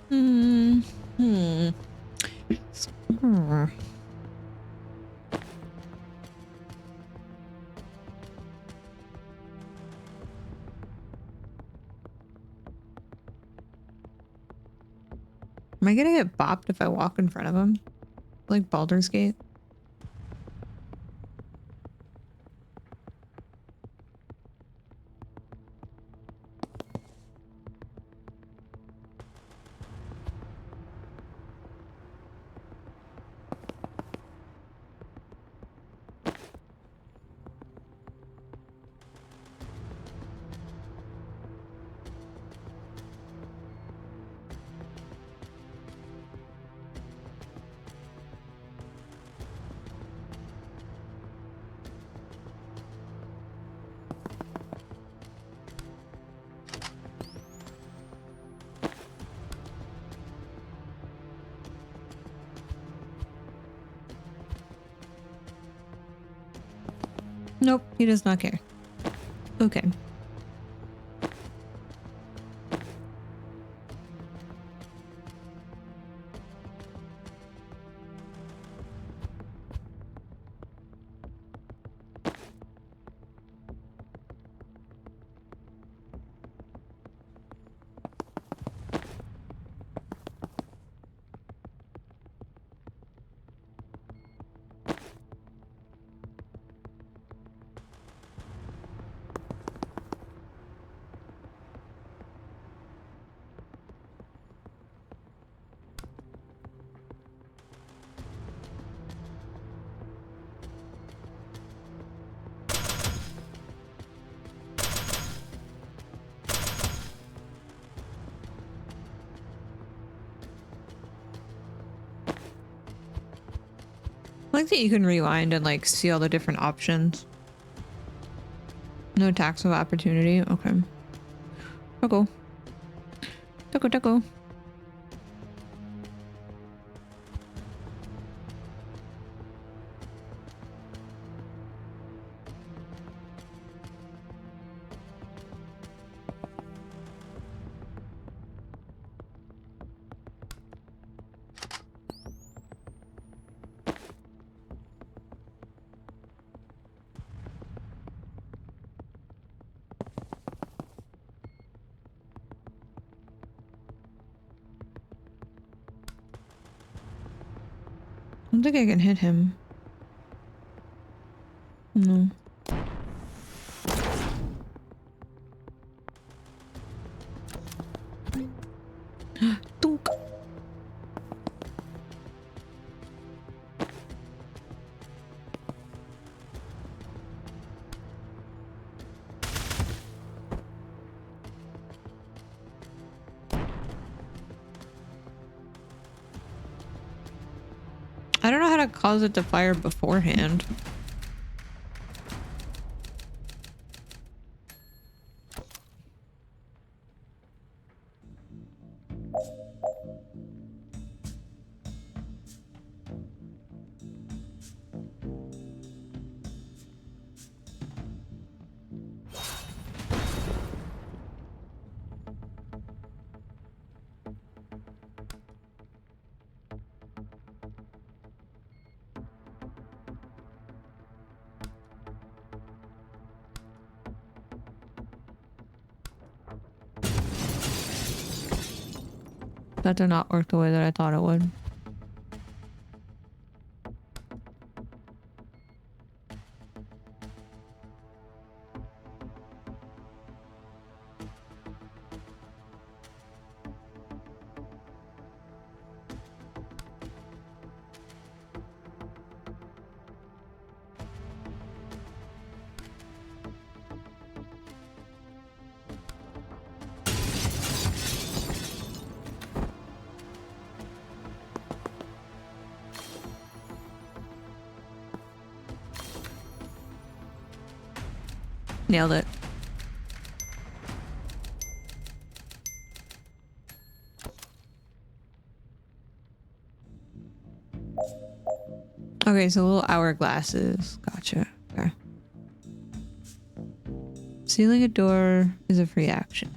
Hmm. Hmm. Hmm. Am I gonna get bopped if I walk in front of him? Like Baldur's Gate? Nope, he does not care. Okay. I like that you can rewind and like see all the different options. No attacks of opportunity. Okay. Taco. Taco taco. I don't think I can hit him. No. Dunk. I don't know how to cause it to fire beforehand. That did not work the way that I thought it would. Nailed it. Okay, so little hourglasses. Gotcha. Okay. Sealing a door is a free action.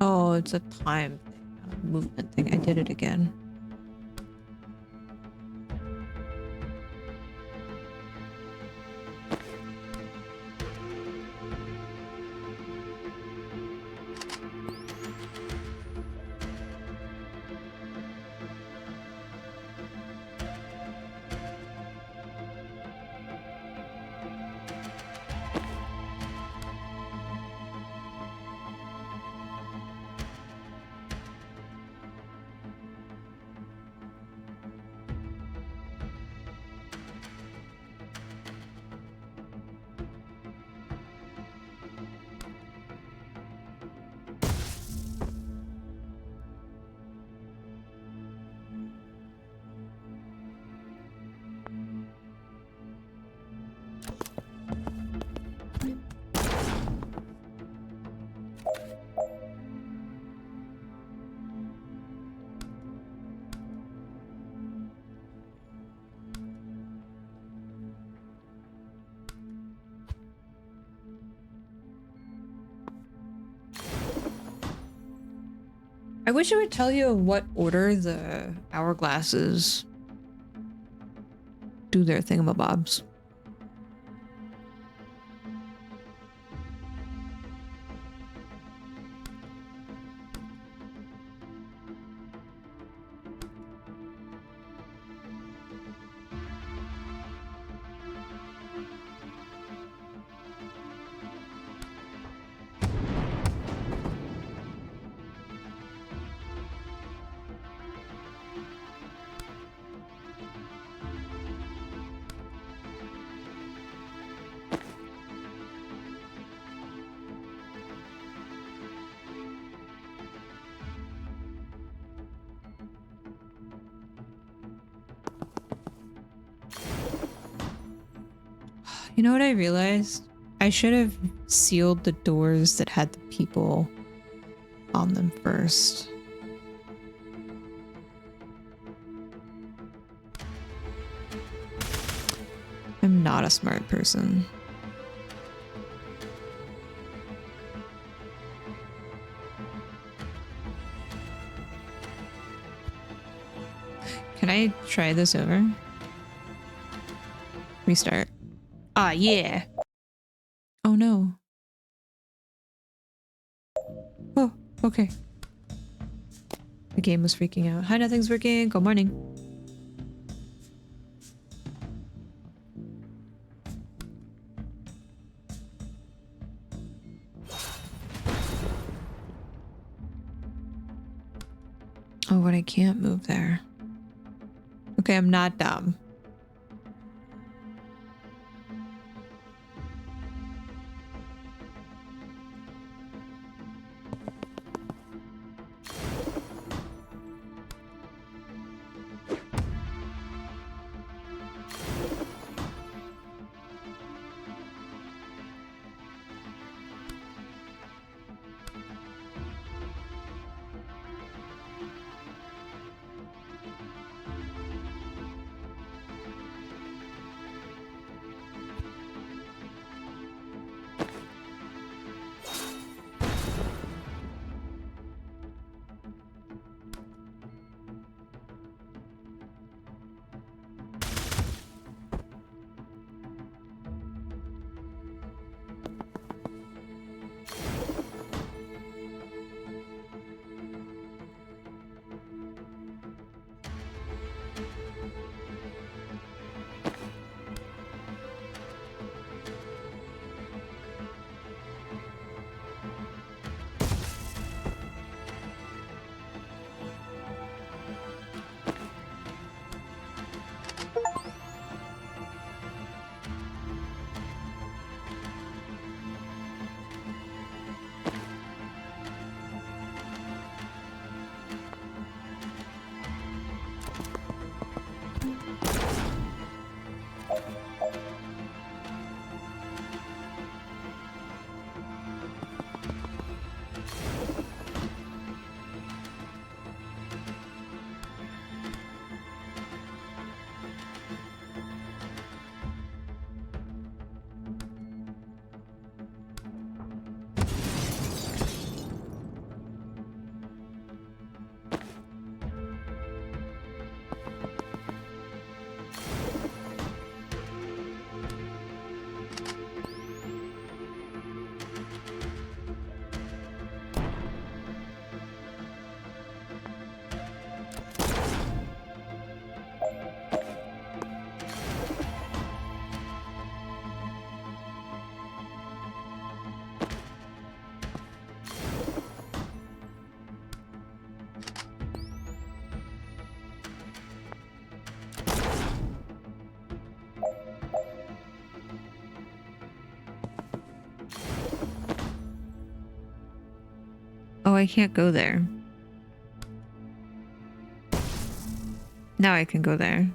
Oh, it's a time thing, not a movement thing. I did it again. I wish it would tell you in what order the hourglasses do their thingamabobs. You know what I realized? I should have sealed the doors that had the people on them first. I'm not a smart person. Can I try this over? Restart. Ah, yeah. Oh no. Oh, okay. The game was freaking out. Hi, nothing's working. Good morning. Oh, but I can't move there. Okay, I'm not dumb. Oh, I can't go there. Now I can go there.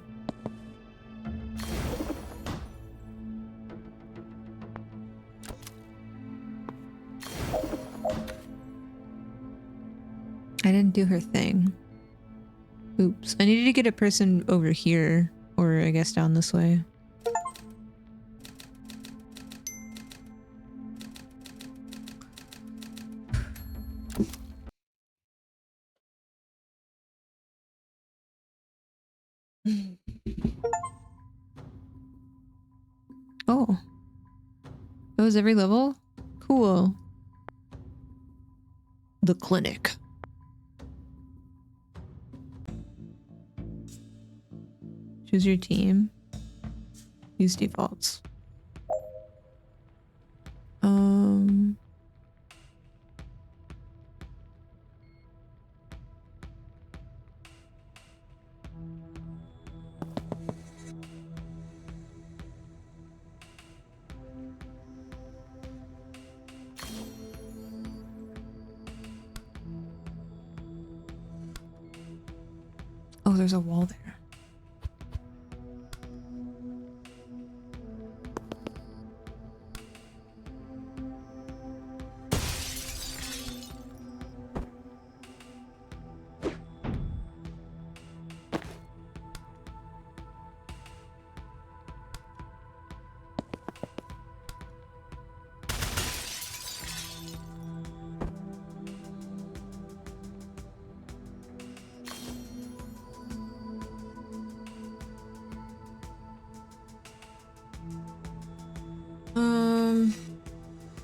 I didn't do her thing. Oops. I needed to get a person over here, or I guess down this way. Oh. That was every level? Cool. The clinic. Choose your team. Use defaults. Oh, there's a wall there.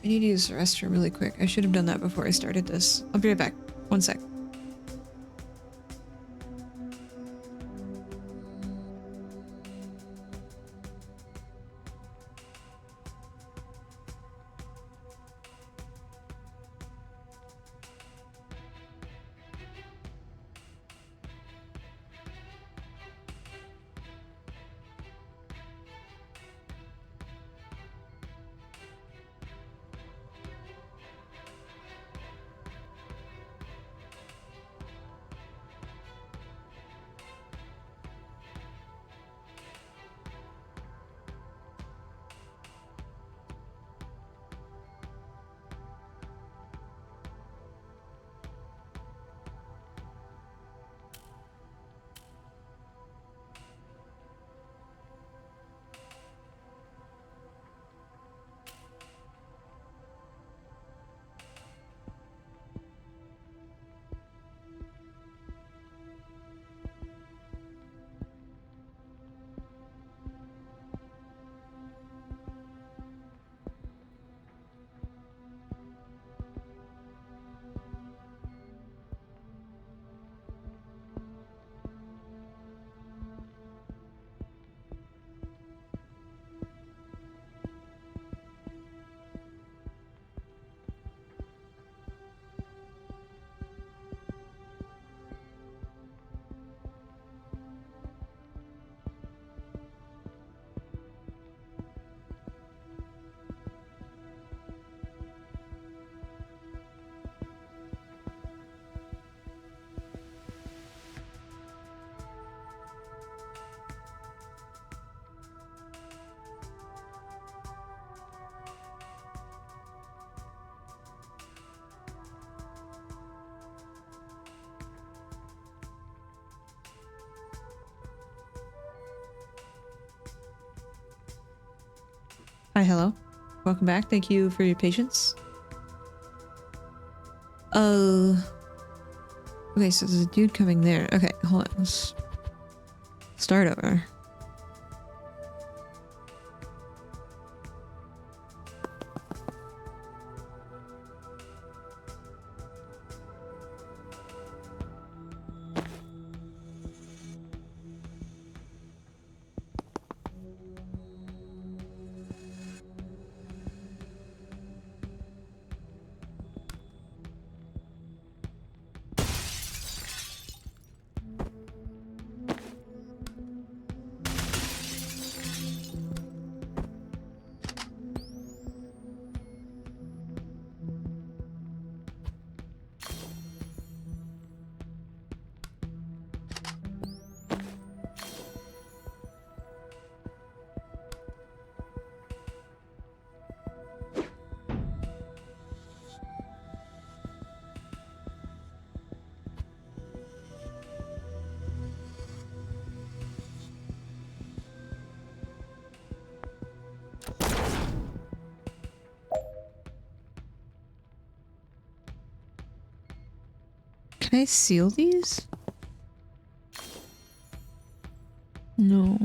need to use the restroom really quick. I should have done that before I started this. I'll be right back. One sec. Hi, hello. Welcome back. Thank you for your patience. Okay, so there's a dude coming there. Okay, hold on. Let's start over. Can I seal these? No.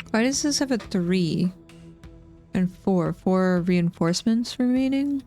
Why does this have a 3 and 4? 4 reinforcements remaining?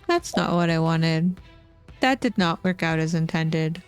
That's not what I wanted. That did not work out as intended.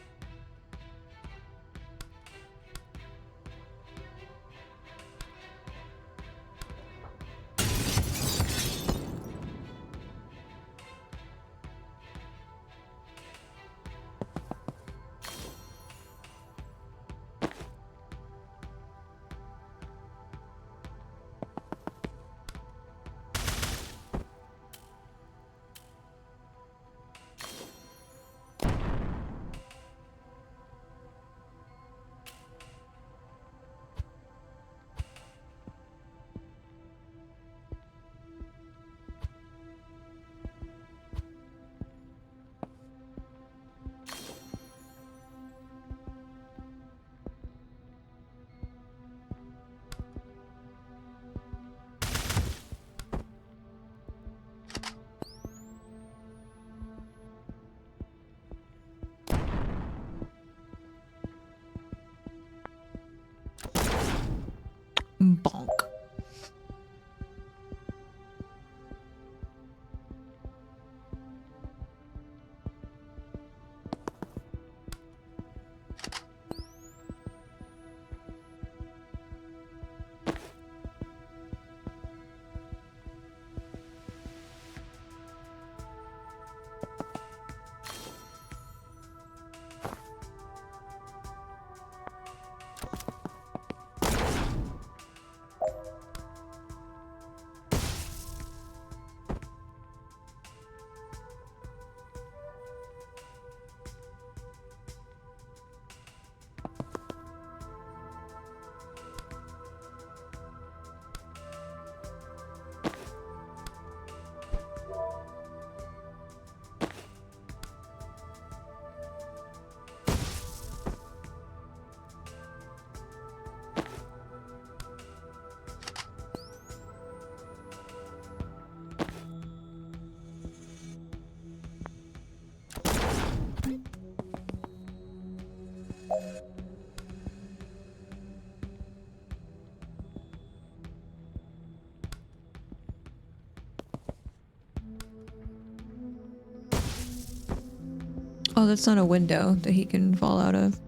Oh, that's not a window that he can fall out of.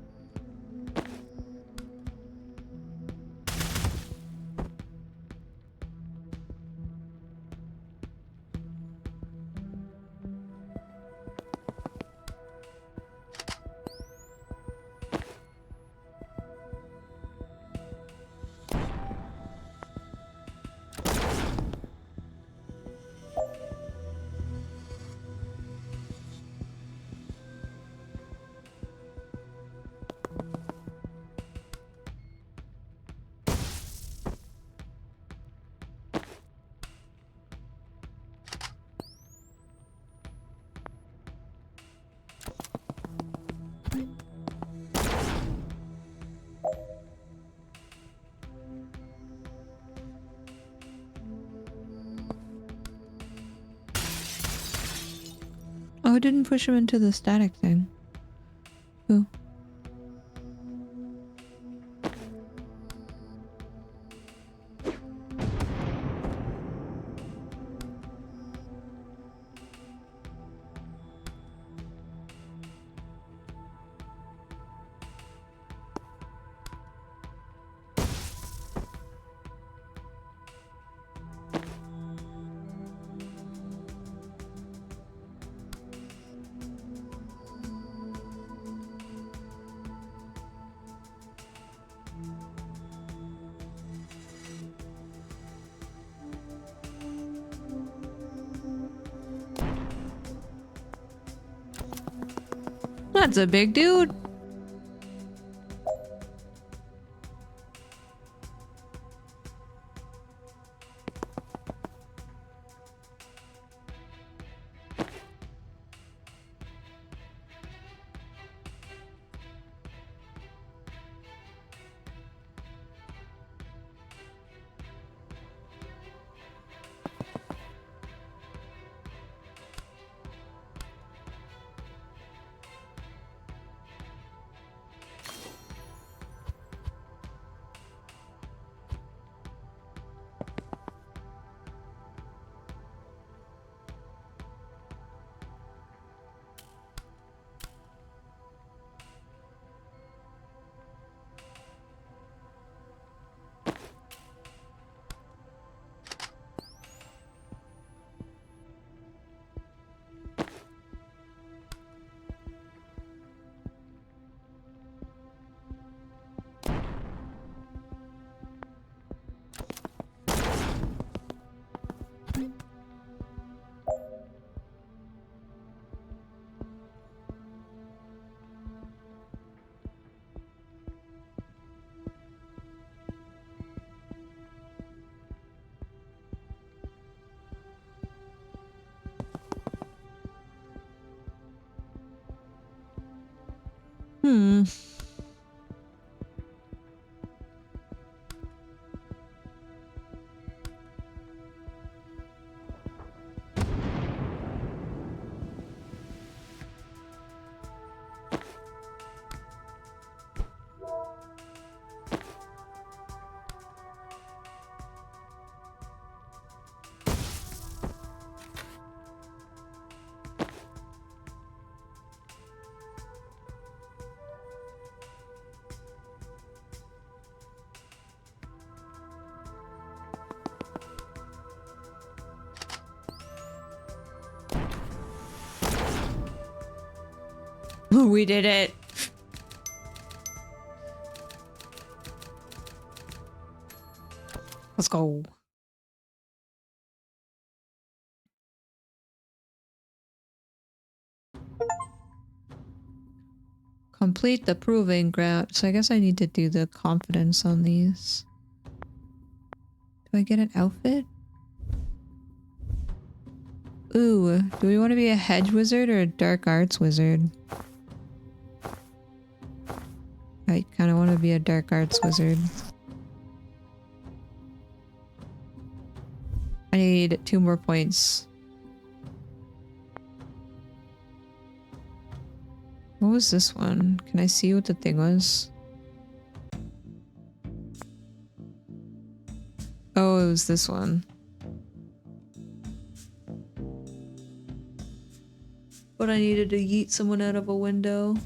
Oh, it didn't push him into the static thing. Ooh. That's a big dude. Hmm. We did it. Let's go. Complete the proving ground. So I guess I need to do the confidence on these. Do I get an outfit? Ooh, do we want to be a hedge wizard or a dark arts wizard? I kind of want to be a dark arts wizard. I need 2 more points. What was this one? Can I see what the thing was? Oh, it was this one. But I needed to yeet someone out of a window.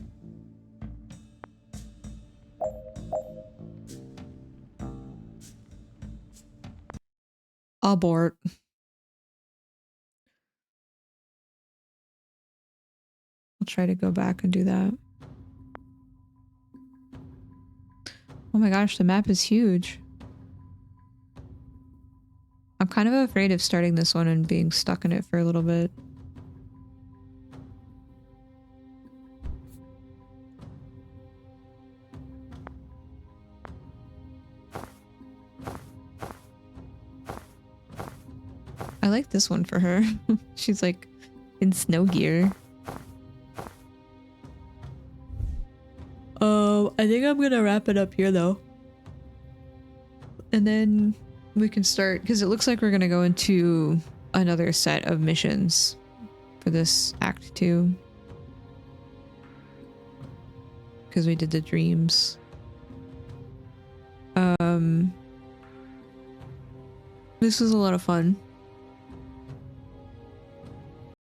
Abort. I'll try to go back and do that. Oh my gosh, the map is huge. I'm kind of afraid of starting this one and being stuck in it for a little bit. I like this one for her. She's like in snow gear. I think I'm gonna wrap it up here though. And then we can start, because it looks like we're gonna go into another set of missions for this Act 2. Because we did the dreams. This was a lot of fun.